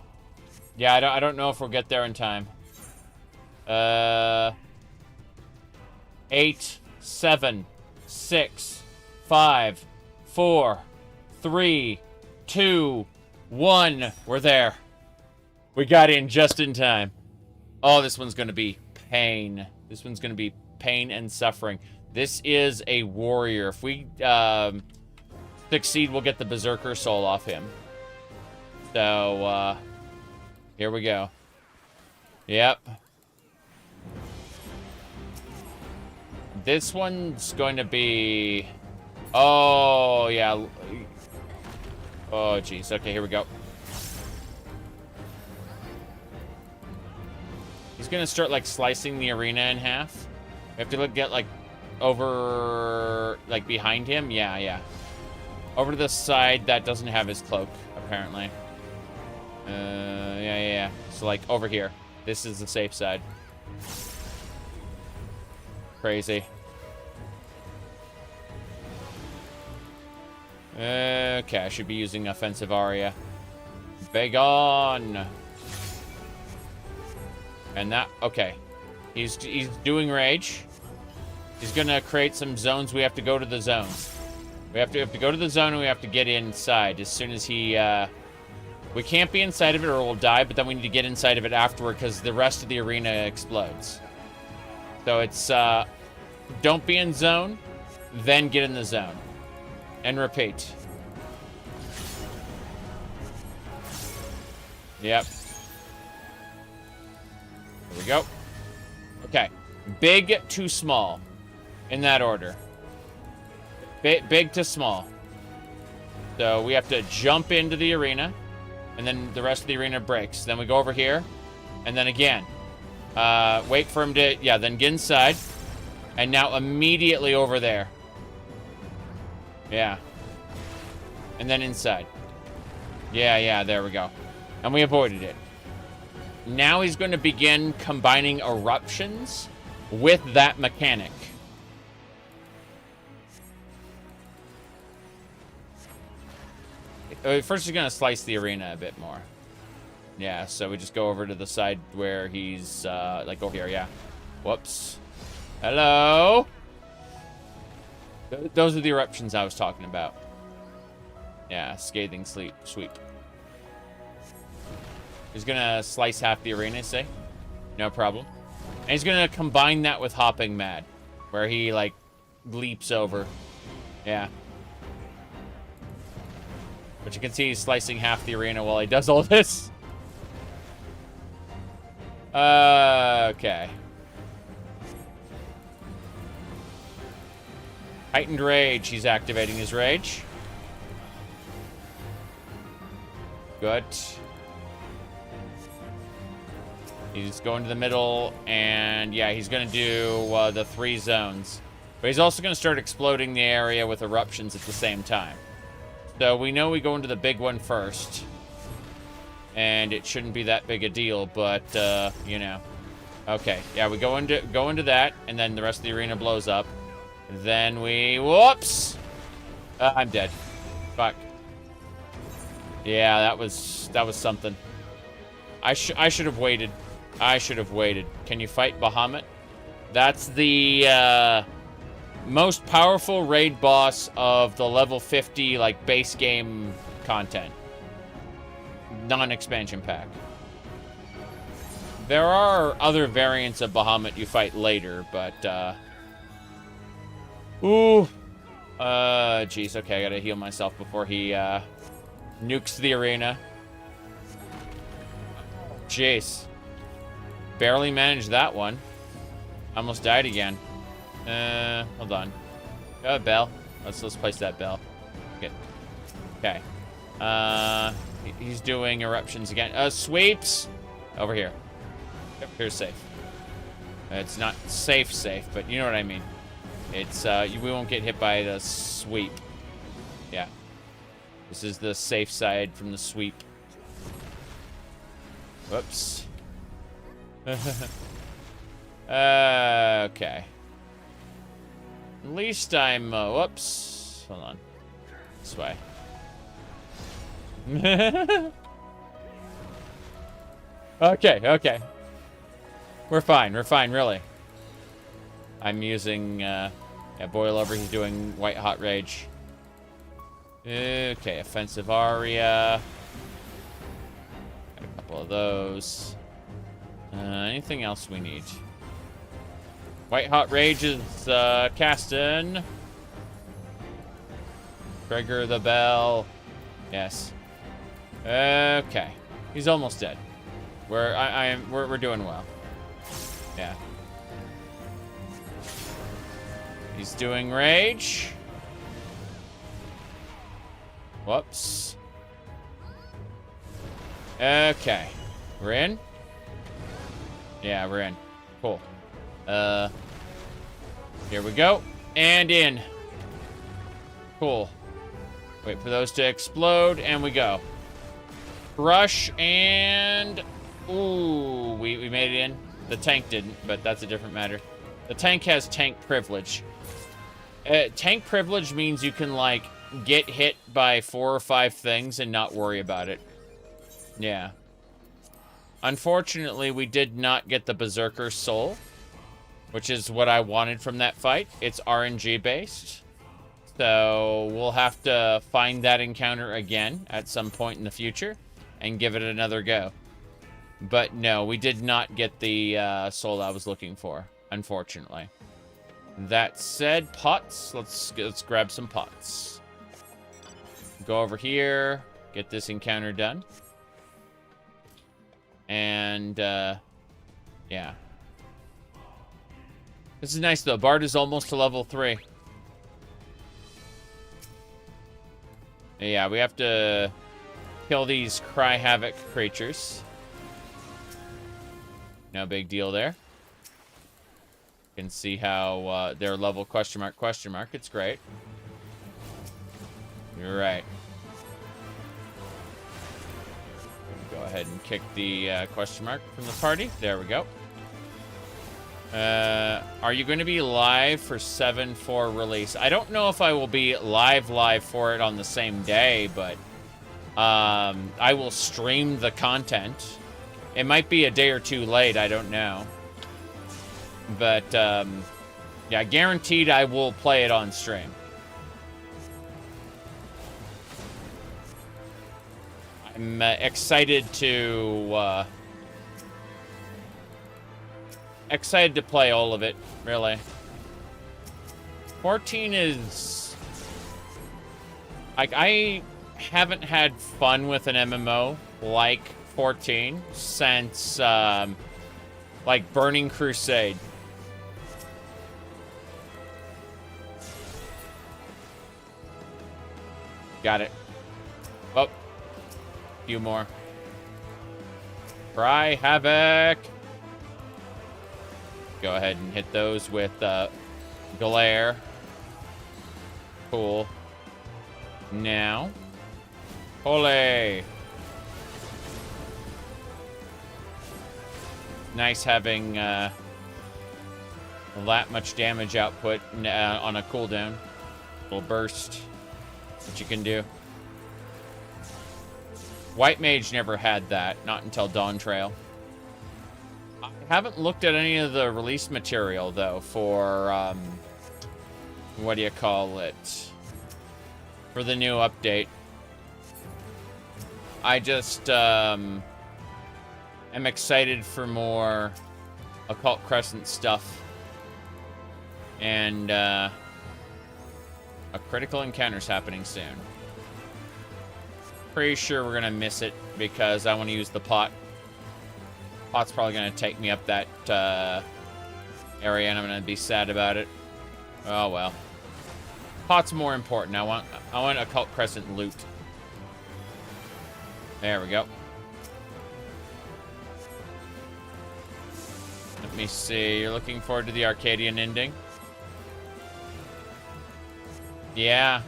Yeah, I don't know if we'll get there in time. 8, 7, 6, 5, 4, 3, 2, 1. We're there. We got in just in time. Oh, this one's going to be pain. This one's going to be pain and suffering. This is a warrior. If we succeed, we'll get the Berserker Soul off him. So, here we go. Yep. This one's going to be... Oh, yeah. Oh, jeez. Okay, here we go. He's going to start, like, slicing the arena in half. We have to get, like, over... Like, behind him. Yeah, yeah. Over to the side that doesn't have his cloak, apparently. Yeah. So, like, over here. This is the safe side. Crazy. Okay, I should be using offensive aria. Begone! And that... Okay. He's doing rage. He's gonna create some zones. We have to go to the zones. We have to go to the zone and we have to get inside as soon as he... We can't be inside of it or we'll die, but then we need to get inside of it afterward because the rest of the arena explodes. So it's, don't be in zone, then get in the zone. And repeat. Yep. Here we go. Okay. Big to small. In that order. Big to small. So we have to jump into the arena. And then the rest of the arena breaks. Then we go over here. And then again. Wait for him to... Yeah, then get inside. And now immediately over there. Yeah. And then inside. Yeah, there we go. And we avoided it. Now he's going to begin combining eruptions with that mechanic. First, he's going to slice the arena a bit more. Yeah, so we just go over to the side where he's, like, over here, yeah. Whoops. Hello? Those are the eruptions I was talking about. Yeah, scathing sweep. He's going to slice half the arena, see? No problem. And he's going to combine that with Hopping Mad, where he, like, leaps over. Yeah. But you can see he's slicing half the arena while he does all this. Okay. Heightened Rage. He's activating his rage. Good. He's going to the middle, and yeah, he's going to do the 3 zones. But he's also going to start exploding the area with eruptions at the same time. So we know we go into the big one first. And it shouldn't be that big a deal, but, you know. Okay, yeah, we go into that, and then the rest of the arena blows up. Then we... Whoops! I'm dead. Fuck. Yeah, that was something. I should have waited. I should have waited. Can you fight Bahamut? That's the, most powerful raid boss of the level 50, like, base game content. Non-expansion pack. There are other variants of Bahamut you fight later, but, ooh. Jeez, okay, I gotta heal myself before he, nukes the arena. Jeez. Barely managed that one. Almost died again. Hold on. Got a bell. Let's place that bell. Good. Okay. He's doing eruptions again. Sweeps! Over here. Yep, here's safe. It's not safe, but you know what I mean. It's, we won't get hit by the sweep. Yeah. This is the safe side from the sweep. Whoops. Okay. At least I'm, whoops. Hold on. This way. Okay. We're fine, really. I'm using, Boil Over. He's doing White Hot Rage. Okay, Offensive Aria. Got a couple of those. Anything else we need? White Hot Rage is, casting. Trigger the bell. Yes. Okay. He's almost dead. We're doing well. Yeah. He's doing rage. Whoops. Okay. We're in? Yeah, we're in. Cool. Here we go. And in. Cool. Wait for those to explode, and we go. Rush, and... Ooh, we made it in. The tank didn't, but that's a different matter. The tank has tank privilege. Tank privilege means you can, like, get hit by 4 or 5 things and not worry about it. Yeah. Unfortunately, we did not get the Berserker's Soul, which is what I wanted from that fight. It's RNG based. So we'll have to find that encounter again at some point in the future and give it another go. But no, we did not get the soul I was looking for, unfortunately. That said, pots. Let's grab some pots. Go over here, get this encounter done. And, yeah. This is nice, though. Bard is almost to level 3. Yeah, we have to kill these Cry Havoc creatures. No big deal there. You can see how their level question mark. It's great. You're right. Go ahead and kick the question mark from the party. There we go. Are you going to be live for 7/4 release? I don't know if I will be live for it on the same day, but I will stream the content. It might be a day or two late, I don't know. But, yeah, guaranteed I will play it on stream. I'm excited to play all of it, really. 14 is... Like, I haven't had fun with an MMO like 14 since, like, Burning Crusade. Got it. Oh. A few more. Cry Havoc. Go ahead and hit those with Glare. Cool. Now. Ole. Nice having that much damage output on a cooldown. Little burst that you can do. White Mage never had that, not until Dawn Trail. I haven't looked at any of the release material, though, for, what do you call it? For the new update. I just, am excited for more Occult Crescent stuff. And, a critical encounter's happening soon. Pretty sure we're gonna miss it because I want to use the pot. Pot's probably gonna take me up that area, and I'm gonna be sad about it. Oh well. Pot's more important. I want Occult Crescent loot. There we go. Let me see. You're looking forward to the Arcadian ending? Yeah,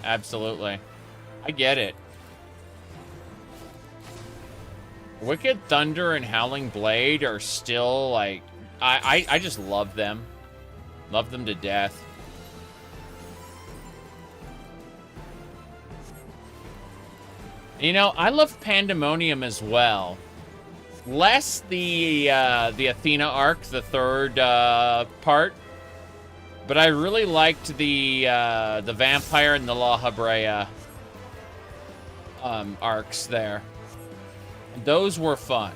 absolutely. I get it. Wicked Thunder and Howling Blade are still, like... I just love them. Love them to death. You know, I love Pandemonium as well. Less the Athena arc, the third part. But I really liked the Vampire and the La Habrea arcs there. Those were fun.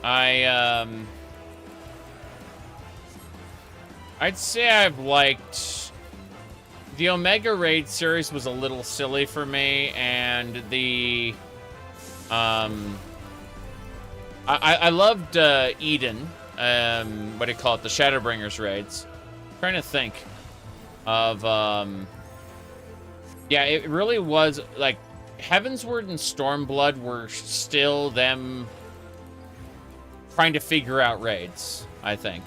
I'd say I've liked The Omega Raid series was a little silly for me, and the I loved Eden. What do you call it? The Shadowbringers raids. I'm trying to think of yeah, it really was like Heavensward and Stormblood were still them trying to figure out raids, I think.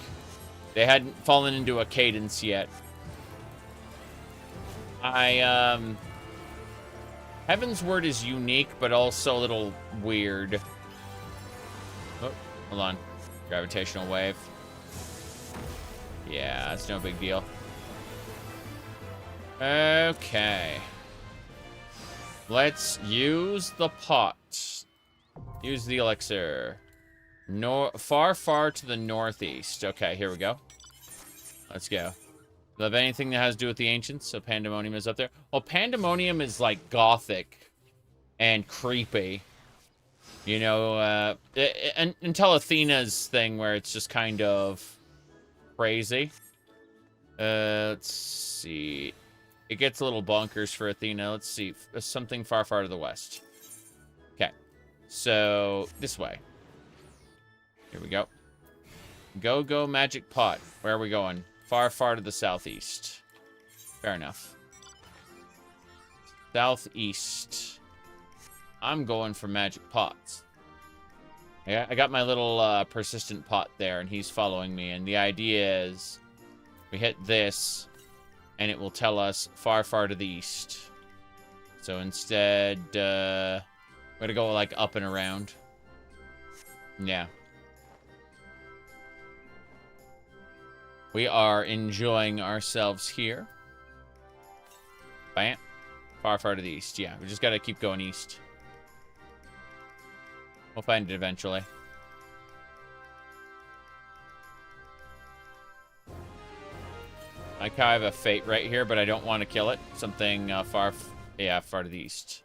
They hadn't fallen into a cadence yet. Heavensward is unique, but also a little weird. Oh, hold on. Gravitational wave. Yeah, it's no big deal. Okay. Let's use the pot. Use the elixir. Far to the northeast. Okay, here we go. Let's go. Love anything that has to do with the ancients, so Pandemonium is up there. Well, Pandemonium is like gothic and creepy. You know, until Athena's thing where it's just kind of crazy. Let's see. It gets a little bonkers for Athena. Let's see. Something far to the west. Okay. So, this way. Here we go. Go, magic pot. Where are we going? Far to the southeast. Fair enough. Southeast. I'm going for magic pots. Yeah, I got my little persistent pot there, and he's following me. And the idea is we hit this, and it will tell us far to the east. So instead, we're going to go like up and around. Yeah. We are enjoying ourselves here. Bam. Far to the east. Yeah, we just got to keep going east. We'll find it eventually. I kind of have a fate right here, but I don't want to kill it. Something far to the east.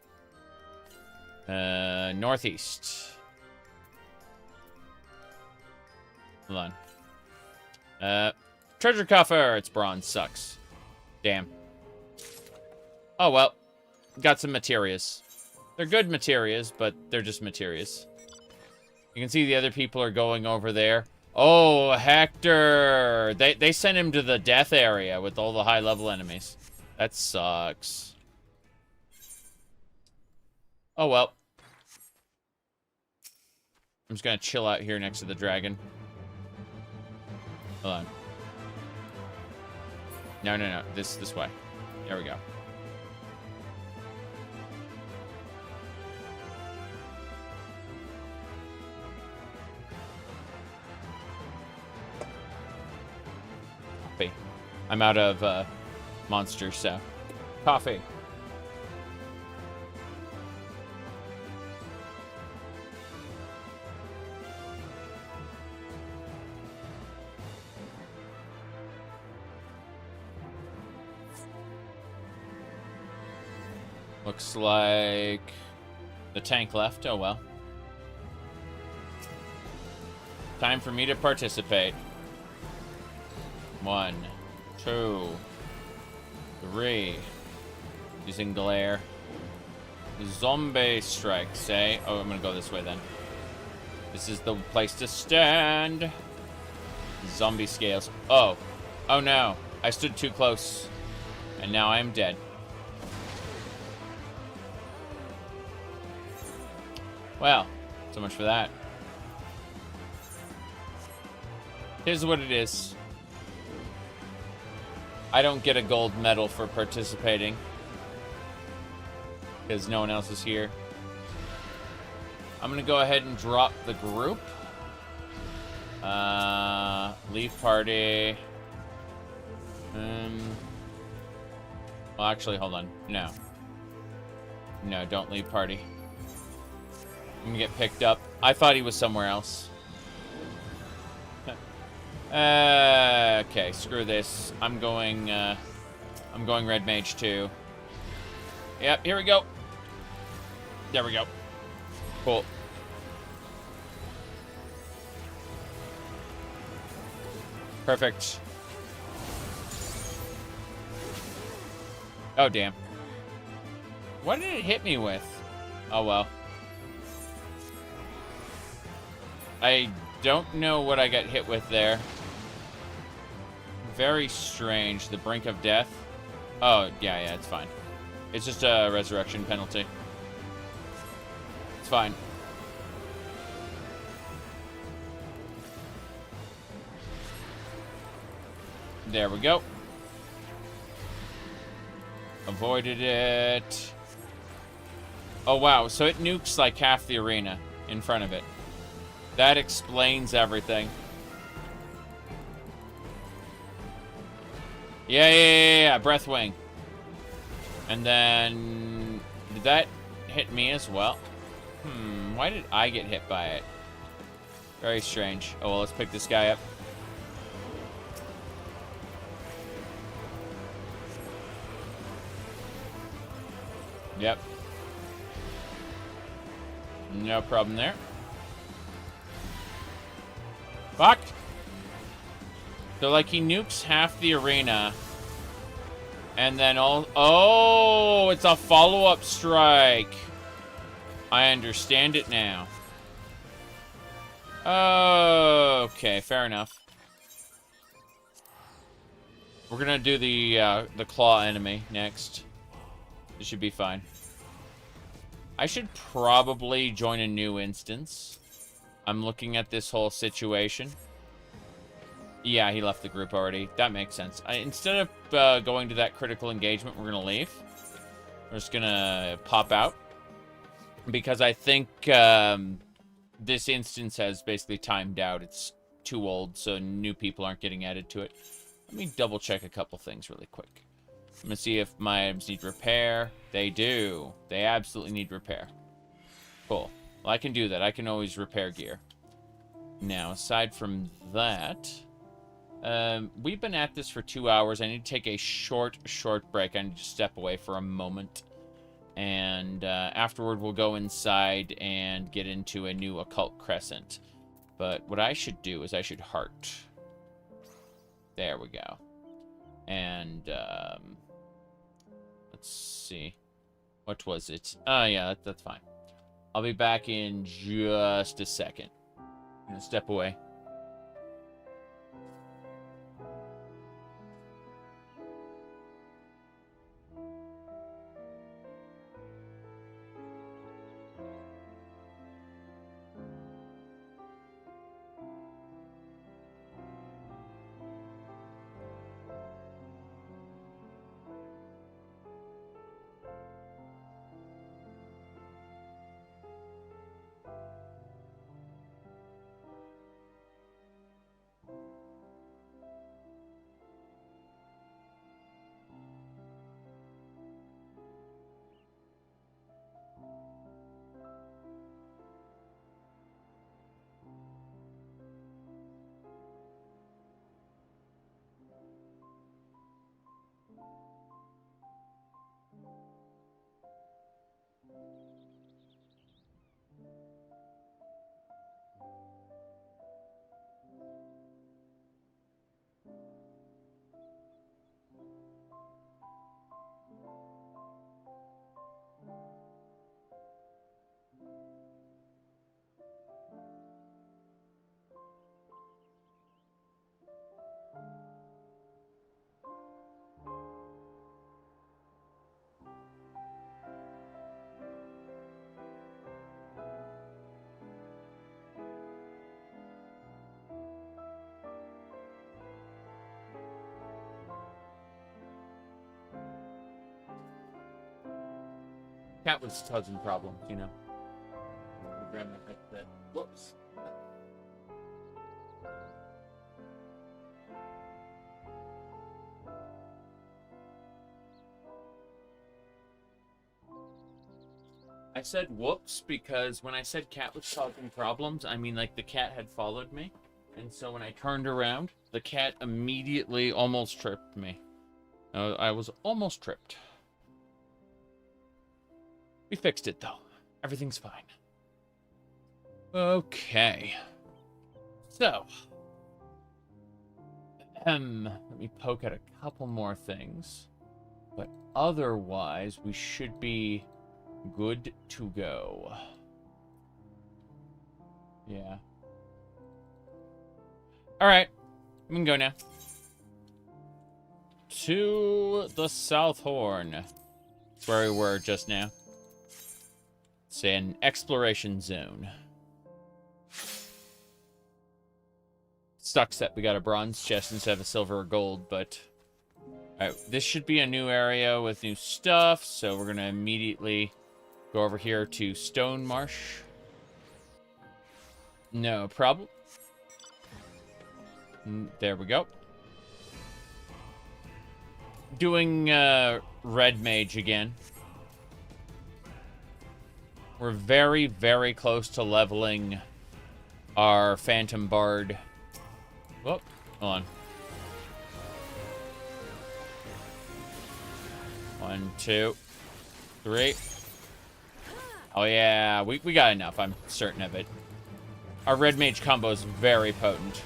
Northeast. Hold on. Treasure coffer! It's bronze. Sucks. Damn. Oh, well. Got some materias. They're good materias, but they're just materias. You can see the other people are going over there. Oh, Hector! They sent him to the death area with all the high-level enemies. That sucks. Oh, well. I'm just gonna chill out here next to the dragon. Hold on. No. This way. There we go. Coffee. I'm out of monsters, so. Coffee. Looks like the tank left. Oh, well. Time for me to participate. 1, 2, 3. Using glare. Zombie strikes, eh? Oh, I'm gonna go this way then. This is the place to stand. Zombie scales. Oh. Oh no. I stood too close. And now I am dead. Well, so much for that. Here's what it is. I don't get a gold medal for participating. Because no one else is here. I'm going to go ahead and drop the group. Leave party. Well, actually, hold on. No. No, don't leave party. I'm gonna get picked up. I thought he was somewhere else. Okay, screw this. I'm going Red Mage too. Yep, here we go. There we go. Cool. Perfect. Oh, damn. What did it hit me with? Oh, well. I don't know what I got hit with there. Very strange. The brink of death. Oh, yeah, it's fine. It's just a resurrection penalty. It's fine. There we go. Avoided it. Oh, wow. So it nukes like half the arena in front of it. That explains everything. Yeah. Breath wing. And then... Did that hit me as well? Why did I get hit by it? Very strange. Oh, well, let's pick this guy up. Yep. No problem there. Fuck! So, like, he nukes half the arena. And then all... Oh, it's a follow-up strike. I understand it now. Okay, fair enough. We're gonna do the claw enemy next. It should be fine. I should probably join a new instance. I'm looking at this whole situation. Yeah, he left the group already. That makes sense. Instead of going to that critical engagement, we're going to leave. We're just going to pop out. Because I think this instance has basically timed out. It's too old, so new people aren't getting added to it. Let me double check a couple things really quick. I'm going to see if my items need repair. They do. They absolutely need repair. Cool. Well, I can do that. I can always repair gear. Now, aside from that, we've been at this for 2 hours. I need to take a short break. I need to step away for a moment. And afterward, we'll go inside and get into a new occult crescent. But what I should do is I should heart. There we go. And let's see. What was it? Oh, yeah, that's fine. I'll be back in just a second. I'm gonna step away. Cat was causing problems, you know. Grab my headset. Whoops. I said whoops because when I said cat was causing problems, I mean like the cat had followed me. And so when I turned around, the cat immediately almost tripped me. I was almost tripped. We fixed it, though. Everything's fine. Okay. So. Let me poke at a couple more things. But otherwise, we should be good to go. Yeah. Alright. We can go now. To the South Horn. That's where we were just now. It's an exploration zone. Sucks that we got a bronze chest instead of a silver or gold, but... Alright, this should be a new area with new stuff, so we're gonna immediately go over here to Stone Marsh. No problem. There we go. Doing Red Mage again. We're very, very close to leveling our Phantom Bard. Whoop, hold on. 1, 2, 3. Oh yeah, we got enough, I'm certain of it. Our Red Mage combo is very potent.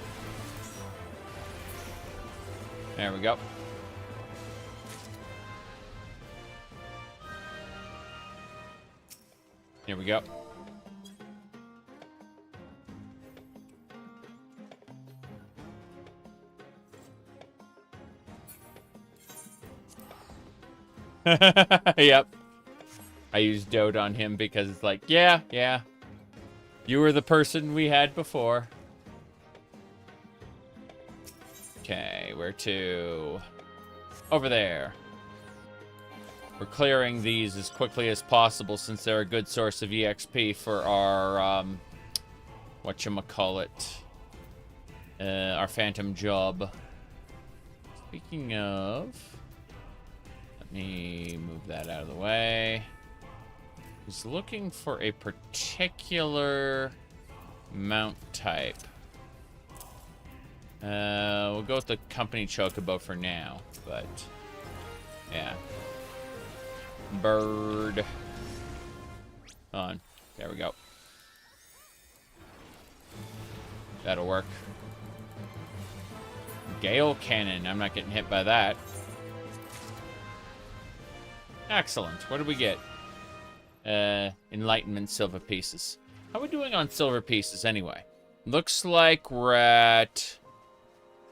There we go. Here we go. Yep. I used Dote on him because it's like, yeah. You were the person we had before. Okay, where to? Over there. We're clearing these as quickly as possible since they're a good source of EXP for our, whatchamacallit, our Phantom job. Speaking of, let me move that out of the way. He's looking for a particular mount type. We'll go with the company chocobo for now, but yeah. Bird. On. There we go. That'll work. Gale Cannon. I'm not getting hit by that. Excellent. What did we get? Enlightenment silver pieces. How are we doing on silver pieces anyway? Looks like we're at...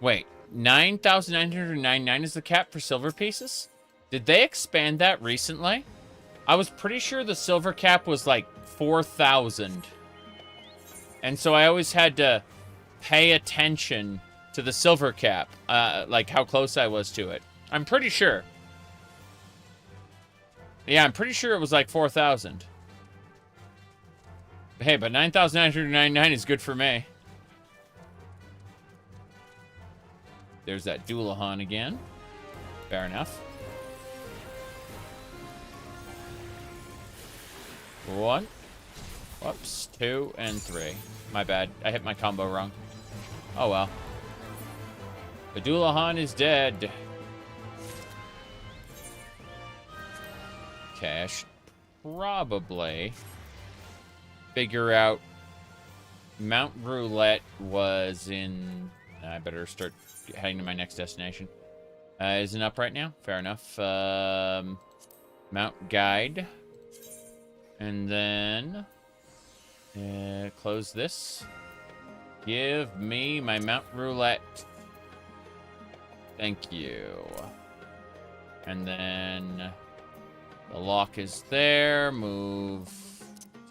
Wait. 9,999 is the cap for silver pieces? Did they expand that recently? I was pretty sure the silver cap was like 4,000. And so I always had to pay attention to the silver cap. Like how close I was to it. I'm pretty sure. Yeah, I'm pretty sure it was like 4,000. Hey, but 9,999 is good for me. There's that Doulahan again. Fair enough. 1. Whoops. 2 and 3. My bad. I hit my combo wrong. Oh well. The Doulahan is dead. Okay, I should probably figure out... Mount Roulette was in... I better start heading to my next destination. Isn't up right now? Fair enough. Mount Guide. And then... close this. Give me my Mount Roulette. Thank you. And then... The lock is there. Move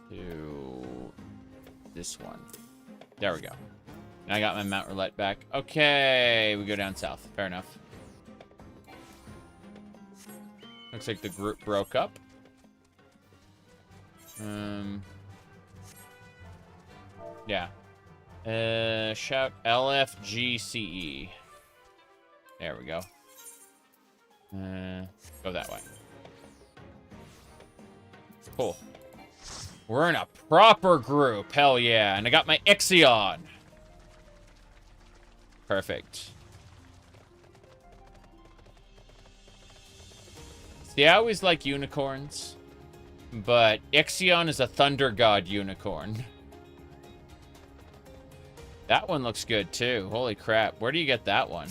to this one. There we go. And I got my Mount Roulette back. Okay, we go down south. Fair enough. Looks like the group broke up. Yeah. Shout LFGCE. There we go. Go that way. Cool. We're in a proper group. Hell yeah. And I got my Ixion. Perfect. See, I always like unicorns. But Ixion is a thunder god unicorn. That one looks good too. Holy crap. Where do you get that one?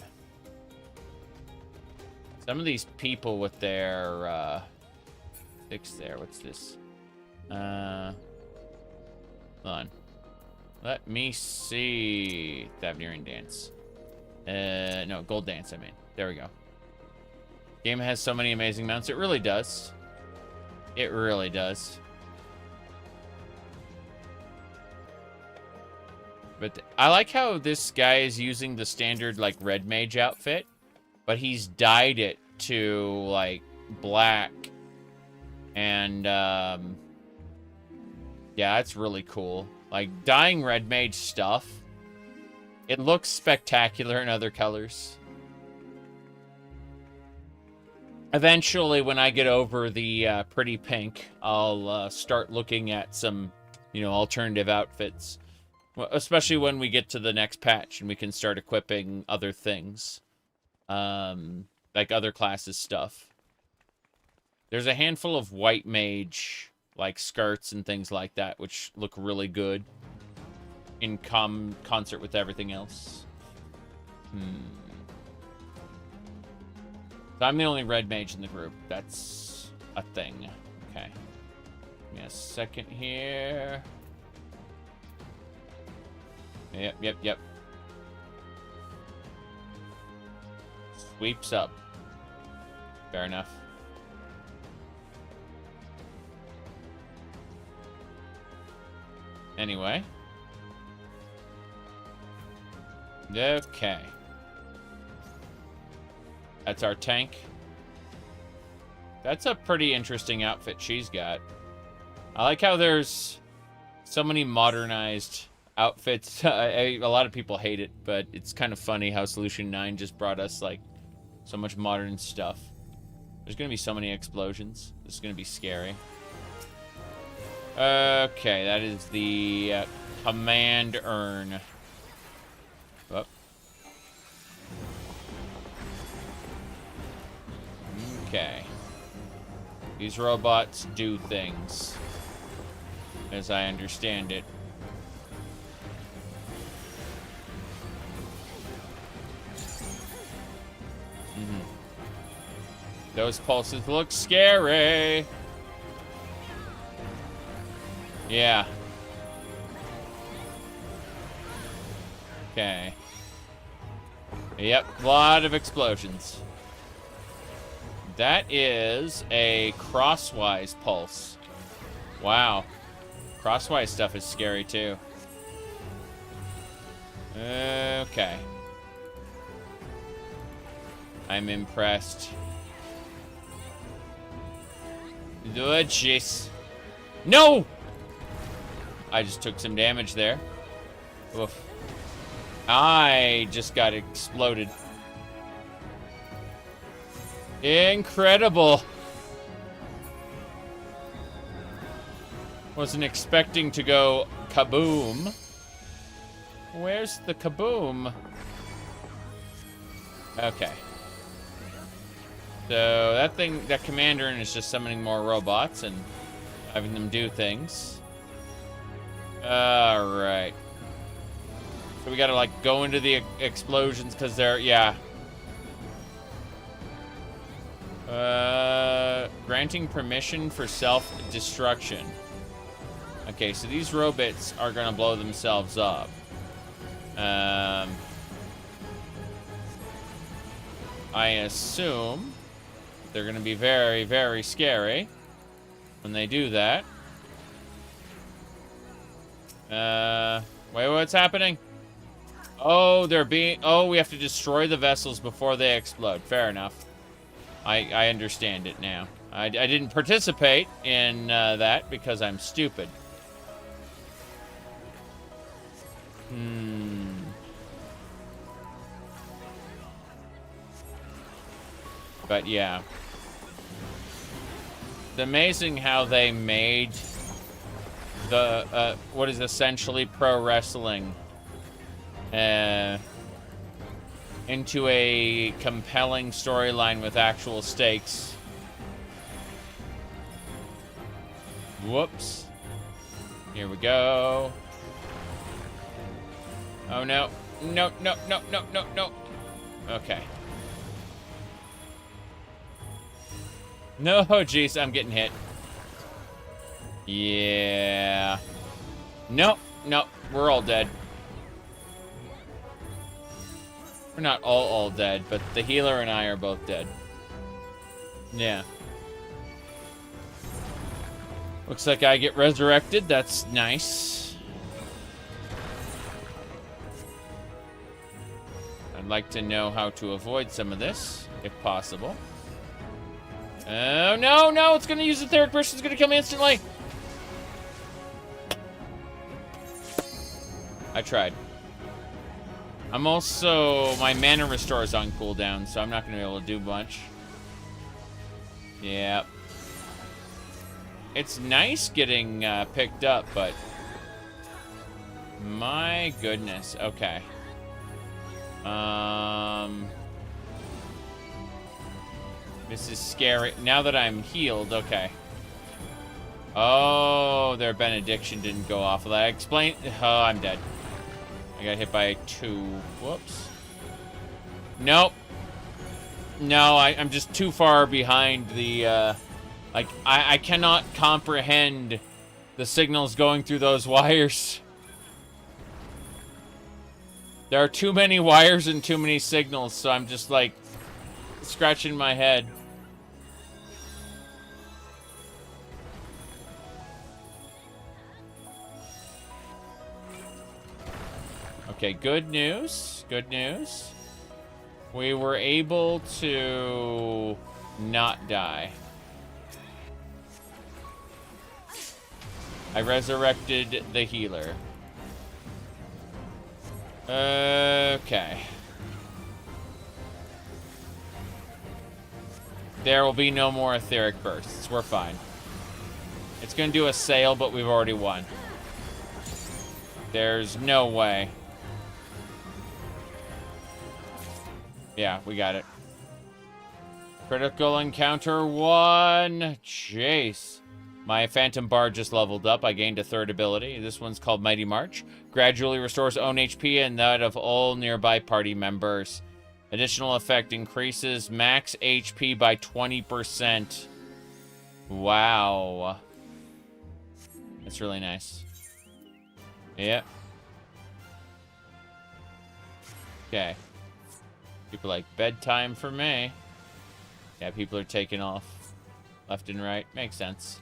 Some of these people with their, six there. What's this? Hold on. Let me see. Thavnerian dance. No, gold dance, I mean. There we go. Game has so many amazing mounts. It really does. It really does. But I like how this guy is using the standard, like, red mage outfit, but he's dyed it to, like, black. And, yeah, that's really cool. Like, dyeing red mage stuff, it looks spectacular in other colors. Eventually, when I get over the pretty pink, I'll start looking at some, you know, alternative outfits. Well, especially when we get to the next patch and we can start equipping other things. Like other classes stuff. There's a handful of white mage, like skirts and things like that, which look really good in concert with everything else. So I'm the only red mage in the group. That's a thing. Okay. Give me a second here. Yep. Sweeps up. Fair enough. Anyway. Okay. That's our tank. That's a pretty interesting outfit she's got. I like how there's so many modernized outfits. A lot of people hate it, but it's kind of funny how Solution 9 just brought us, like, so much modern stuff. There's gonna be so many explosions. This is gonna be scary. Okay, that is the command urn. Oh. Okay. These robots do things, as I understand it. Those pulses look scary. Yeah. Okay. Yep, a lot of explosions. That is a crosswise pulse. Wow. Crosswise stuff is scary too. Okay. I'm impressed. Oh, jeez. No! I just took some damage there. Oof. I just got exploded. Incredible. Wasn't expecting to go kaboom. Where's the kaboom? Okay. So that thing, that commander is just summoning more robots and having them do things. Alright. So we gotta, like, go into the explosions because they're, yeah. Granting permission for self-destruction. Okay, so these robots are gonna blow themselves up. I assume they're gonna be very, very scary when they do that. Wait, what's happening? Oh, we have to destroy the vessels before they explode. Fair enough. I understand it now. I didn't participate in that because I'm stupid. But yeah. It's amazing how they made the, what is essentially pro wrestling into a compelling storyline with actual stakes. Whoops. Here we go. Oh no. No. Okay. No, jeez, I'm getting hit. Yeah. Nope, nope, we're all dead. We're not all dead, but the healer and I are both dead. Yeah. Looks like I get resurrected. That's nice. I'd like to know how to avoid some of this, if possible. Oh, no, no, it's going to use the third person. It's going to kill me instantly. I tried. I'm also... My mana restore is on cooldown, so I'm not going to be able to do much. Yep. It's nice getting picked up, but... My goodness. Okay. This is scary. Now that I'm healed, okay. Oh, their benediction didn't go off. Will I explain? Oh, I'm dead. I got hit by 2. Whoops. Nope. No, I'm just too far behind the, like, I cannot comprehend the signals going through those wires. There are too many wires and too many signals, so I'm just, like, scratching my head. Okay, good news. Good news. We were able to not die. I resurrected the healer. Okay. There will be no more etheric bursts. We're fine. It's going to do a sail, but we've already won. There's no way. Yeah, we got it. Critical encounter 1. Jeez. My Phantom Bard just leveled up. I gained a 3rd ability. This one's called Mighty March. Gradually restores own HP and that of all nearby party members. Additional effect increases max HP by 20%. Wow. That's really nice. Yep. Okay. People are like, bedtime for me. Yeah, people are taking off left and right. Makes sense.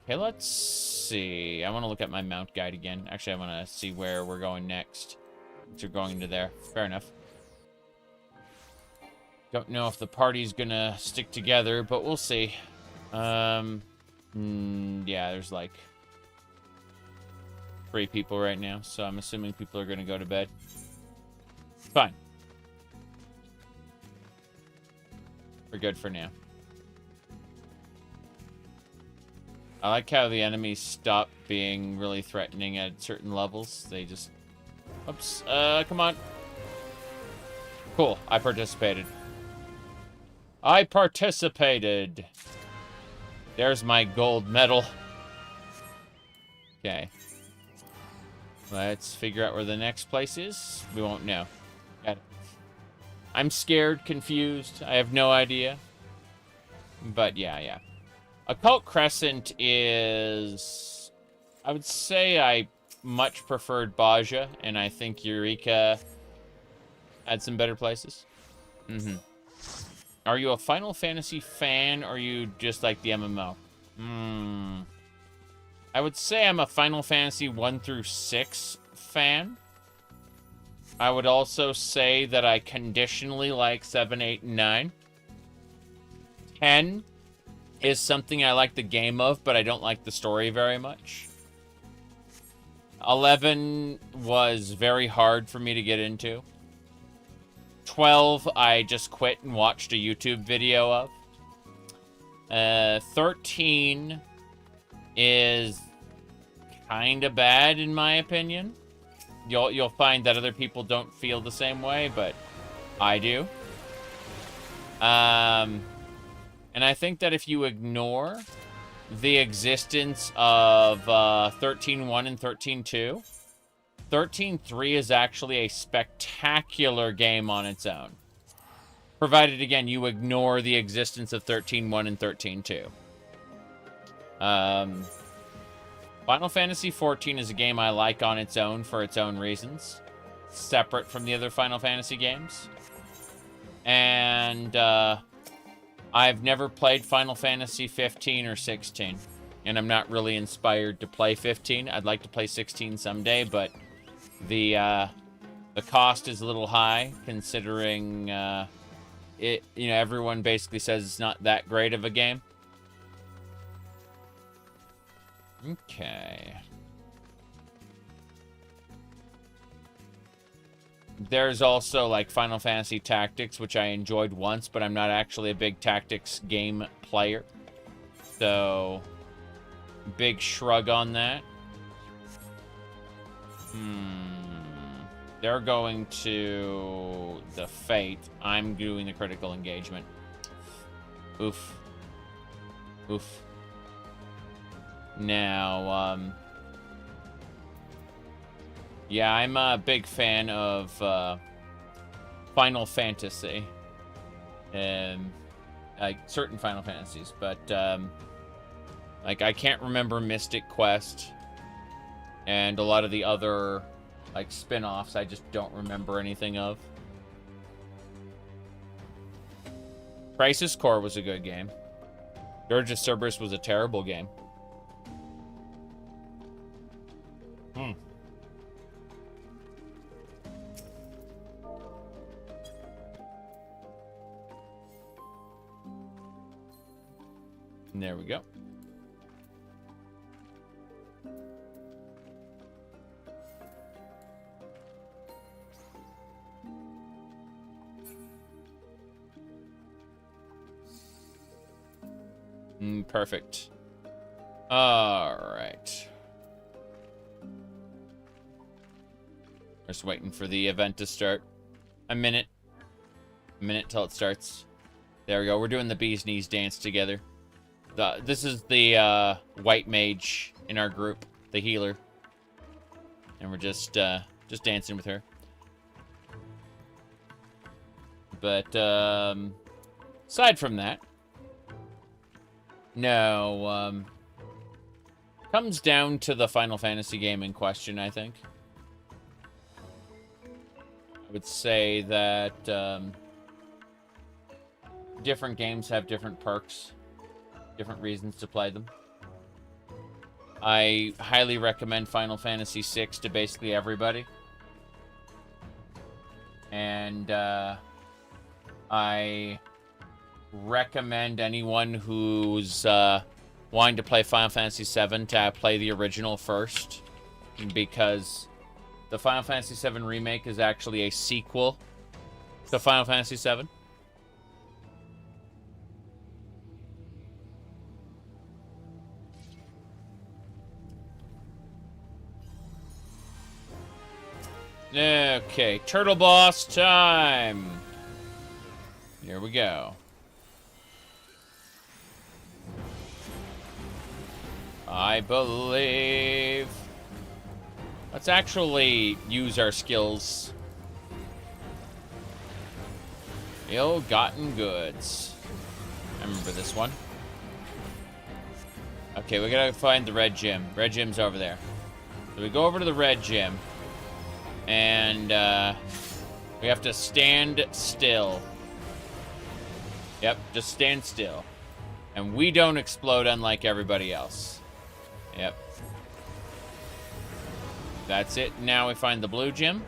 Okay, let's see. I want to look at my mount guide again. Actually, I want to see where we're going next. So we're going to there. Fair enough. Don't know if the party's gonna stick together, but we'll see. Yeah, there's like 3 people right now, so I'm assuming people are gonna go to bed. Fine. We're good for now. I like how the enemies stop being really threatening at certain levels. They just... Oops. Come on. Cool. I participated. I participated. There's my gold medal. Okay. Let's figure out where the next place is. We won't know. Got it. I'm scared, confused. I have no idea. But yeah. Occult Crescent is... I would say I much preferred Baja, and I think Eureka had some better places. Are you a Final Fantasy fan, or you just like the MMO? I would say I'm a Final Fantasy 1 through 6 fan. I would also say that I conditionally like 7, 8, and 9. 10 is something I like the game of, but I don't like the story very much. 11 was very hard for me to get into. 12, I just quit and watched a YouTube video of. 13 is kind of bad in my opinion. You'll find that other people don't feel the same way, but I do. And I think that if you ignore the existence of 13.1 and 13.2, 13.3 is actually a spectacular game on its own. Provided, again, you ignore the existence of 13.1 and 13.2. Final Fantasy XIV is a game I like on its own for its own reasons, separate from the other Final Fantasy games. And I've never played Final Fantasy 15 or 16, and I'm not really inspired to play 15. I'd like to play 16 someday, but the cost is a little high considering it. You know, everyone basically says it's not that great of a game. Okay. There's also, like, Final Fantasy Tactics, which I enjoyed once, but I'm not actually a big tactics game player. So, big shrug on that. They're going to the Fate. I'm doing the critical engagement. Oof. Oof. Now, yeah, I'm a big fan of Final Fantasy, like certain Final Fantasies, but like I can't remember Mystic Quest and a lot of the other like spin-offs. I just don't remember anything of. Crisis Core was a good game. Dirge of Cerberus was a terrible game. There we go. Perfect. All right. Just waiting for the event to start. A minute till it starts. There we go. We're doing the bee's knees dance together. This is the white mage in our group, the healer, and we're just dancing with her. But aside from that, no, comes down to the Final Fantasy game in question. I think I would say that different games have different perks. Different reasons to play them. I highly recommend Final Fantasy VI to basically everybody. And I recommend anyone who's wanting to play Final Fantasy VII to play the original first, because the Final Fantasy VII Remake is actually a sequel to Final Fantasy VII. Okay, turtle boss time. Here we go. I believe. Let's actually use our skills. Ill-gotten goods. I remember this one. Okay, we gotta find the red gym. Red gym's over there. So we go over to the red gym. And we have to stand still. Yep, just stand still. And we don't explode unlike everybody else. Yep. That's it. Now we find the blue gym.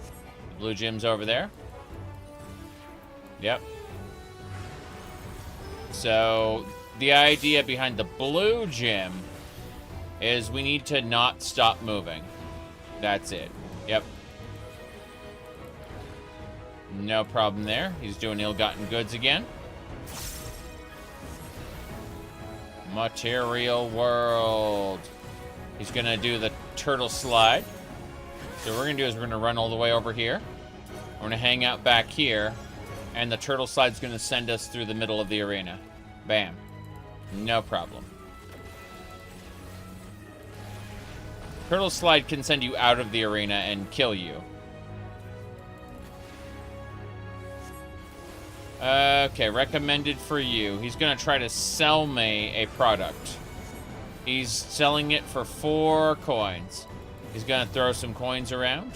The blue gym's over there. Yep. So the idea behind the blue gym is we need to not stop moving. That's it. Yep. No problem there. He's doing ill-gotten goods again. Material world. He's going to do the turtle slide. So what we're going to do is we're going to run all the way over here. We're going to hang out back here. And the turtle slide's going to send us through the middle of the arena. Bam. No problem. Turtle slide can send you out of the arena and kill you. Okay, recommended for you. He's gonna try to sell me a product. He's selling it for 4 coins. He's gonna throw some coins around,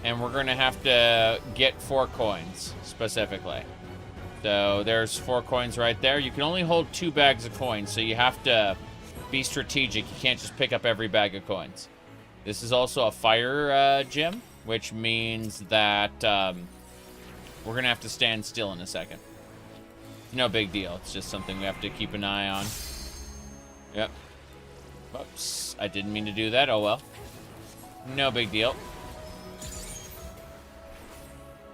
and we're gonna have to get 4 coins, specifically. So there's 4 coins right there. You can only hold 2 bags of coins, so you have to be strategic. You can't just pick up every bag of coins. This is also a fire gym, which means that we're gonna have to stand still in a second. No big deal. It's just something we have to keep an eye on. Yep. Oops. I didn't mean to do that. Oh well. No big deal.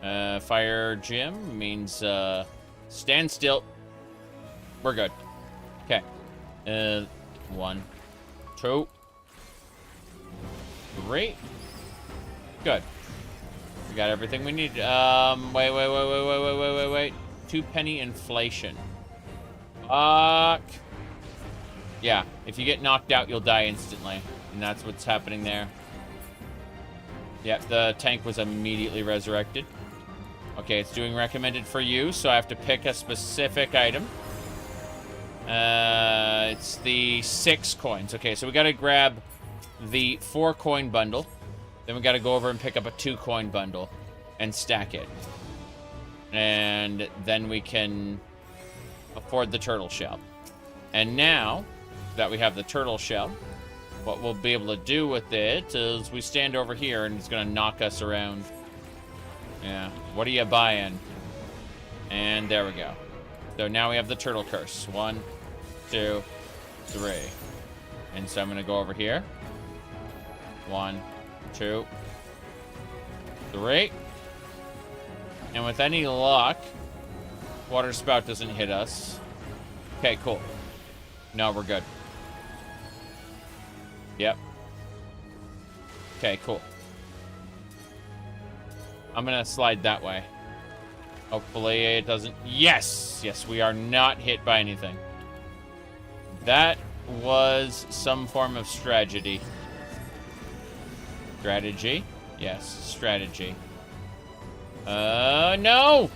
Fire gym means stand still. We're good. Okay. 1, 2, 3. Good. We got everything we need. Wait. 2 penny inflation. Fuck. Yeah, if you get knocked out, you'll die instantly. And that's what's happening there. Yep, the tank was immediately resurrected. Okay, it's doing recommended for you, so I have to pick a specific item. It's the 6 coins. Okay, so we gotta grab the 4 coin bundle. Then we gotta go over and pick up a 2 coin bundle and stack it. And then we can afford the turtle shell. And now that we have the turtle shell, what we'll be able to do with it is we stand over here and it's gonna knock us around. Yeah, what are you buying? And there we go. So now we have the turtle curse. 1, 2, 3. And so I'm gonna go over here. 1, 2, 3. And with any luck, water spout doesn't hit us. Okay, cool. No, we're good. Yep. Okay, cool. I'm gonna slide that way. Hopefully it doesn't... Yes! Yes, we are not hit by anything. That was some form of strategy. Strategy? Yes, strategy. No! No,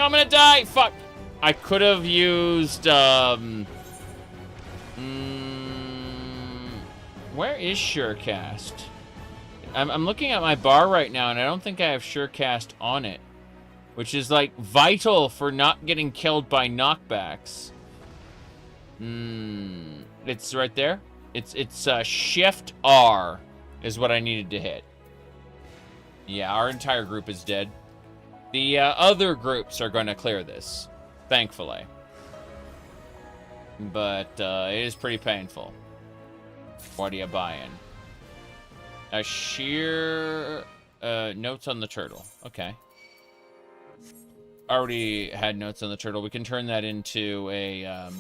I'm gonna die! Fuck! I could have used, where is Surecast? I'm looking at my bar right now, and I don't think I have Surecast on it. Which is, like, vital for not getting killed by knockbacks. It's right there. It's Shift R is what I needed to hit. Yeah, our entire group is dead. The other groups are going to clear this, thankfully. But it is pretty painful. What are you buying? A sheer notes on the turtle. Okay. Already had notes on the turtle. We can turn that into a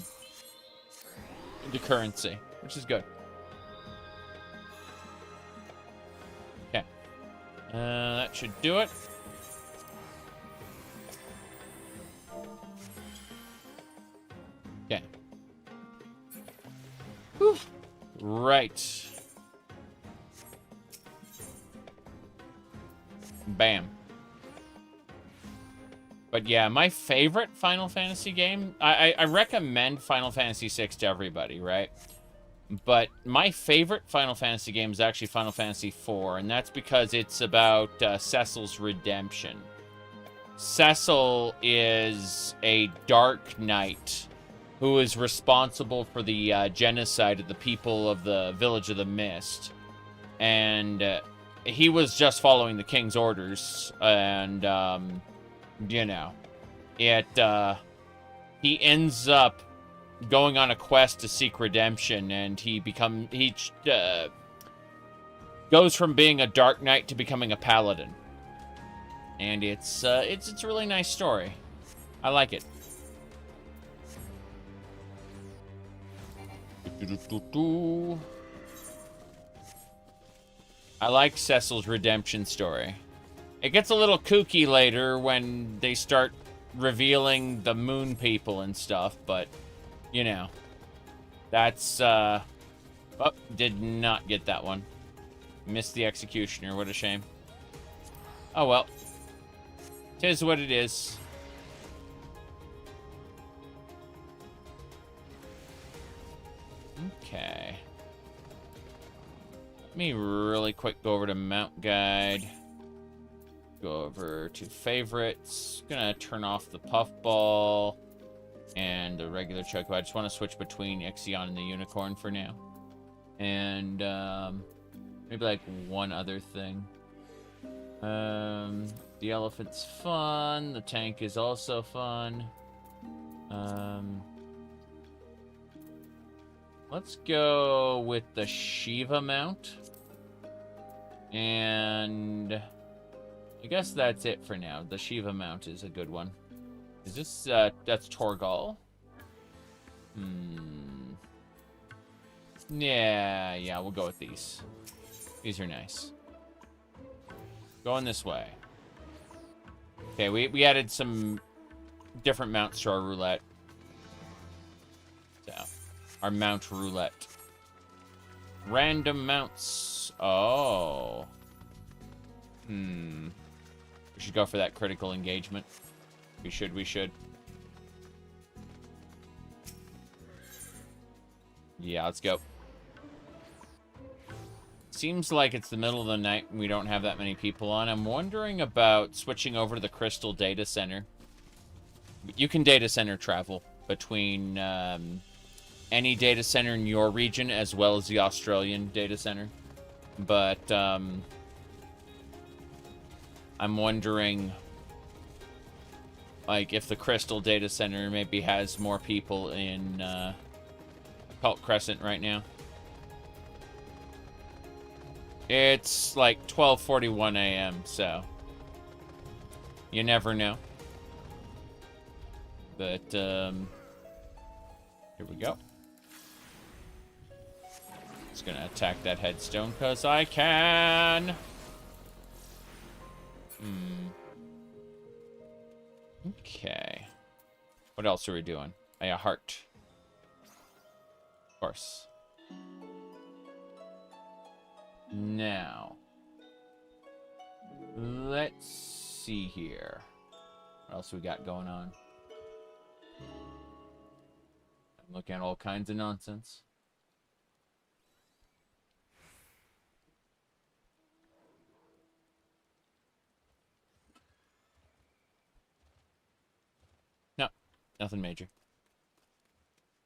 into currency, which is good. Okay. That should do it. Okay. Whew. Right. Bam. But yeah, my favorite Final Fantasy game, I recommend Final Fantasy VI to everybody, right? But my favorite Final Fantasy game is actually Final Fantasy IV, and that's because it's about Cecil's redemption. Cecil is a Dark Knight who is responsible for the genocide of the people of the Village of the Mist. And he was just following the king's orders, and, you know, he ends up going on a quest to seek redemption, and he goes from being a Dark Knight to becoming a paladin. And it's a really nice story. I like it. I like Cecil's redemption story. It gets a little kooky later when they start revealing the moon people and stuff, but, you know, that's, oh, did not get that one. Missed the executioner, what a shame. Oh well. 'Tis what it is. Okay. Let me really quick go over to Mount Guide. Go over to favorites. Gonna turn off the puffball and the regular chocobo. I just want to switch between Ixion and the unicorn for now. And maybe like one other thing. The elephant's fun. The tank is also fun. Let's go with the Shiva mount. And I guess that's it for now. The Shiva mount is a good one. Is this, that's Torgal? Yeah, we'll go with these. These are nice. Going this way. Okay, we added some different mounts to our roulette. So, our mount roulette. Random mounts. Oh. We should go for that critical engagement. We should. Yeah, let's go. Seems like it's the middle of the night and we don't have that many people on. I'm wondering about switching over to the Crystal Data Center. You can data center travel between any data center in your region as well as the Australian data center. But I'm wondering, like, if the Crystal Data Center maybe has more people in Cult Crescent right now. It's like 12:41 a.m., so you never know. But here we go. Just gonna attack that headstone because I can. Okay. What else are we doing? A heart. Of course. Now, let's see here. What else we got going on? I'm looking at all kinds of nonsense. No, nothing major.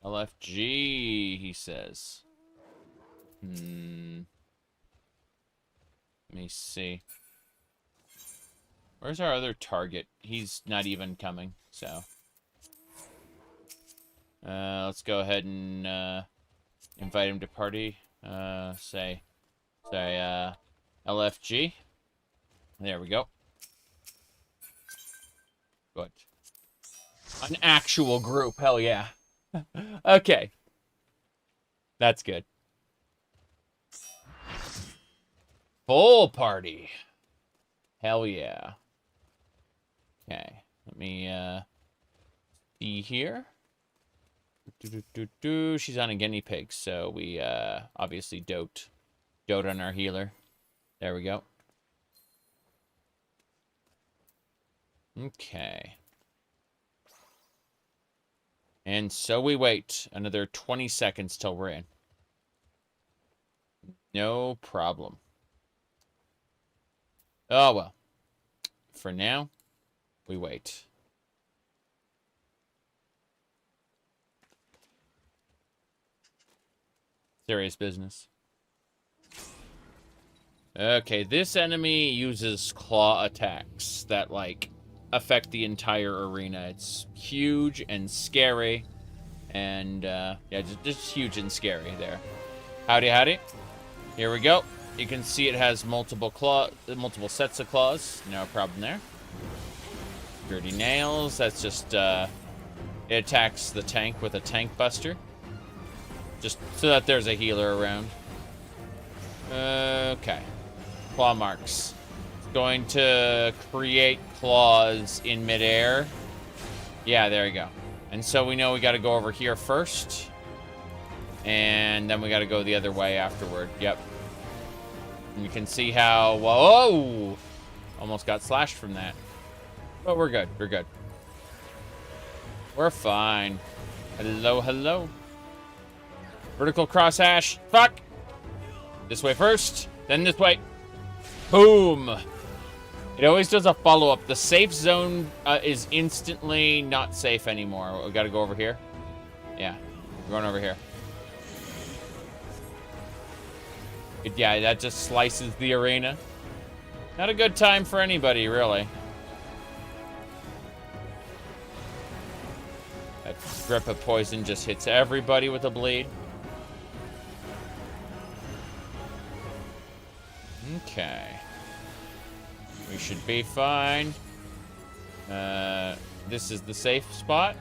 LFG, he says. Let me see. Where's our other target? He's not even coming, so. Let's go ahead and invite him to party. Say, LFG. There we go. Good. An actual group, hell yeah. Okay. That's good. Full party. Hell yeah. Okay. Let me see here. She's on a guinea pig, so we obviously dote on our healer. There we go. Okay. And so we wait another 20 seconds till we're in. No problem. Oh, well. For now, we wait. Serious business. Okay, this enemy uses claw attacks that, like, affect the entire arena. It's huge and scary. And, yeah, just huge and scary there. Howdy, howdy. Here we go. You can see it has multiple sets of claws. No problem there. Dirty nails. That's just, it attacks the tank with a tank buster. Just so that there's a healer around. Okay. Claw marks. It's going to create claws in midair. Yeah, there you go. And so we know we got to go over here first. And then we got to go the other way afterward. Yep. And you can see how... Whoa! Almost got slashed from that. But we're good. We're good. We're fine. Hello, hello. Vertical crosshash. Fuck. This way first, then this way. Boom. It always does a follow-up. The safe zone is instantly not safe anymore. We gotta go over here. Yeah, we're going over here. Yeah, that just slices the arena. Not a good time for anybody, really. That grip of poison just hits everybody with a bleed. Okay. We should be fine. This is the safe spot.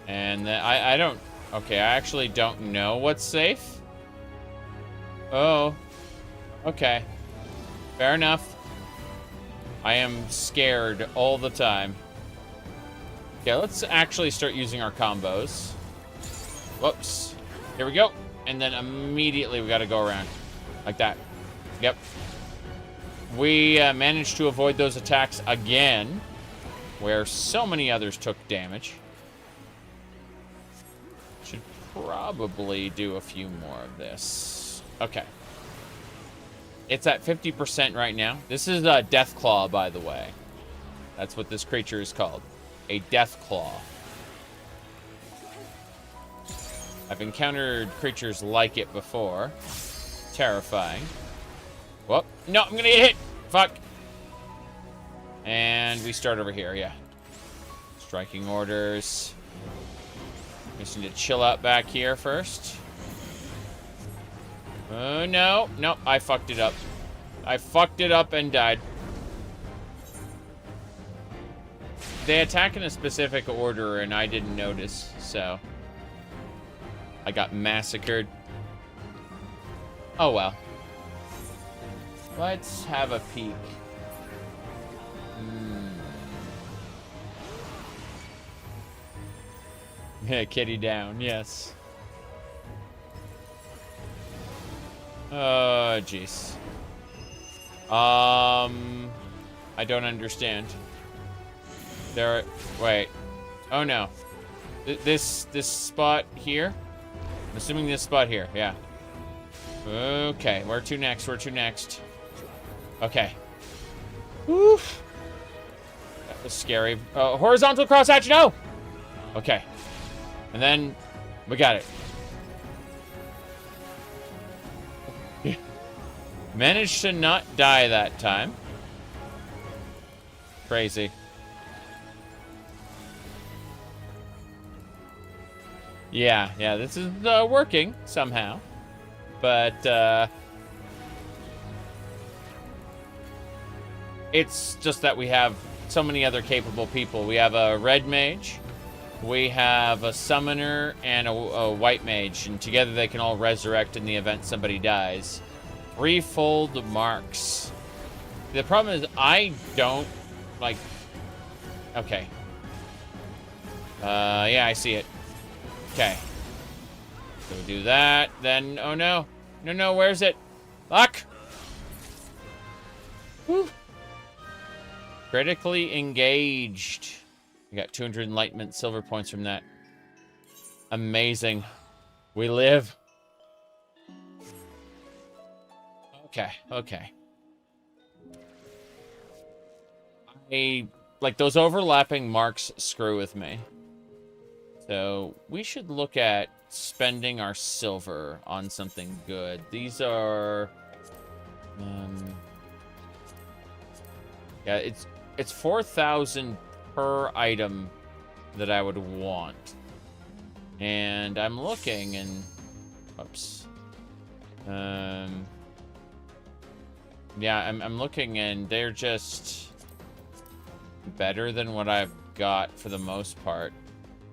And I don't... Okay, I actually don't know what's safe. Oh. Okay. Fair enough. I am scared all the time. Okay, let's actually start using our combos. Whoops. Here we go. And then immediately we gotta go around. Like that. Yep. We managed to avoid those attacks again, where so many others took damage. Should probably do a few more of this. Okay. It's at 50% right now. This is a Death Claw, by the way. That's what this creature is called. A Death Claw. I've encountered creatures like it before. Terrifying. Whoop. No, I'm gonna get hit. Fuck. And we start over here, yeah. Striking orders. Just need to chill out back here first. Oh, no. No, I fucked it up. I fucked it up and died. They attack in a specific order, and I didn't notice, so... I got massacred. Oh, well. Let's have a peek. Yeah, kitty down, yes. Oh, jeez. I don't understand. Wait. Oh, no. This spot here? I'm assuming this spot here, yeah. Okay, where to next? Where to next? Okay. Oof. That was scary. Horizontal crosshatch, no! Okay. And then, we got it. Managed to not die that time. Crazy. Yeah, this is working somehow. But, it's just that we have so many other capable people. We have a red mage, we have a summoner, and a white mage. And together they can all resurrect in the event somebody dies. Threefold marks. The problem is I don't, like... Okay. Yeah, I see it. Okay. So we do that, then... Oh, no. No, where's it? Fuck! Whew. Critically engaged. We got 200 enlightenment silver points from that. Amazing. We live. Okay. Like, those overlapping marks screw with me. So, we should look at spending our silver on something good. These are... yeah, it's 4,000 per item that I would want. And I'm looking and... Oops. Yeah, I'm looking and they're just better than what I've got for the most part.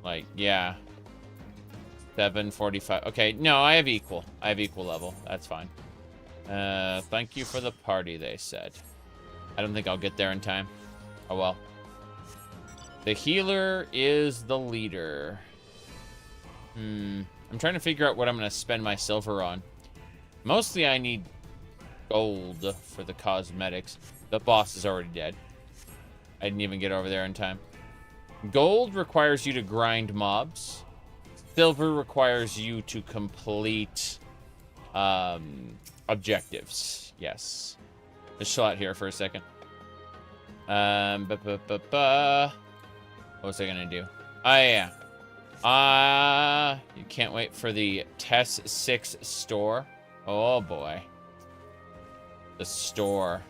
Like, yeah. 745. Okay, no, I have equal. I have equal level. That's fine. Thank you for the party, they said. I don't think I'll get there in time. Oh, well. The healer is the leader. I'm trying to figure out what I'm going to spend my silver on. Mostly I need gold for the cosmetics. The boss is already dead. I didn't even get over there in time. Gold requires you to grind mobs. Silver requires you to complete objectives. Yes. Just chill out here for a second. What was I gonna do? Oh yeah. You can't wait for the Test 6 store. Oh boy. The store.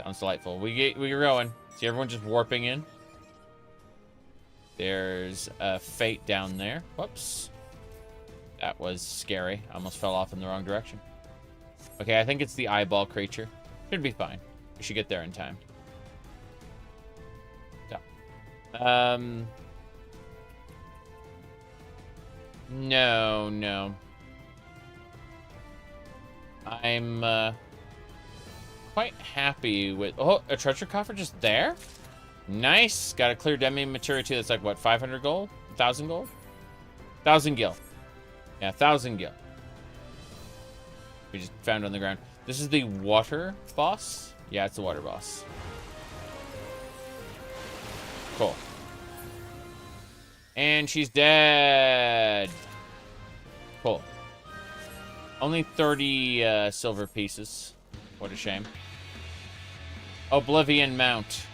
Sounds delightful. We're going. See everyone just warping in? There's a fate down there. Whoops. That was scary. I almost fell off in the wrong direction. Okay, I think it's the eyeball creature. Should be fine. We should get there in time. So. No. I'm, quite happy with... Oh, a treasure coffer just there? Nice. Got a clear demi material too. That's like, what, 500 gold? 1,000 gold? 1,000 gil. Yeah, 1,000 gil. We just found on the ground. This is the water boss? Yeah, it's the water boss. Cool. And she's dead. Cool. Only 30 silver pieces. What a shame. Oblivion Mount.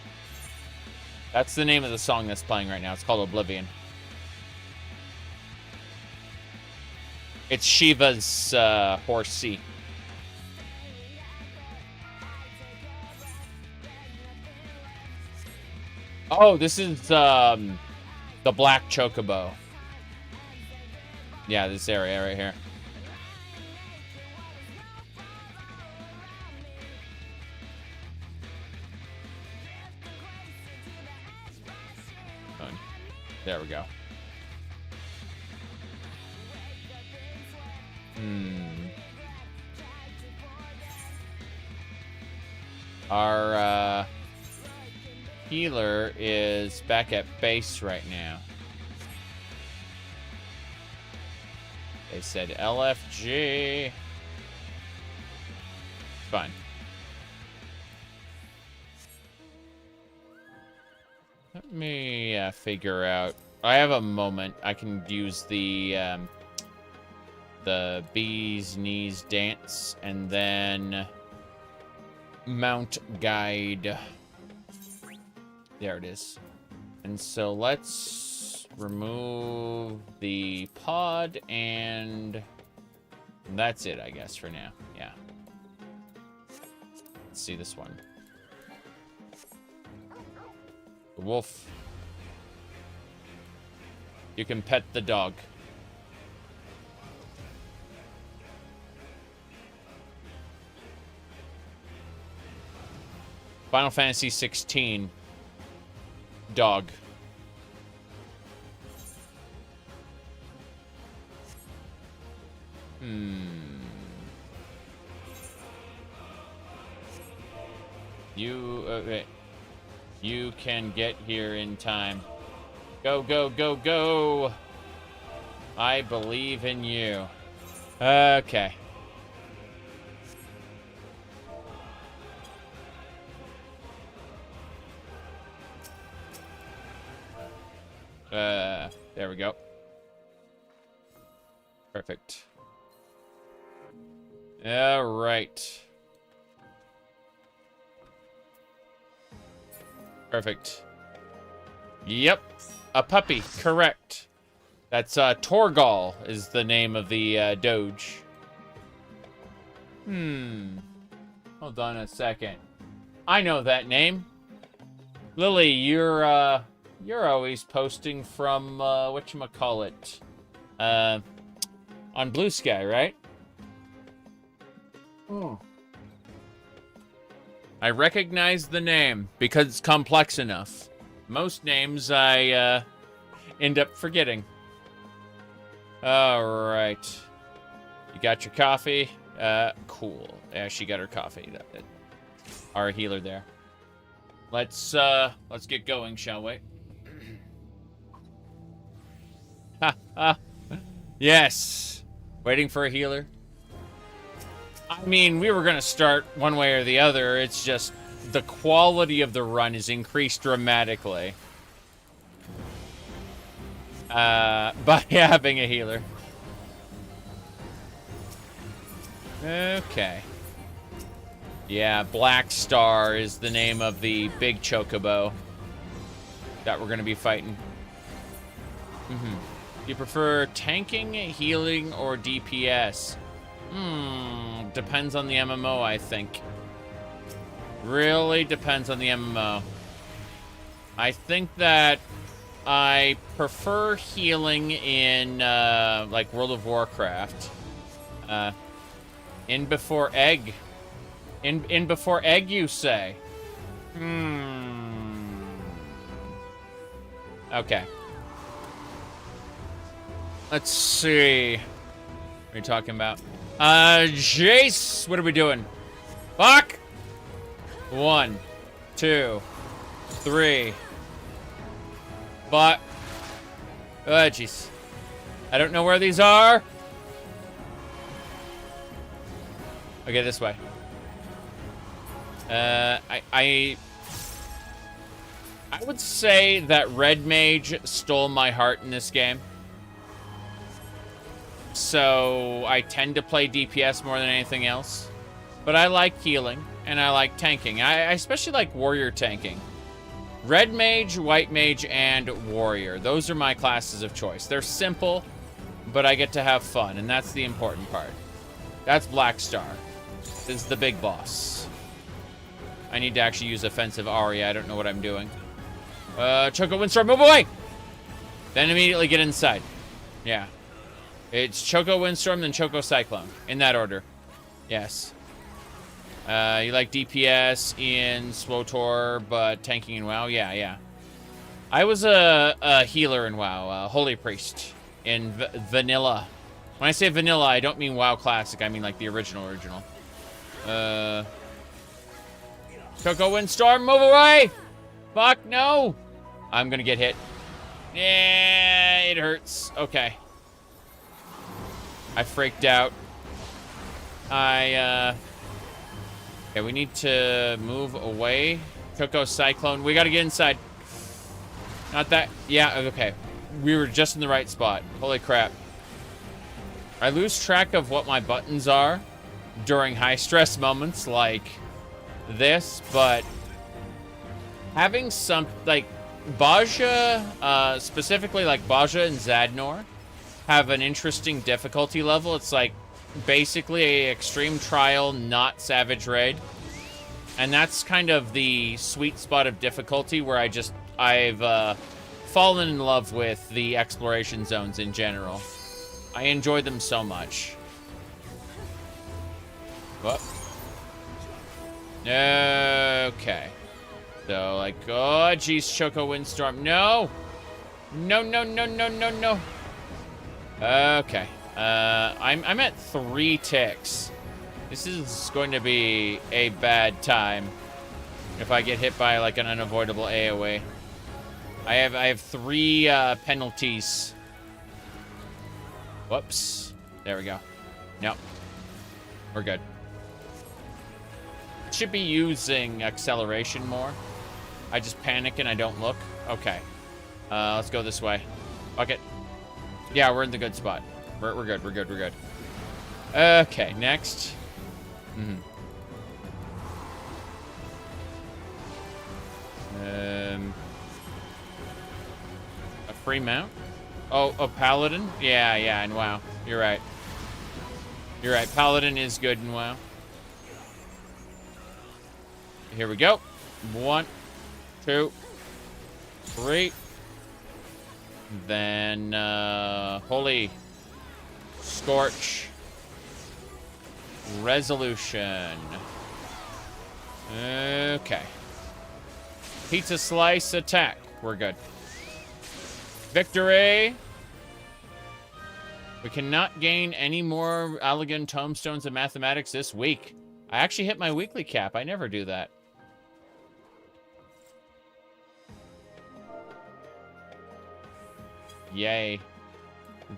That's the name of the song that's playing right now. It's called Oblivion. It's Shiva's horse C. Oh, this is the black chocobo. Yeah, this area right here. There we go. Our healer is back at base right now. They said LFG. Fine. Let me figure out. I have a moment. I can use the bee's knees dance and then mount guide. There it is. And so let's remove the pod and that's it, I guess, for now. Yeah. Let's see this one. The wolf. You can pet the dog. Final Fantasy 16. Dog. You can get here in time. Go, go, go, go! I believe in you. Okay. There we go. Perfect. All right. Perfect. Yep. A puppy. Correct. That's, Torgal is the name of the, Doge. Hold on a second. I know that name. Lily, you're always posting from, whatchamacallit, on Blue Sky, right? Oh. I recognize the name because it's complex enough. Most names I, end up forgetting. All right. You got your coffee? Cool. Yeah, she got her coffee. Our healer there. Let's get going, shall we? Yes. Waiting for a healer. I mean, we were gonna start one way or the other. It's just the quality of the run is increased dramatically. by having a healer. Okay. Yeah, Black Star is the name of the big chocobo that we're going to be fighting. Do you prefer tanking, healing, or DPS? Depends on the MMO, I think. Really depends on the MMO. I think that I prefer healing in, like, World of Warcraft. In before egg. In before egg, you say? Okay. Let's see. What are you talking about? Jace, what are we doing? Fuck! 1, 2, 3. But, oh, jeez. I don't know where these are. Okay, this way. I would say that Red Mage stole my heart in this game. So I tend to play DPS more than anything else. But I like healing, and I like tanking. I especially like warrior tanking. Red Mage, White Mage, and Warrior. Those are my classes of choice. They're simple, but I get to have fun, and that's the important part. That's Black Star. This is the big boss. I need to actually use offensive Aria. I don't know what I'm doing. Choco Windstorm, move away! Then immediately get inside. Yeah. It's Choco Windstorm, then Choco Cyclone. In that order. Yes. You like DPS in SWTOR, but tanking in WoW? Yeah, yeah. I was a healer in WoW, Holy Priest in vanilla. When I say vanilla, I don't mean WoW Classic. I mean like the original. Choco Windstorm, move away! Fuck, no! I'm gonna get hit. Yeah, it hurts. Okay. I freaked out. Okay, we need to move away. Choco Cyclone. We gotta get inside. Not that. Yeah, okay. We were just in the right spot. Holy crap. I lose track of what my buttons are during high stress moments like this, but having some, like, Baja, specifically like Baja and Zadnor, have an interesting difficulty level. It's like basically a extreme trial, not savage raid. And that's kind of the sweet spot of difficulty where I've fallen in love with the exploration zones in general. I enjoy them so much. What? Okay. So, like, oh, geez, Choco Windstorm. No! No, no, no, no, no, no. Okay. I'm at 3 ticks. This is going to be a bad time if I get hit by, like, an unavoidable AoE. I have 3 penalties. Whoops. There we go. Nope. We're good. Should be using acceleration more. I just panic and I don't look. Okay. Let's go this way. Fuck it. Yeah, we're in the good spot. We're good. We're good. We're good. Okay, next. A free mount? Oh, a paladin? Yeah, yeah, and WoW. You're right. You're right. Paladin is good in WoW. Here we go. 1, 2, 3. Then, Holy Scorch. Resolution. Okay. Pizza Slice attack. We're good. Victory. We cannot gain any more Allegan Tomestones in Mathematics this week. I actually hit my weekly cap. I never do that. Yay.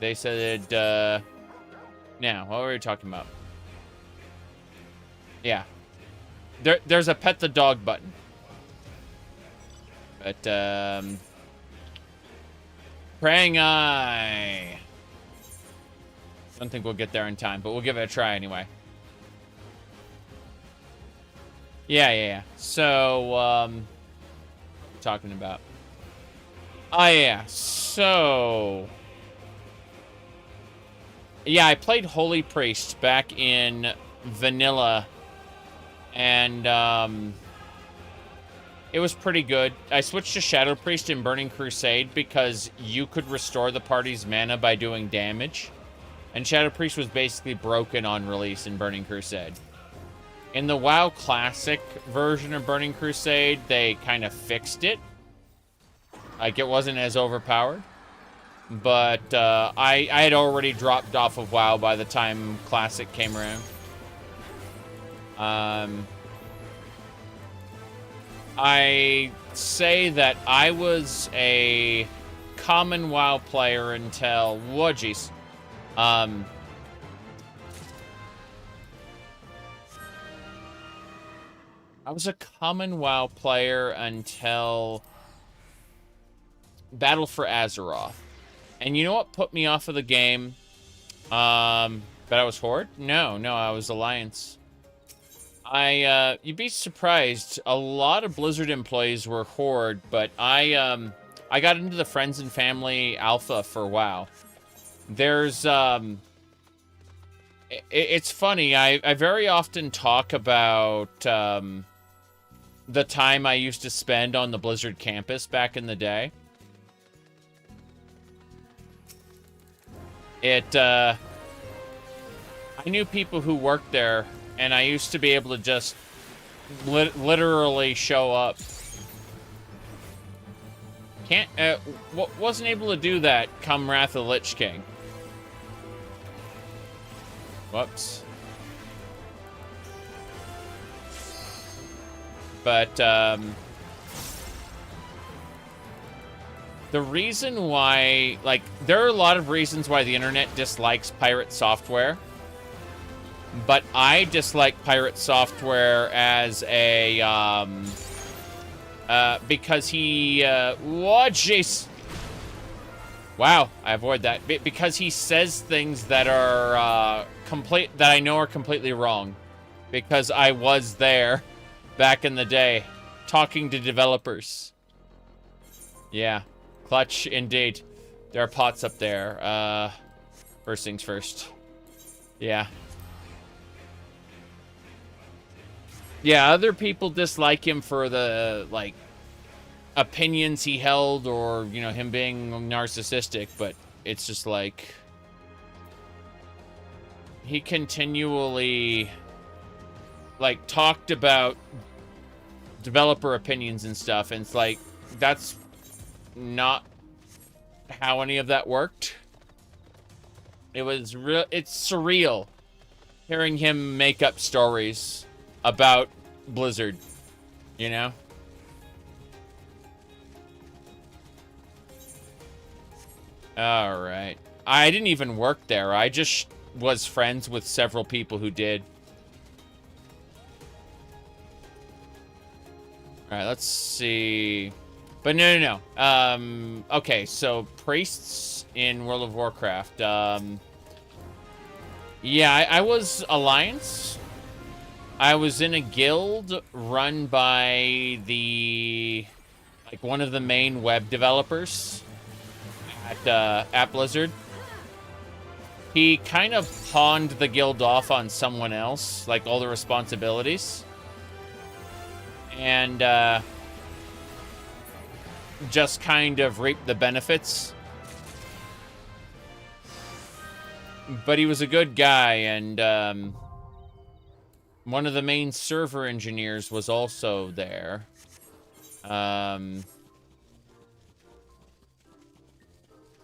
They said, now, what were we talking about? Yeah. There's a pet the dog button. But, Praying Eye. Don't think we'll get there in time, but we'll give it a try anyway. Yeah. So, what are we talking about? Oh, yeah. So, yeah, I played Holy Priest back in Vanilla, and, it was pretty good. I switched to Shadow Priest in Burning Crusade because you could restore the party's mana by doing damage. And Shadow Priest was basically broken on release in Burning Crusade. In the WoW Classic version of Burning Crusade, they kind of fixed it. Like, it wasn't as overpowered. But I had already dropped off of WoW by the time Classic came around. I say that I was a common WoW player until... Whoa, jeez. I was a common WoW player until Battle for Azeroth. And you know what put me off of the game? But I was Horde? No, I was Alliance. You'd be surprised. A lot of Blizzard employees were Horde, but I got into the Friends and Family Alpha for WoW. There's, it's funny, I very often talk about, the time I used to spend on the Blizzard campus back in the day. I knew people who worked there, and I used to be able to just literally show up. Wasn't able to do that come Wrath of the Lich King. Whoops. But, the reason why, like, there are a lot of reasons why the internet dislikes pirate software. But I dislike pirate software as a, because he, what, jeez. Wow, I avoid that. Because he says things that are, that I know are completely wrong. Because I was there back in the day, talking to developers. Yeah, clutch indeed. There are pots up there. First things first. Yeah. Yeah, other people dislike him for the, like, opinions he held or, you know, him being narcissistic, but it's just like... He continually, like, talked about developer opinions and stuff, and it's like, that's not how any of that worked. It's surreal hearing him make up stories about Blizzard, you know? Alright. I didn't even work there. I just was friends with several people who did. Alright, let's see. But no. Okay, so priests in World of Warcraft. Yeah, I was Alliance. I was in a guild run by like one of the main web developers at Blizzard. He kind of pawned the guild off on someone else, like all the responsibilities. And just kind of reaped the benefits. But he was a good guy, and one of the main server engineers was also there. Kind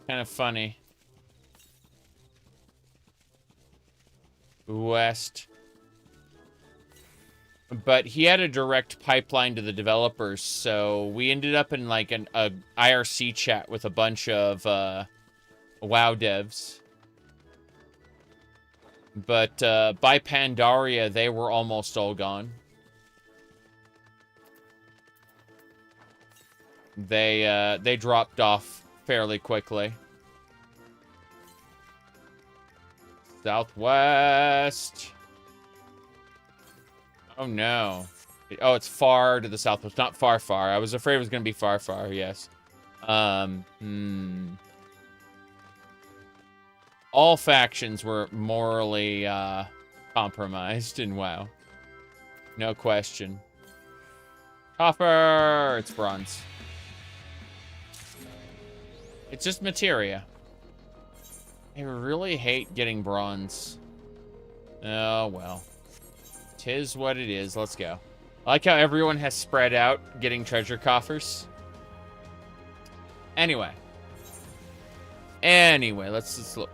of funny. West. But he had a direct pipeline to the developers, so we ended up in like a IRC chat with a bunch of WoW devs. But by Pandaria, they were almost all gone. They dropped off fairly quickly. Southwest. Oh, no. Oh, it's far to the southwest. Not far, far. I was afraid it was going to be far, far. Yes. All factions were morally compromised in WoW. No question. Copper! It's bronze. It's just materia. I really hate getting bronze. Oh, well. 'Tis what it is. Let's go. I like how everyone has spread out getting treasure coffers. Anyway, let's look.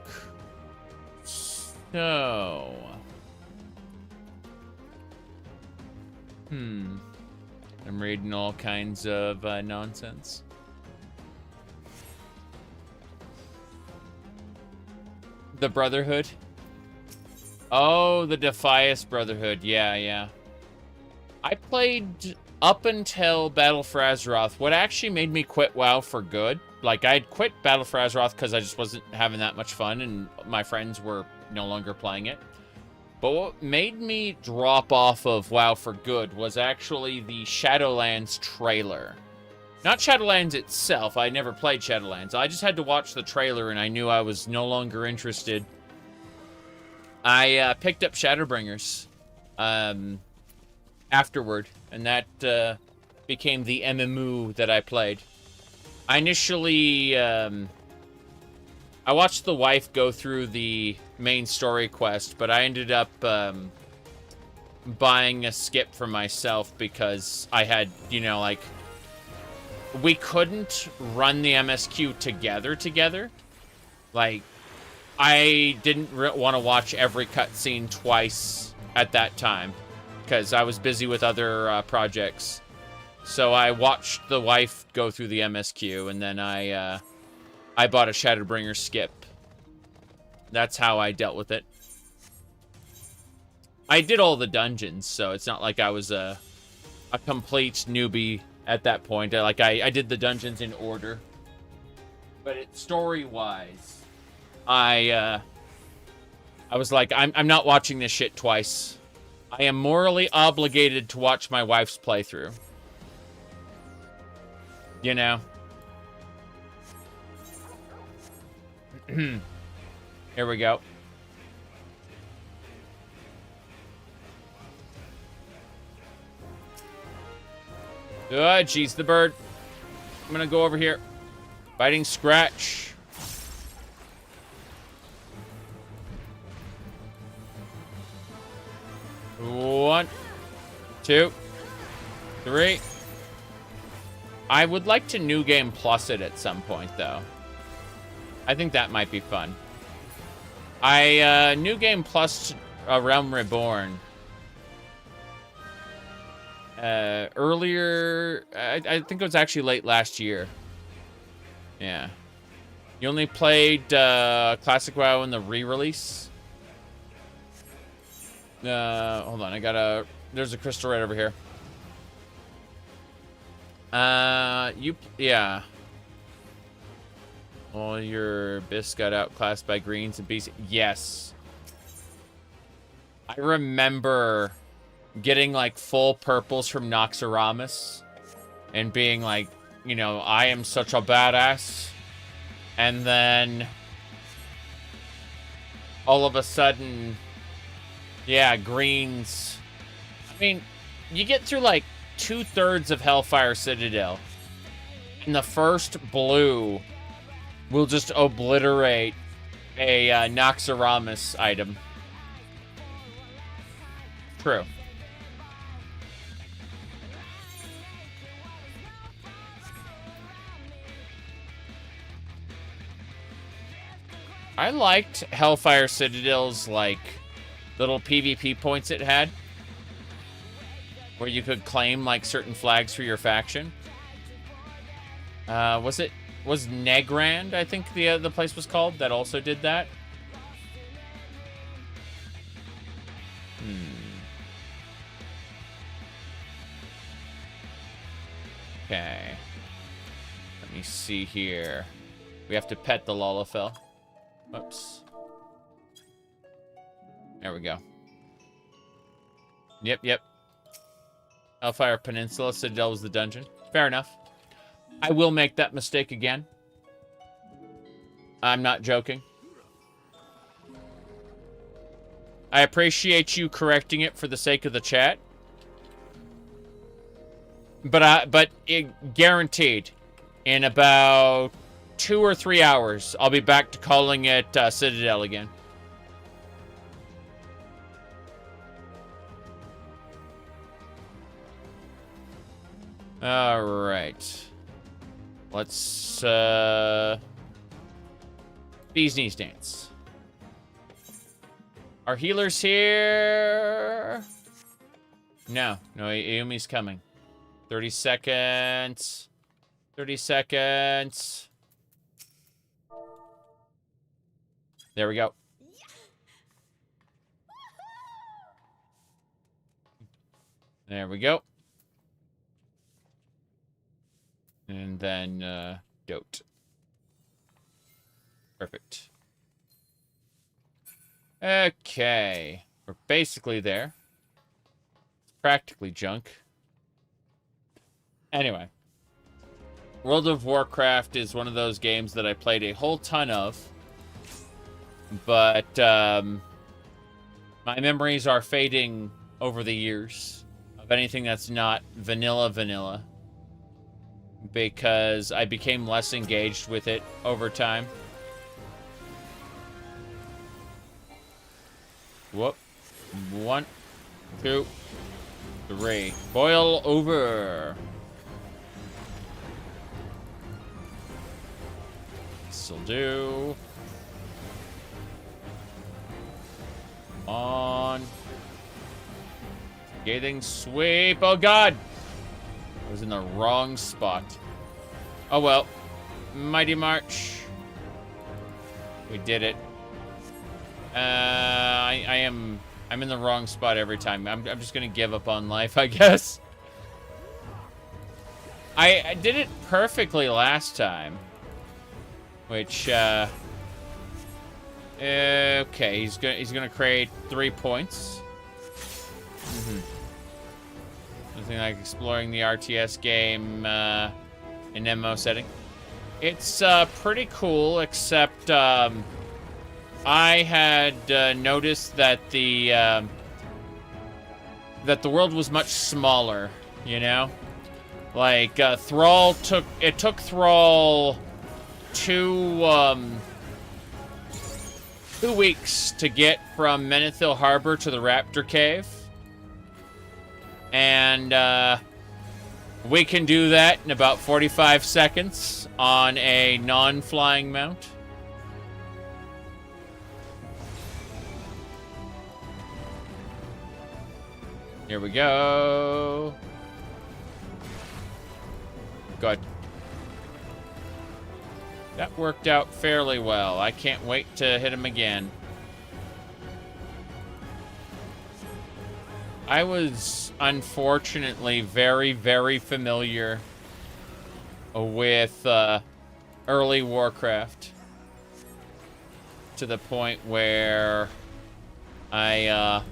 So, I'm reading all kinds of nonsense. The Brotherhood. Oh, the Defias Brotherhood. Yeah, yeah. I played up until Battle for Azeroth. What actually made me quit WoW for good, like I'd quit Battle for Azeroth because I just wasn't having that much fun and my friends were no longer playing it. But what made me drop off of WoW for good was actually the Shadowlands trailer. Not Shadowlands itself. I never played Shadowlands. I just had to watch the trailer and I knew I was no longer interested. I picked up Shadowbringers afterward, and that became the MMO that I played. I initially, I watched the wife go through the main story quest, but I ended up buying a skip for myself because I had, you know, like, we couldn't run the MSQ together. Like, I didn't want to watch every cutscene twice at that time because I was busy with other projects. So I watched the wife go through the MSQ, and then I bought a Shadowbringer skip. That's how I dealt with it. I did all the dungeons, so it's not like I was a complete newbie at that point. I did the dungeons in order. But story-wise, I was like, I'm not watching this shit twice. I am morally obligated to watch my wife's playthrough. You know? Here we go. Oh, jeez, the bird. I'm gonna go over here. Biting scratch. One, 2, 3. I would like to New Game Plus it at some point, though. I think that might be fun. I New Game Plus Realm Reborn. Earlier, I think it was actually late last year. Yeah. You only played Classic WoW in the re-release? Hold on, there's a crystal right over here. Yeah. All your Biss got outclassed by greens and beasts. Yes. I remember getting, like, full purples from Noxeramus and being like, you know, I am such a badass. And then all of a sudden, yeah, greens. I mean, you get through like 2/3 of Hellfire Citadel, and the first blue will just obliterate a Noxeramus item. True. I liked Hellfire Citadel's, like, little PvP points it had, where you could claim, like, certain flags for your faction. Was Negrand, I think the place was called, that also did that? Okay. Let me see here. We have to pet the Lalafell. Whoops. There we go. Yep. Hellfire Peninsula, Citadel was the dungeon. Fair enough. I will make that mistake again. I'm not joking. I appreciate you correcting it for the sake of the chat. But guaranteed, in about 2 or 3 hours, I'll be back to calling it Citadel again. All right. Let's Bee's Knees Dance. Our healer's here. No, Ayumi's coming. 30 seconds. 30 seconds. There we go. There we go. And then, Dote. Perfect. Okay. We're basically there. It's practically junk. Anyway. World of Warcraft is one of those games that I played a whole ton of. But, my memories are fading over the years of anything that's not vanilla. Because I became less engaged with it over time. Whoop. 1, 2, 3. Boil over. This'll do. On. Scathing sweep. Oh, God. I was in the wrong spot. Oh, well. Mighty March. We did it. I'm in the wrong spot every time. I'm just gonna give up on life, I guess. I did it perfectly last time. Which, okay, he's gonna create 3 points. Nothing like exploring the RTS game in MMO setting. It's pretty cool, except I had noticed that the world was much smaller, you know? Like, Thrall took Thrall 2 weeks to get from Menethil Harbor to the Raptor Cave. And, we can do that in about 45 seconds on a non-flying mount. Here we go. Good. That worked out fairly well. I can't wait to hit him again. I was unfortunately very, very familiar with early Warcraft to the point where I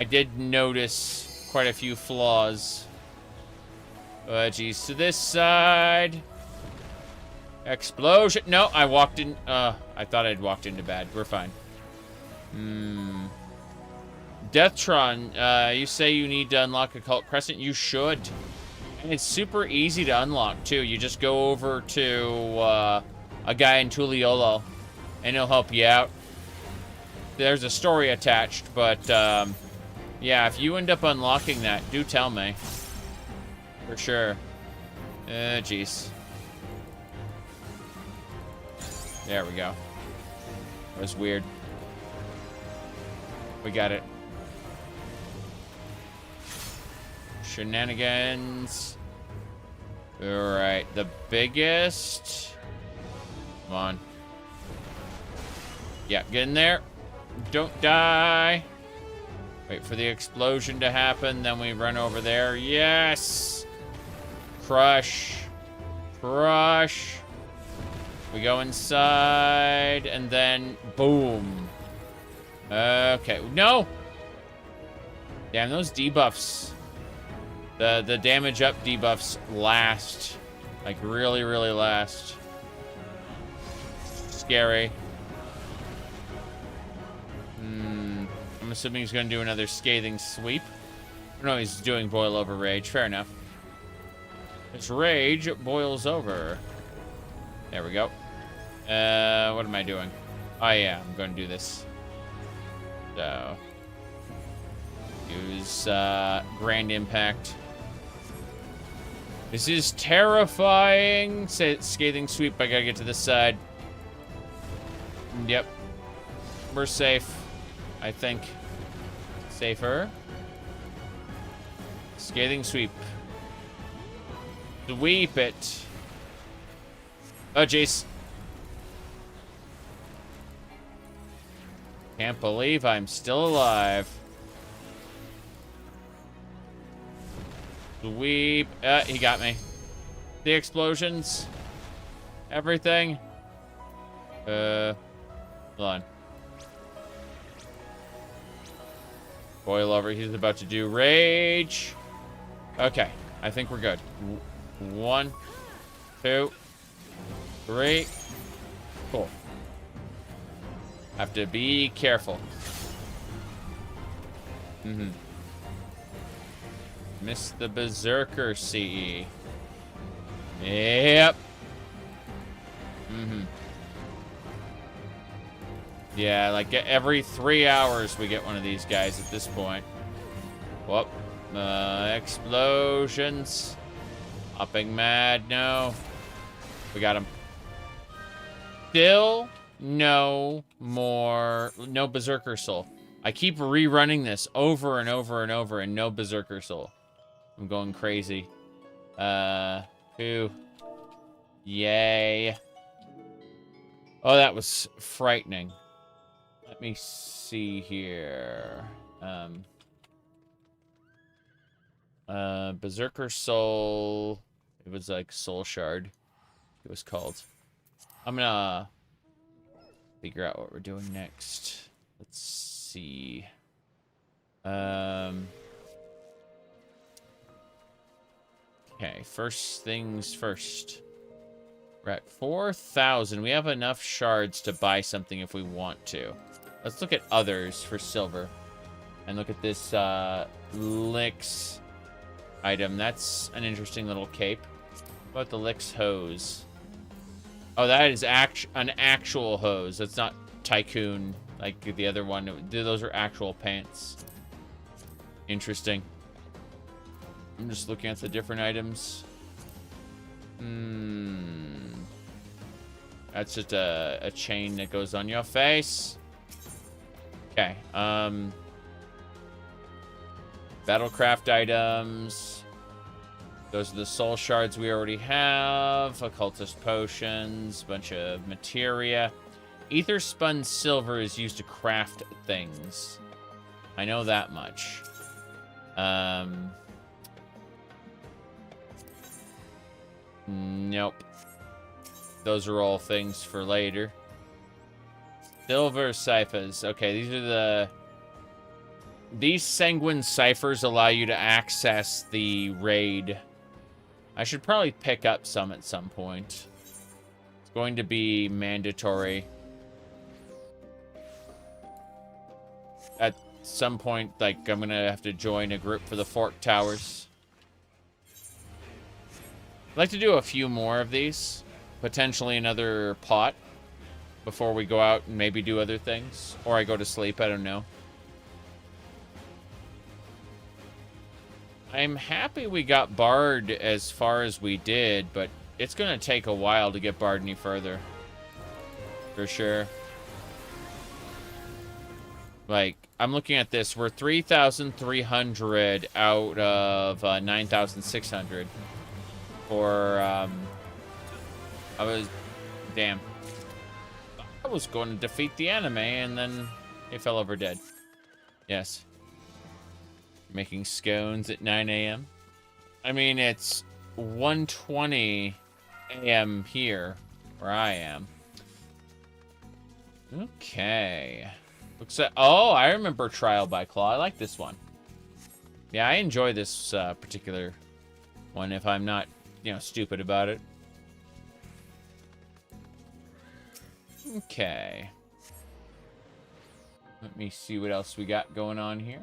did notice quite a few flaws. Geez, to this side. Explosion. No, I walked in. I thought I'd walked into bad. We're fine. Deathtron, you say you need to unlock Occult Crescent. You should. And it's super easy to unlock, too. You just go over to a guy in Tuliolo, and he'll help you out. There's a story attached, but yeah, if you end up unlocking that, do tell me. For sure. Jeez. There we go. That was weird. We got it. Shenanigans. Alright, the biggest. Come on. Yeah, get in there. Don't die. Wait for the explosion to happen, then we run over there. Yes! Crush. Crush. We go inside, and then boom. Okay, no! Damn, those debuffs. The damage up debuffs last. Like, really, really last. Scary. I'm assuming he's going to do another scathing sweep. No, he's doing boil over rage. Fair enough. His rage boils over. There we go. What am I doing? Oh, yeah, I'm going to do this. So, use Grand Impact. This is terrifying. Scathing sweep. I gotta get to this side. Yep. We're safe. I think. Safer. Scathing sweep. Sweep it. Oh, jeez. Can't believe I'm still alive. Sweep. He got me. The explosions. Everything. Hold on. Boil over. He's about to do rage. Okay. I think we're good. 1, 2, 3. Cool. Have to be careful. Miss the Berserker CE. Yep. Yeah, like every 3 hours we get one of these guys at this point. Whoop. Explosions. Hopping mad. No. We got him. Still no more. No Berserker Soul. I keep rerunning this over and over and over and no Berserker Soul. I'm going crazy. 2. Yay. Oh, that was frightening. Let me see here. Berserker Soul. It was like Soul Shard. It was called. I'm gonna figure out what we're doing next. Let's see. Okay, first things first. We're at 4,000. We have enough shards to buy something if we want to. Let's look at others for silver. And look at this Lix item. That's an interesting little cape. What about the Lix hose? Oh, that is an actual hose. That's not Tycoon like the other one. Those are actual pants. Interesting. I'm just looking at the different items. That's just a chain that goes on your face. Okay. Battlecraft items. Those are the soul shards we already have. Occultist potions. Bunch of materia. Ether spun silver is used to craft things. I know that much. Nope. Those are all things for later. Silver ciphers. Okay, these sanguine ciphers allow you to access the raid. I should probably pick up some at some point. It's going to be mandatory. At some point, like, I'm gonna have to join a group for the Fork Towers. I'd like to do a few more of these. Potentially another pot before we go out and maybe do other things. Or I go to sleep, I don't know. I'm happy we got Bard as far as we did, but it's going to take a while to get Bard any further. For sure. Like, I'm looking at this. We're 3,300 out of 9,600. For, damn. I was going to defeat the anime, and then he fell over dead. Yes. Making scones at 9 a.m. I mean, it's 1:20 a.m. here. where I am. Okay. Looks like... Oh, I remember Trial by Claw. I like this one. Yeah, I enjoy this particular one if I'm not, you know, stupid about it. Okay. Let me see what else we got going on here.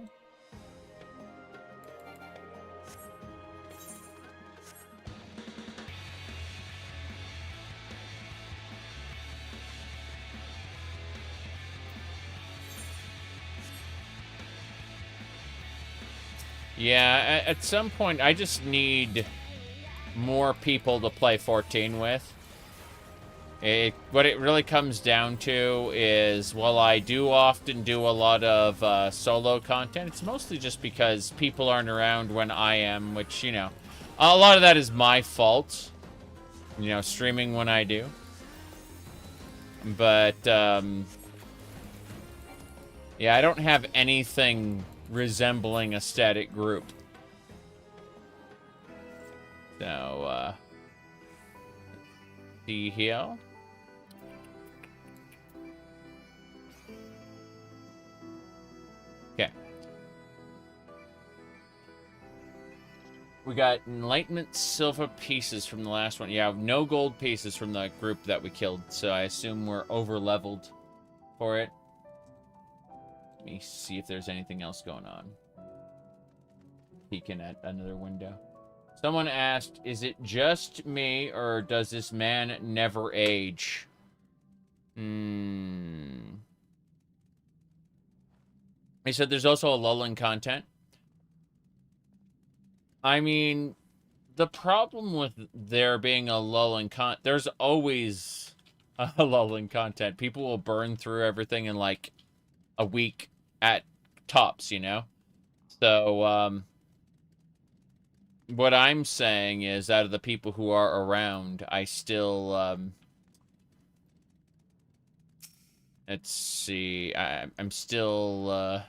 Yeah, at some point, I just need more people to play 14 with. What it really comes down to is, while I do often do a lot of solo content, it's mostly just because people aren't around when I am, which, you know, a lot of that is my fault, you know, streaming when I do. But, yeah, I don't have anything resembling a static group. So, see here. Okay. We got enlightenment silver pieces from the last one. Yeah, no gold pieces from the group that we killed, so I assume we're over-leveled for it. Let me see if there's anything else going on. Peeking at another window. Someone asked, is it just me, or does this man never age? He said there's also a lull in content. I mean, the problem with there being a lull in content, there's always a lull in content. People will burn through everything in like a week at tops, you know? So, what I'm saying is, out of the people who are around, I still, let's see, I'm still,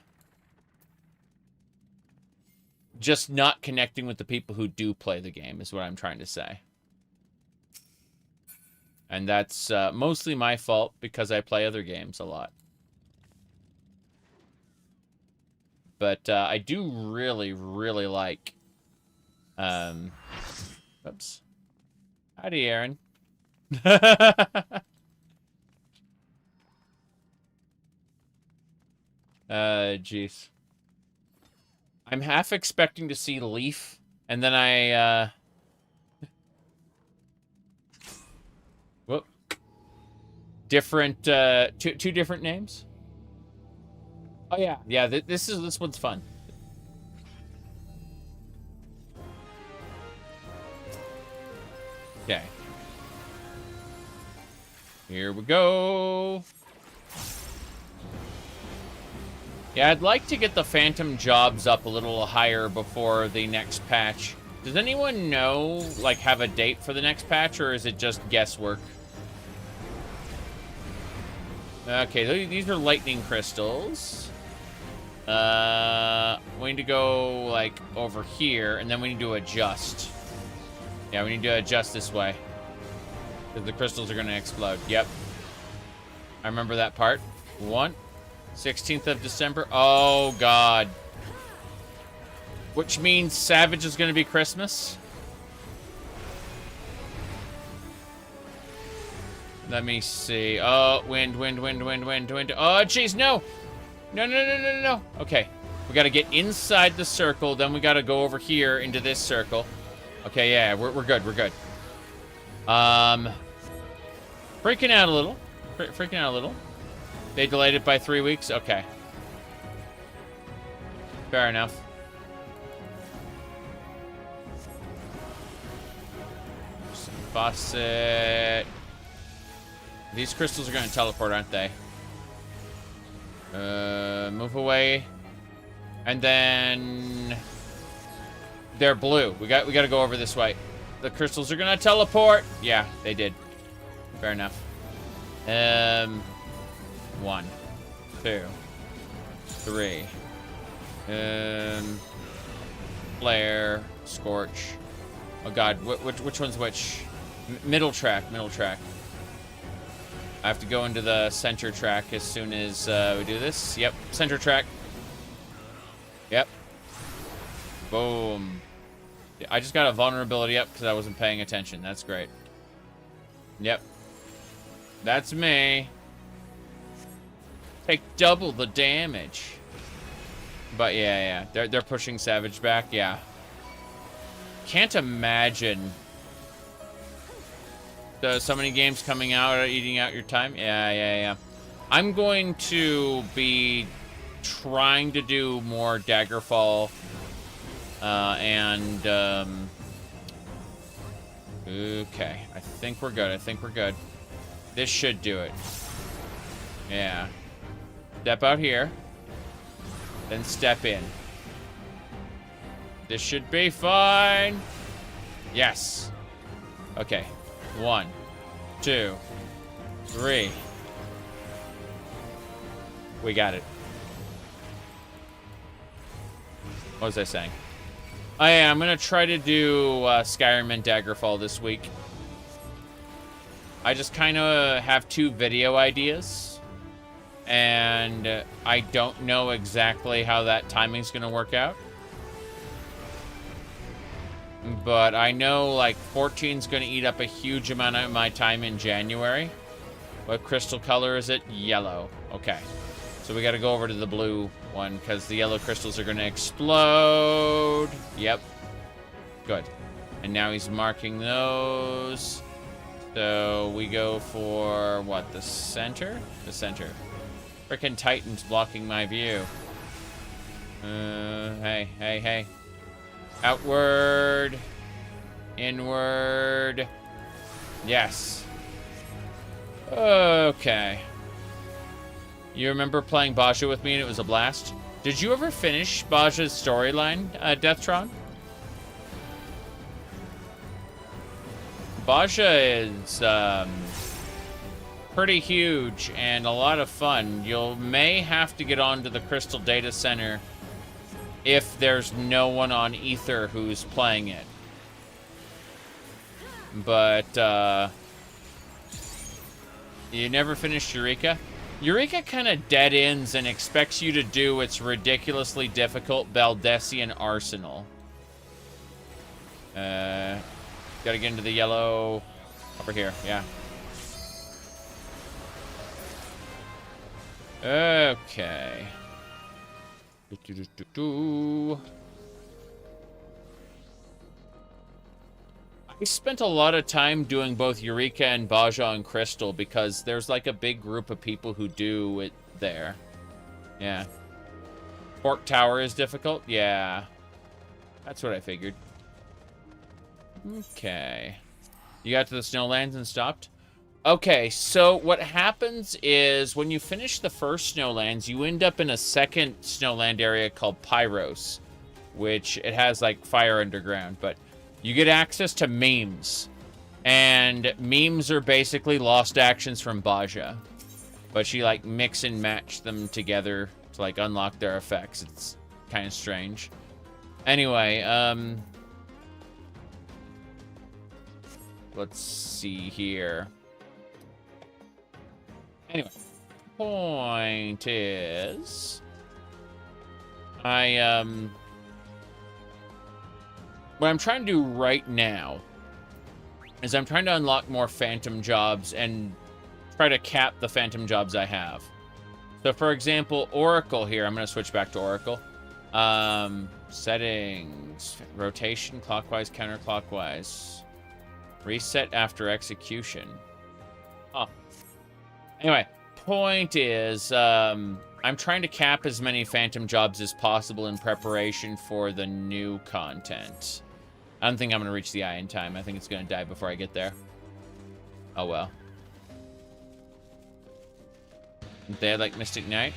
just not connecting with the people who do play the game, is what I'm trying to say. And that's, mostly my fault, because I play other games a lot. But, I do really, really like... Oops. Howdy, Aaron. Jeez. I'm half expecting to see Leaf, and then I, whoop. Different, two different names? Oh, yeah. Yeah, this one's fun. Okay. Here we go. Yeah, I'd like to get the Phantom jobs up a little higher before the next patch. Does anyone know, like, have a date for the next patch, or is it just guesswork? Okay, these are lightning crystals. We need to go, like, over here, and then we need to adjust. Yeah, we need to adjust this way. Because the crystals are going to explode. Yep. I remember that part. 16th of December. Oh, God. Which means Savage is going to be Christmas. Let me see. Oh, wind. Oh, jeez, no. No. Okay. We got to get inside the circle. Then we got to go over here into this circle. Okay, yeah, we're good. Freaking out a little. Freaking out a little. They delayed it by 3 weeks? Okay. Fair enough. Faucet. These crystals are going to teleport, aren't they? Move away. And then... they're blue. We got to go over this way. The crystals are going to teleport. Yeah, they did. Fair enough. 1, 2, 3. Flare, Scorch. Oh God, which one's which? Middle track. I have to go into the center track as soon as we do this. Yep, center track. Yep. Boom. I just got a vulnerability up because I wasn't paying attention. That's great. Yep. That's me. Take double the damage. But yeah, they're pushing Savage back. Yeah. Can't imagine. So many games coming out are eating out your time. Yeah. I'm going to be trying to do more Daggerfall. Okay. I think we're good. This should do it. Yeah. Step out here. Then step in. This should be fine. Yes. Okay. 1, 2, 3. We got it. What was I saying? Oh yeah, I'm gonna try to do Skyrim and Daggerfall this week. I just kind of have 2 video ideas, and I don't know exactly how that timing's gonna work out. But I know, like, 14's gonna eat up a huge amount of my time in January. What crystal color is it? Yellow. Okay. So we gotta go over to the blue one, because the yellow crystals are gonna explode. Yep. Good. And now he's marking those. So we go for, what, the center? The center. Frickin' Titan's blocking my view. Hey. Outward. Inward. Yes. Okay. You remember playing Baja with me and it was a blast? Did you ever finish Baja's storyline, Deathtron? Baja is pretty huge and a lot of fun. You may have to get onto the Crystal Data Center if there's no one on Ether who's playing it. But, you never finished Eureka? Eureka kind of dead ends and expects you to do its ridiculously difficult Baldessian Arsenal. Gotta get into the yellow over here, yeah. Okay. I spent a lot of time doing both Eureka and Baja and Crystal because there's like a big group of people who do it there. Yeah. Fork Tower is difficult? Yeah. That's what I figured. Okay. You got to the Snowlands and stopped? Okay, so what happens is when you finish the first Snowlands, you end up in a second Snowland area called Pyros, which it has like fire underground, but you get access to memes. And memes are basically lost actions from Baja. But you like mix and match them together to like unlock their effects. It's kind of strange. Anyway, let's see here. Anyway, point is, what I'm trying to do right now is I'm trying to unlock more phantom jobs and try to cap the phantom jobs I have. So for example, Oracle here, I'm going to switch back to Oracle. Settings, rotation, clockwise, counterclockwise. Reset after execution. Oh. Anyway, point is, I'm trying to cap as many phantom jobs as possible in preparation for the new content. I don't think I'm going to reach the eye in time. I think it's going to die before I get there. Oh, well. They like Mystic Knight.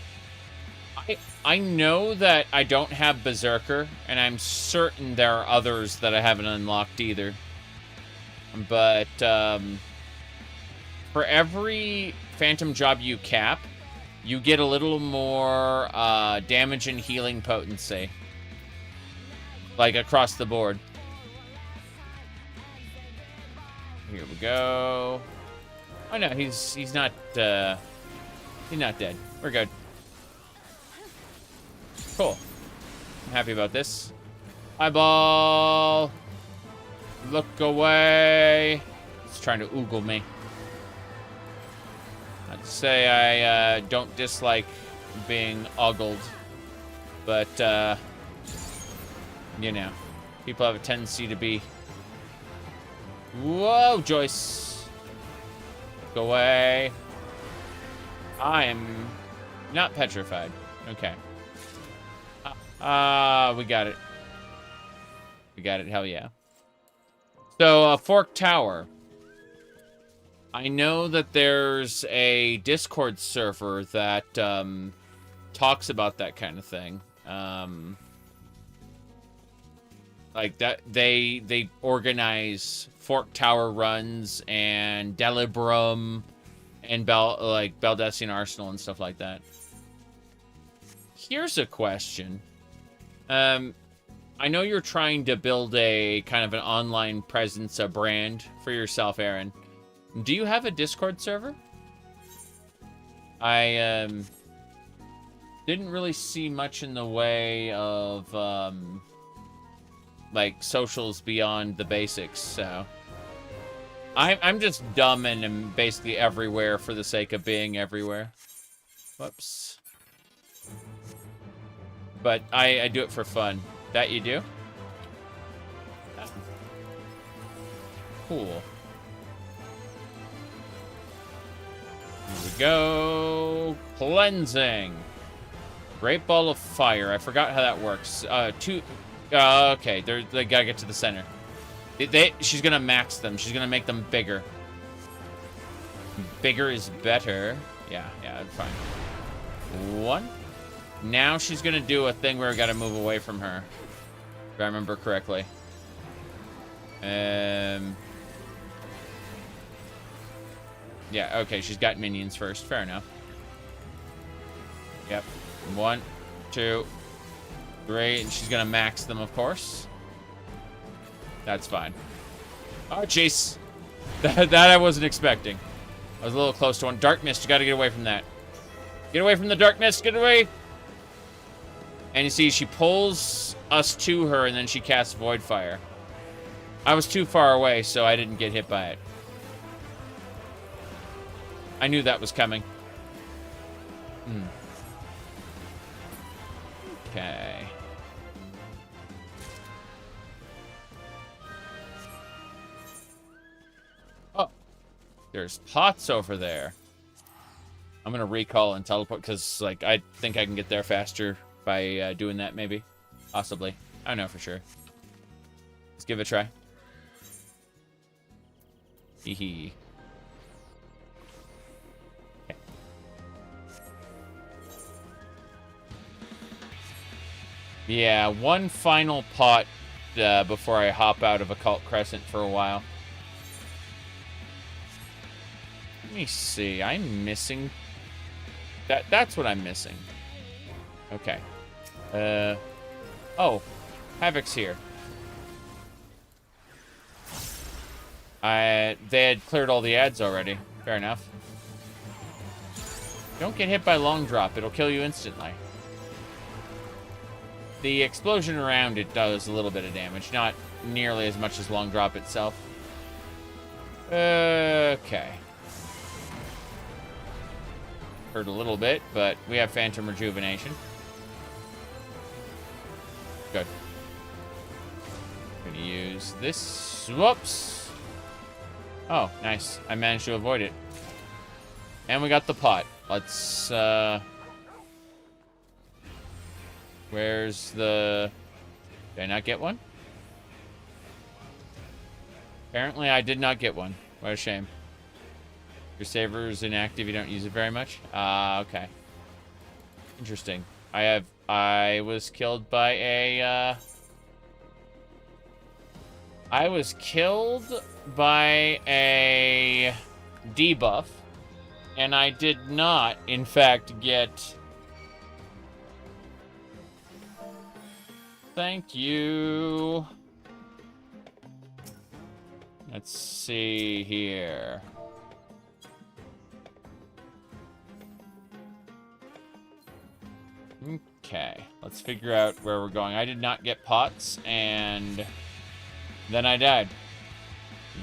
I know that I don't have Berserker, and I'm certain there are others that I haven't unlocked either. But, for every phantom job you cap, you get a little more damage and healing potency. Like, across the board. Here we go. Oh no, he's not dead. We're good. Cool. I'm happy about this. Eyeball. Look away. It's trying to oogle me. I'd say I don't dislike being ogled, but you know, people have a tendency to be. Whoa, Joyce. Look away. I am not petrified. Okay. We got it. We got it. Hell yeah. So, Fork Tower. I know that there's a Discord server that talks about that kind of thing. Like that, they organize Fork Tower runs and Delibrum and Baldessian Arsenal and stuff like that. Here's a question. I know you're trying to build a kind of an online presence, a brand for yourself, Aaron. Do you have a Discord server? I didn't really see much in the way of like socials beyond the basics, so I'm just dumb and am basically everywhere for the sake of being everywhere. Whoops. But I do it for fun. That you do? Cool. Here we go. Cleansing. Great ball of fire. I forgot how that works. Okay, they gotta get to the center. She's gonna max them. She's gonna make them bigger. Bigger is better. Yeah, that's fine. One. Now she's gonna do a thing where I gotta move away from her. If I remember correctly. Yeah, okay, she's got minions first. Fair enough. Yep. 1, 2, 3, and she's gonna max them, of course. That's fine. Oh, jeez. That I wasn't expecting. I was a little close to one. Dark Mist, you gotta get away from that. Get away from the Dark Mist, get away! And you see, she pulls us to her, and then she casts Void Fire. I was too far away, so I didn't get hit by it. I knew that was coming. Okay. Oh. There's pots over there. I'm gonna recall and teleport, because, like, I think I can get there faster by doing that, maybe. Possibly. I don't know for sure. Let's give it a try. Hee. Okay. Yeah, one final pot before I hop out of Occult Crescent for a while. Let me see. I'm missing... That's what I'm missing. Okay. Oh. Havoc's here. They had cleared all the ads already. Fair enough. Don't get hit by Long Drop. It'll kill you instantly. The explosion around it does a little bit of damage. Not nearly as much as Long Drop itself. Okay. Hurt a little bit, but we have Phantom Rejuvenation. Good. I'm gonna use this. Whoops! Oh, nice. I managed to avoid it. And we got the pot. Let's, where's the... Did I not get one? Apparently I did not get one. What a shame. Your saver is inactive, you don't use it very much? Okay. Interesting. I was killed by a, I was killed by a debuff, and I did not, in fact, get... Thank you. Let's see here. Okay, let's figure out where we're going. I did not get pots, and then I died.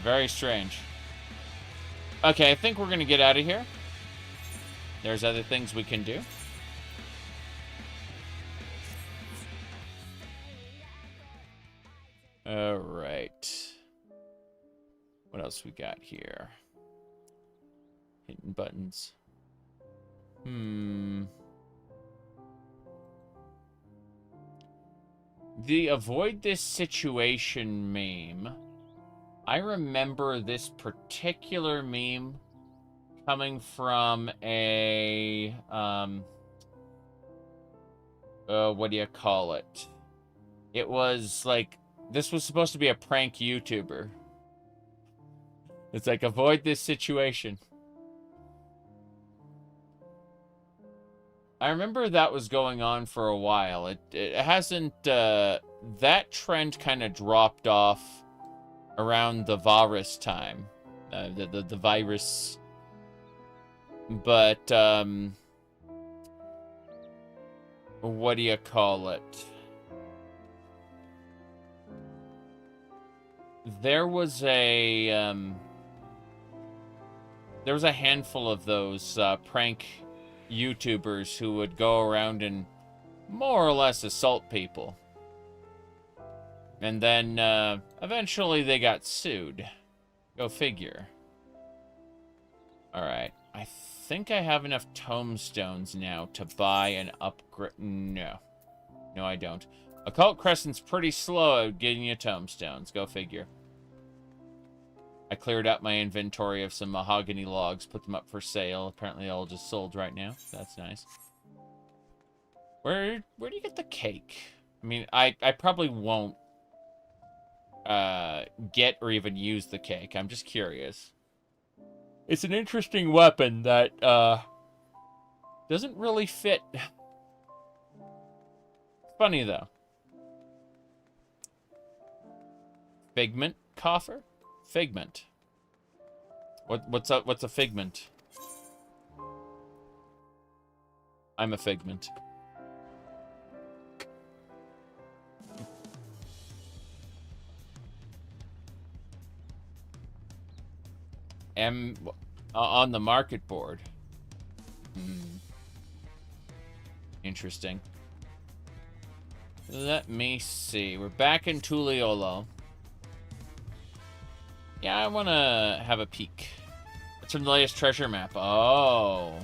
Very strange. Okay, I think we're going to get out of here. There's other things we can do. All right. What else we got here? Hitting buttons. The avoid this situation meme. I remember this particular meme coming from a, what do you call it? It was like, this was supposed to be a prank YouTuber. It's like, avoid this situation. I remember that was going on for a while. It hasn't, that trend kind of dropped off around the virus time. The virus. But, what do you call it? There was a handful of those prank YouTubers who would go around and more or less assault people. And then eventually they got sued. Go figure. Alright. I think I have enough tomestones now to buy an upgrade. No. No, I don't. Occult Crescent's pretty slow at getting you tomestones. Go figure. I cleared out my inventory of some mahogany logs, put them up for sale. Apparently they all just sold right now. That's nice. Where do you get the cake? I mean, I probably won't get or even use the cake. I'm just curious. It's an interesting weapon that doesn't really fit. Funny though. Figment coffer? Figment. What's up? What's a figment? I'm a figment. On the market board. Interesting. Let me see. We're back in Tuliolo. Yeah, I want to have a peek. It's from the latest treasure map. Oh.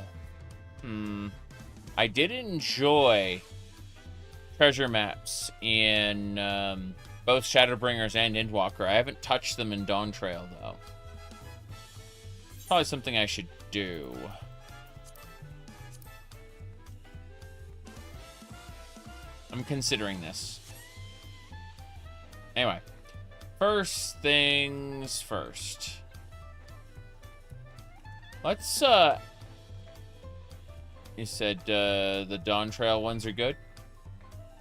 I did enjoy treasure maps in both Shadowbringers and Endwalker. I haven't touched them in Dawn Trail, though. Probably something I should do. I'm considering this. Anyway. First things first. Let's, you said, the Dawn Trail ones are good?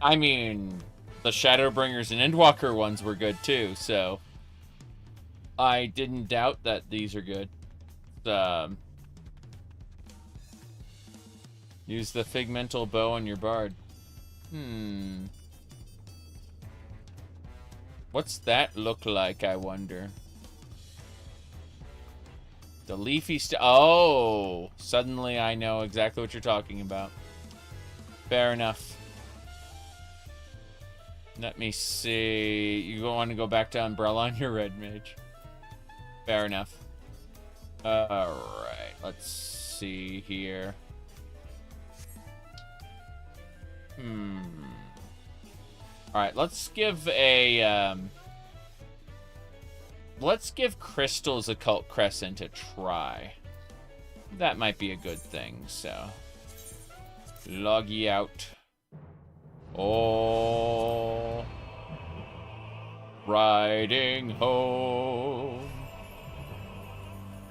I mean, the Shadowbringers and Endwalker ones were good too, so I didn't doubt that these are good. Use the Figmental Bow on your bard. What's that look like, I wonder? The leafy oh! Suddenly I know exactly what you're talking about. Fair enough. Let me see. You want to go back to Umbrella on your red mage. Fair enough. Alright, let's see here. Alright, let's give a, let's give Crystal's Occult Crescent a try. That might be a good thing, so. Log ye out. Oh. Riding home.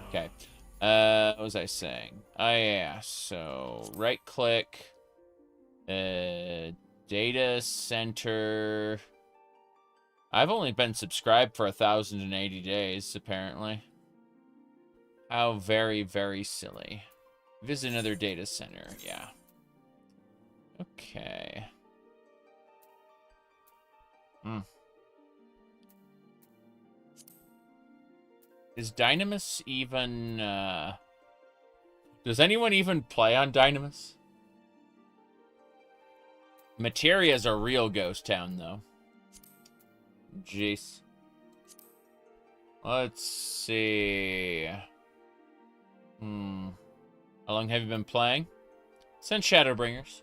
Okay. What was I saying? Yeah, so right click. Data center. I've only been subscribed for 1,080 days, apparently. How very, very silly. Visit another data center, yeah. Okay. Hmm. Is Dynamis even, does anyone even play on Dynamis? Materia's a real ghost town, though. Jeez. Let's see. How long have you been playing? Since Shadowbringers.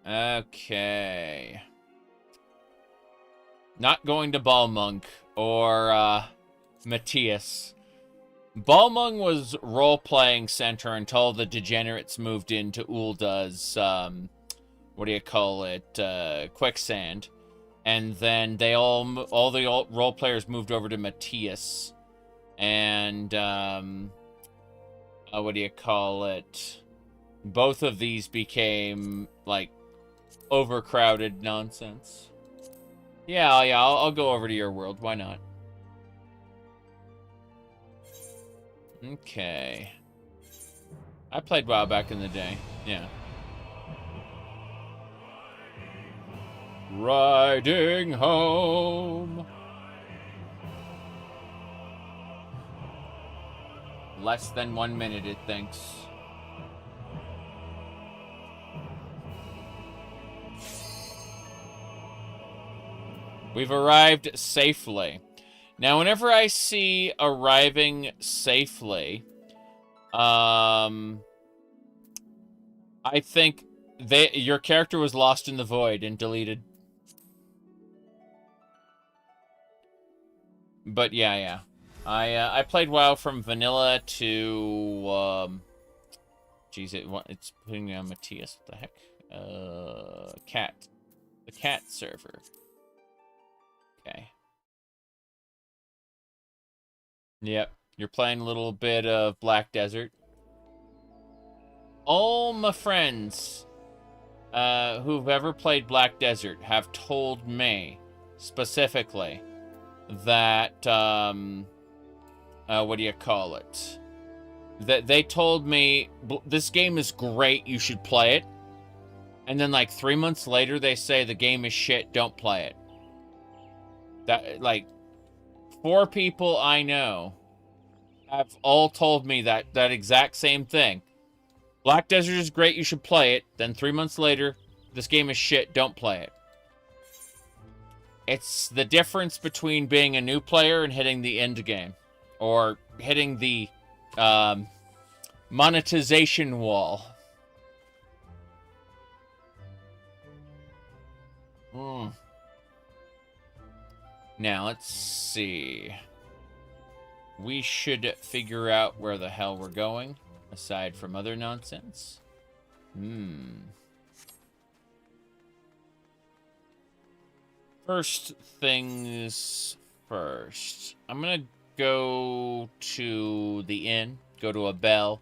Okay. Not going to Balmung or Matthias. Balmung was role-playing center until the degenerates moved into Ulda's, what do you call it, quicksand. And then they all the role players moved over to Matthias. And, what do you call it? Both of these became, like, overcrowded nonsense. Yeah, I'll go over to your world. Why not? Okay. I played WoW back in the day. Yeah. Riding home. Less than 1 minute, it thinks. We've arrived safely. Now, whenever I see arriving safely, I think your character was lost in the void and deleted. But yeah. I played WoW from vanilla to geez, it's putting me on Matthias. What the heck? Cat. The cat server. Okay. Yep. You're playing a little bit of Black Desert. All my friends who've ever played Black Desert have told me specifically that what do you call it? That they told me this game is great, you should play it. And then like 3 months later they say the game is shit, don't play it. That, like, 4 people I know have all told me that exact same thing. Black Desert is great, you should play it. Then 3 months later, this game is shit, don't play it. It's the difference between being a new player and hitting the end game. Or hitting the monetization wall. Now, let's see. We should figure out where the hell we're going, aside from other nonsense. First things first. I'm gonna go to the inn, go to a bell.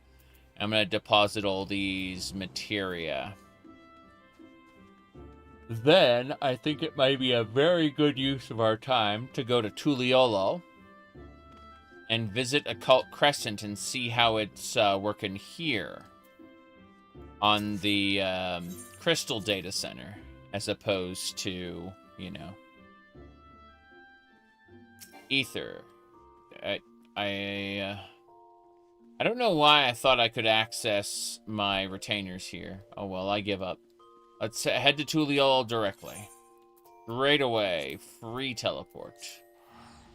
I'm gonna deposit all these materia. Then, I think it might be a very good use of our time to go to Tuliolo and visit Occult Crescent and see how it's working here on the Crystal Data Center, as opposed to, you know, Ether. I don't know why I thought I could access my retainers here. Oh well, I give up. Let's head to Tuliolo directly. Right away. Free teleport.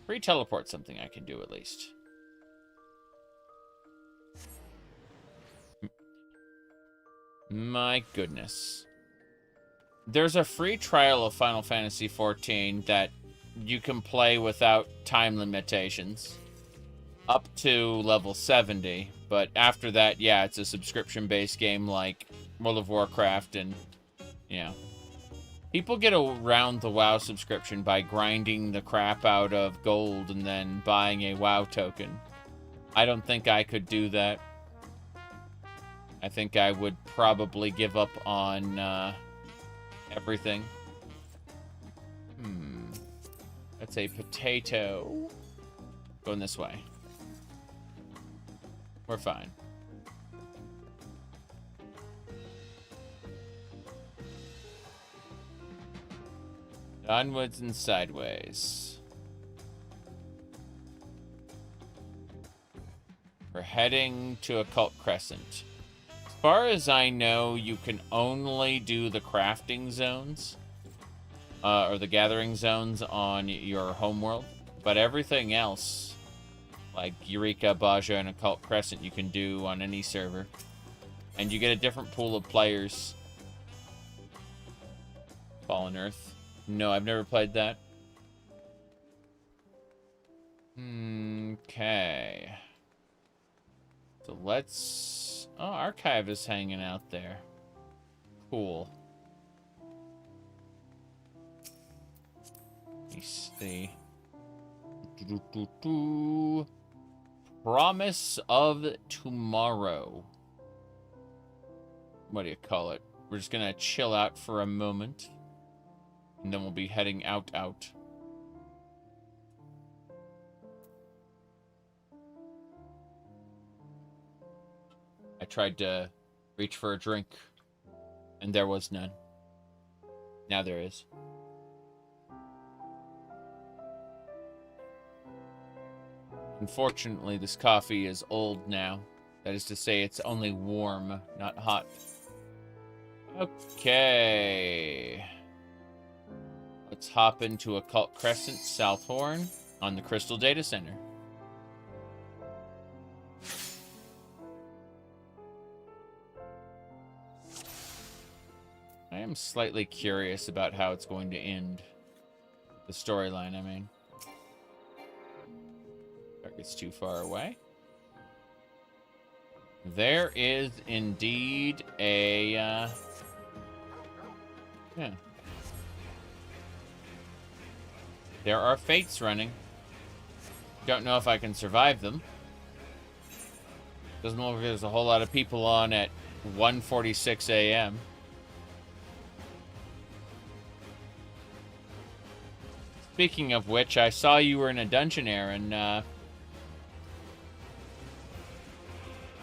Free teleport's something I can do at least. My goodness. There's a free trial of Final Fantasy XIV that you can play without time limitations. Up to level 70. But after that, yeah, it's a subscription-based game like World of Warcraft and... yeah. People get around the WoW subscription by grinding the crap out of gold and then buying a WoW token. I don't think I could do that. I think I would probably give up on everything. That's a potato. Going this way. We're fine. Onwards and sideways. We're heading to Occult Crescent. As far as I know, you can only do the crafting zones, or the gathering zones on your homeworld. But everything else, like Eureka, Baja, and Occult Crescent, you can do on any server. And you get a different pool of players. Fallen Earth. No, I've never played that. Okay. So let's... Oh, Archive is hanging out there. Cool. Let me see. Promise of Tomorrow. What do you call it? We're just gonna chill out for a moment. And then we'll be heading out. I tried to reach for a drink, and there was none. Now there is. Unfortunately, this coffee is old now. That is to say, it's only warm, not hot. Okay. Let's hop into Occult Crescent, Southhorn, on the Crystal Data Center. I am slightly curious about how it's going to end. The storyline, I mean. Target's too far away. There is indeed a... yeah. There are fates running. Don't know if I can survive them. Doesn't look like there's a whole lot of people on at 1:46 a.m. Speaking of which, I saw you were in a dungeon, Aaron.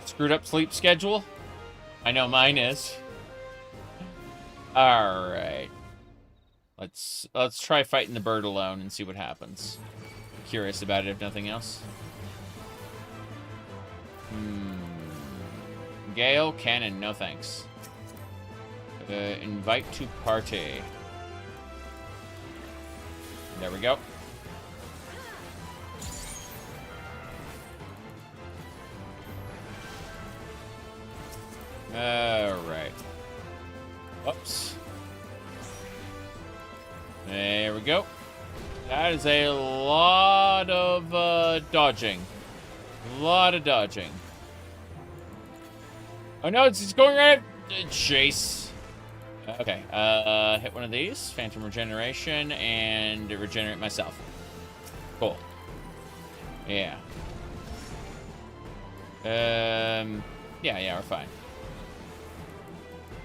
Screwed up sleep schedule? I know mine is. Alright. Let's try fighting the bird alone and see what happens. Curious about it, if nothing else. Gale, cannon, no thanks. Invite to party. There we go. Alright. Whoops. There we go. That is a lot of dodging. A lot of dodging. Oh no, it's going right at Chase. Okay, hit one of these. Phantom Regeneration and regenerate myself. Cool. Yeah. Yeah, we're fine.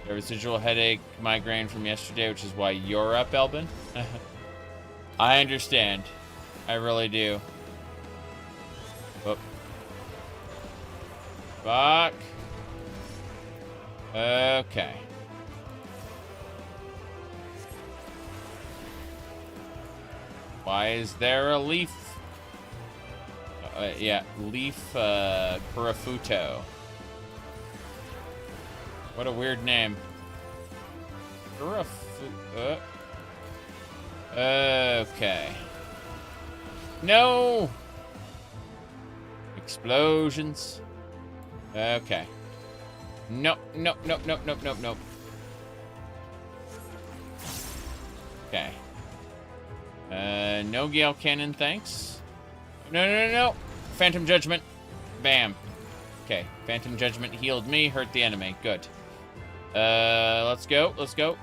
A residual headache, migraine from yesterday, which is why you're up, Elbin. I understand. I really do. Oh. Fuck. Okay. Why is there a leaf? Yeah, leaf Kurafuto. What a weird name. Okay. No! Explosions. Okay. Nope. Okay. No Gale Cannon, thanks. No. Phantom Judgment. Bam. Okay. Phantom Judgment healed me, hurt the enemy. Good. Let's go.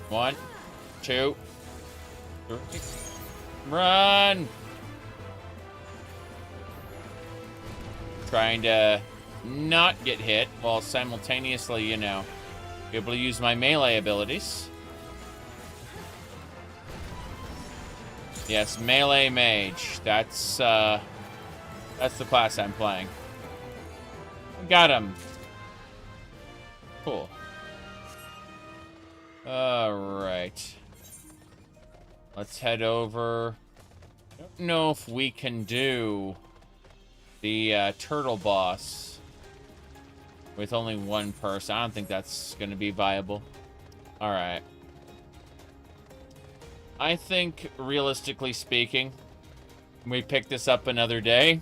1, 2, 3. Run! Trying to not get hit while simultaneously, you know, be able to use my melee abilities. Yes, melee mage. That's the class I'm playing. Got him. Cool. Alright. Let's head over. I don't know if we can do the turtle boss with only one person. I don't think that's going to be viable. Alright. I think, realistically speaking, we pick this up another day,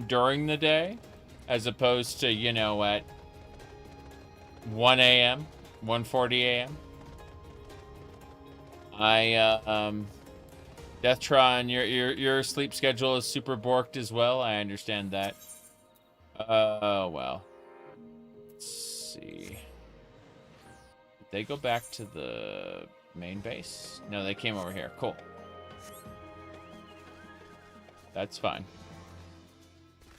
during the day, as opposed to, you know, at 1 a.m., 1:40 a.m. Deathtron, your sleep schedule is super borked as well. I understand that. Oh, well. Let's see. Did they go back to the main base? No, they came over here. Cool. That's fine.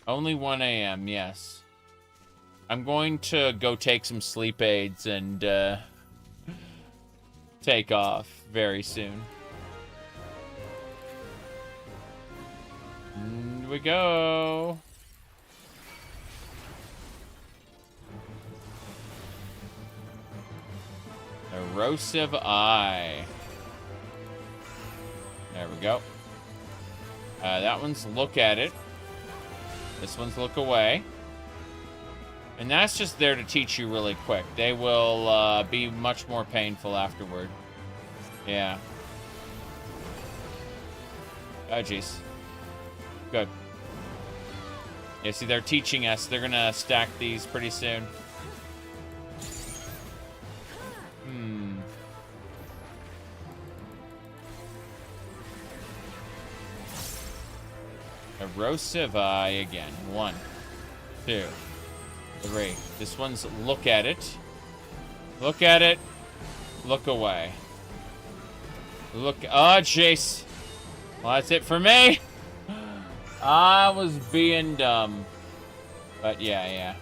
Only 1 a.m., yes. I'm going to go take some sleep aids and take off very soon. Here we go. Erosive Eye. There we go. That one's look at it. This one's look away. And that's just there to teach you really quick. They will be much more painful afterward. Yeah. Oh, jeez. Good. Yeah, see, they're teaching us. They're gonna stack these pretty soon. Erosive Eye again. 1, 2, 3. This one's look at it. Look at it. Look away. Look. Oh, jeez. Well, that's it for me. I was being dumb. But yeah.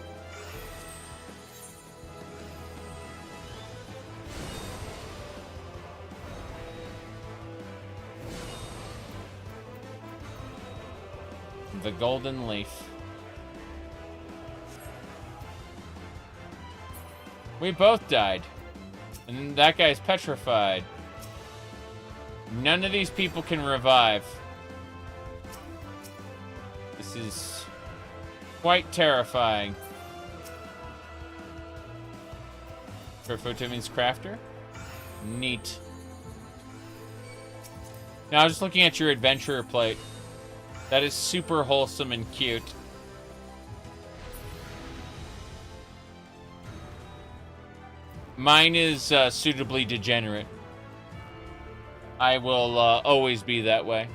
The golden leaf. We both died. And that guy's petrified. None of these people can revive. This is quite terrifying. Kerfoto means crafter? Neat. Now, I was just looking at your adventurer plate. That is super wholesome and cute. Mine is suitably degenerate. I will always be that way.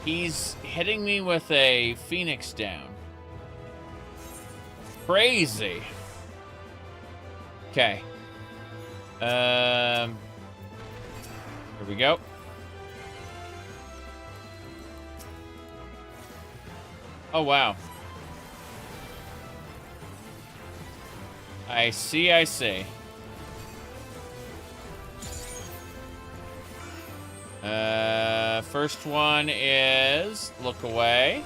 He's hitting me with a phoenix down. Crazy. Okay. Here we go. Oh, wow. I see. First one is look away.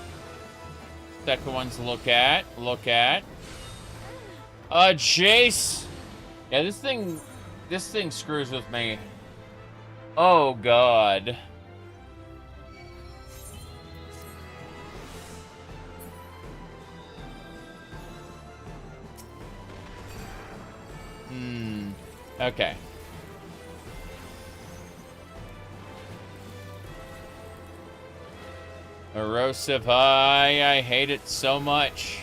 Second one's look at. Jace. Yeah, this thing screws with me. Oh, God. Okay. Erosive Eye, I hate it so much.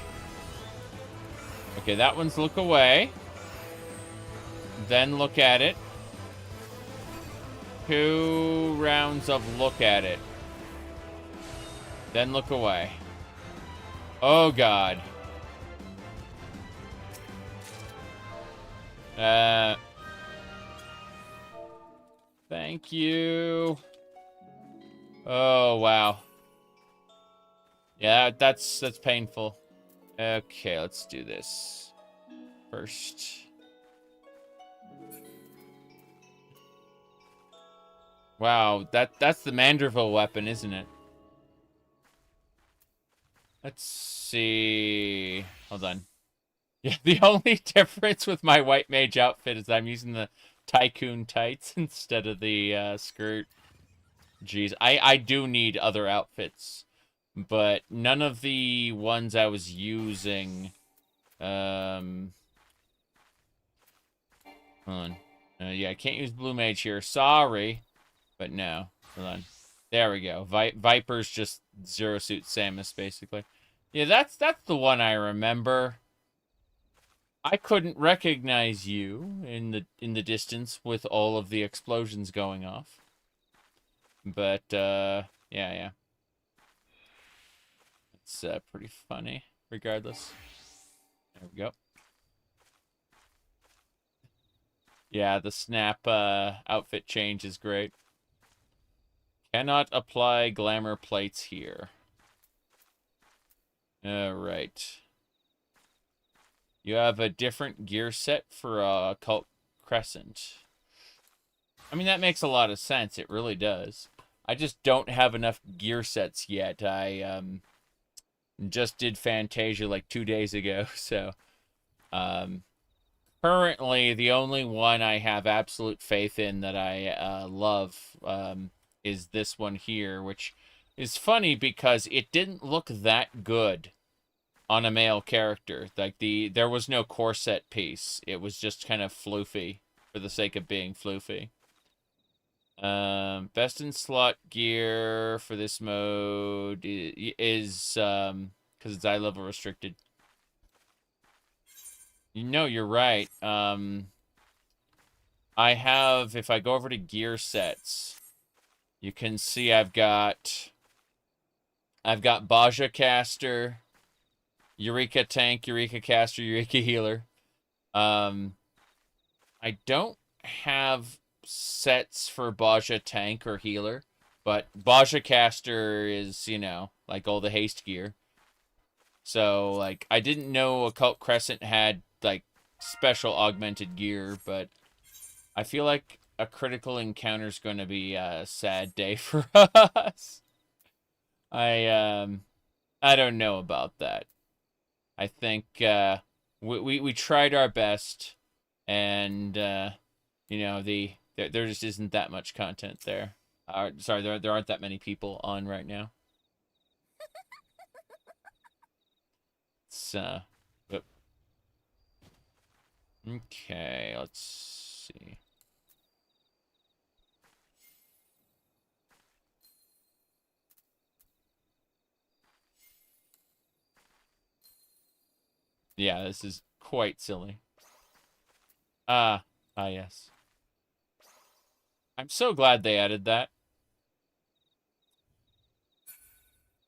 Okay, that one's look away. Then look at it. 2 rounds of look at it. Then look away. Oh, God. Thank you. Oh, wow. Yeah, that's painful. Okay, let's do this first. Wow, that's the Manderville weapon, isn't it? Let's see. Hold on. Yeah, the only difference with my white mage outfit is I'm using the tycoon tights instead of the skirt. Jeez, I do need other outfits, but none of the ones I was using, hold on. Yeah, I can't use blue mage here. Sorry, but no. Hold on. There we go. Viper's just zero suit Samus, basically. Yeah, that's the one I remember. I couldn't recognize you in the distance with all of the explosions going off. But yeah. It's pretty funny regardless. There we go. Yeah, the snap outfit change is great. Cannot apply glamour plates here. Alright. You have a different gear set for Cult Crescent. I mean, that makes a lot of sense. It really does. I just don't have enough gear sets yet. I just did Fantasia like 2 days ago, so currently the only one I have absolute faith in that I love is this one here, which is funny because it didn't look that good on a male character. Like there was no corset piece. It was just kind of floofy for the sake of being floofy. Best in slot gear for this mode is because it's eye level restricted. You know, you're right. I have, if I go over to gear sets, you can see I've got Baja Caster, Eureka Tank, Eureka Caster, Eureka Healer. I don't have sets for Baja Tank or Healer, but Baja Caster is, you know, like all the haste gear. So, like, I didn't know Occult Crescent had, like, special augmented gear, but I feel like a critical encounter is going to be a sad day for us. I don't know about that. I think we tried our best, and you know, there just isn't that much content there. Sorry, there aren't that many people on right now. It's okay. Let's see. Yeah, this is quite silly. Yes. I'm so glad they added that.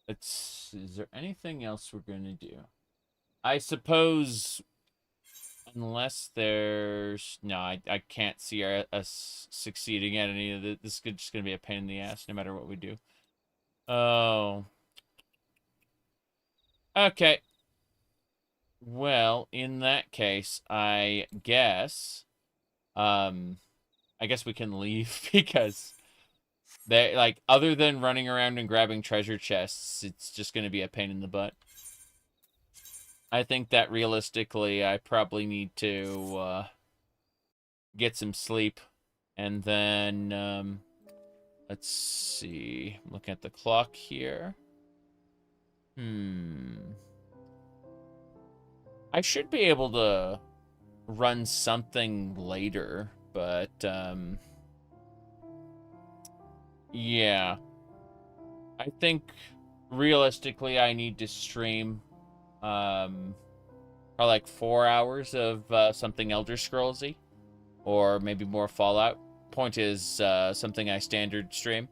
Is there anything else we're gonna do? I suppose, unless there's... No, I can't see us succeeding at any of this. This is just gonna be a pain in the ass, no matter what we do. Oh. Okay. Well, in that case, I guess we can leave because they, like, other than running around and grabbing treasure chests, it's just going to be a pain in the butt. I think that realistically, I probably need to get some sleep, and then let's see. I'm looking at the clock here. I should be able to run something later, but, yeah. I think, realistically, I need to stream, probably like 4 hours of something Elder Scrolls-y, or maybe more Fallout. Point is, something I standard stream.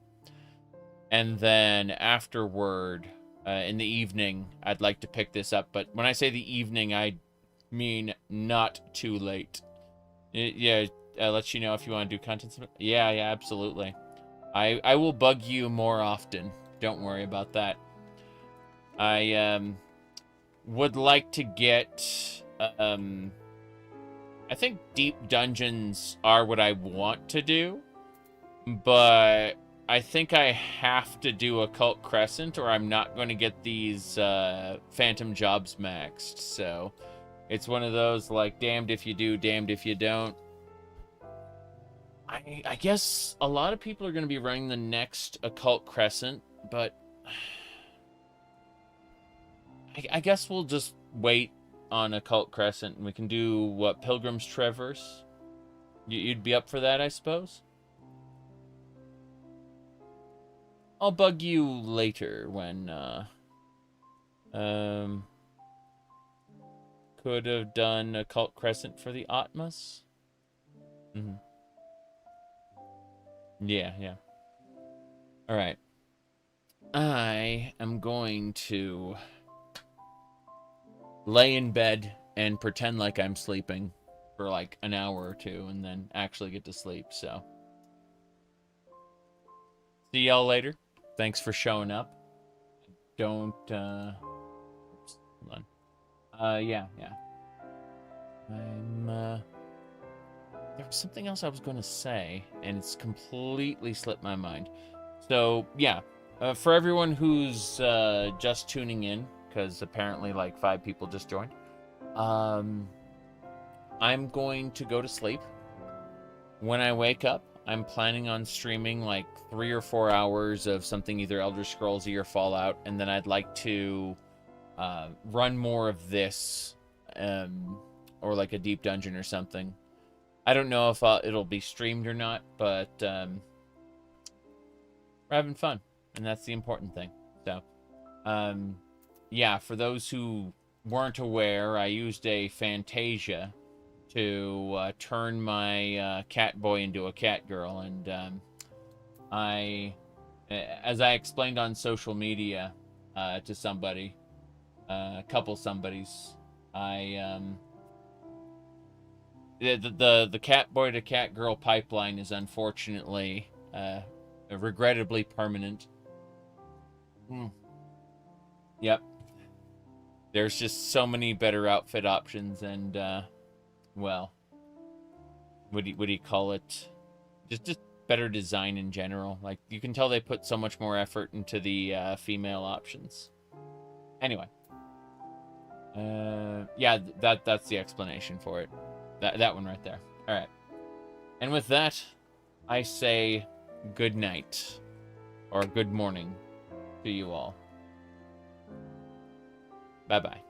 And then afterward... in the evening, I'd like to pick this up. But when I say the evening, I mean not too late. Yeah, I'll let you know if you want to do content. Yeah, absolutely. I will bug you more often. Don't worry about that. I would like to get... I think deep dungeons are what I want to do. But... I think I have to do Occult Crescent or I'm not going to get these Phantom jobs maxed. So It's one of those, like, damned if you do, damned if you don't. I guess a lot of people are going to be running the next Occult Crescent, but I guess we'll just wait on Occult Crescent, and we can do, what, Pilgrim's Traverse? You'd be up for that, I suppose? I'll bug you later when, could have done Occult Crescent for the Atmas. Mm-hmm. Yeah. Alright. I am going to lay in bed and pretend like I'm sleeping for like an hour or two and then actually get to sleep, so. See y'all later. Thanks for showing up. Don't, oops, hold on. Yeah. There was something else I was going to say, and it's completely slipped my mind. So, yeah. For everyone who's just tuning in, because apparently like 5 people just joined, I'm going to go to sleep. When I wake up, I'm planning on streaming like 3 or 4 hours of something either Elder Scrollsy or Fallout, and then I'd like to run more of this, or like a deep dungeon or something. I don't know if it'll be streamed or not, but we're having fun, and that's the important thing. So, yeah, for those who weren't aware, I used a Fantasia to turn my cat boy into a cat girl, and as I explained on social media to somebody, a couple somebodies, the cat boy to cat girl pipeline is unfortunately regrettably permanent. Yep. There's just so many better outfit options, and well, what do you call it? Just better design in general. Like, you can tell they put so much more effort into the female options. Anyway, yeah, that's the explanation for it. That one right there. All right. And with that, I say good night or good morning to you all. Bye-bye.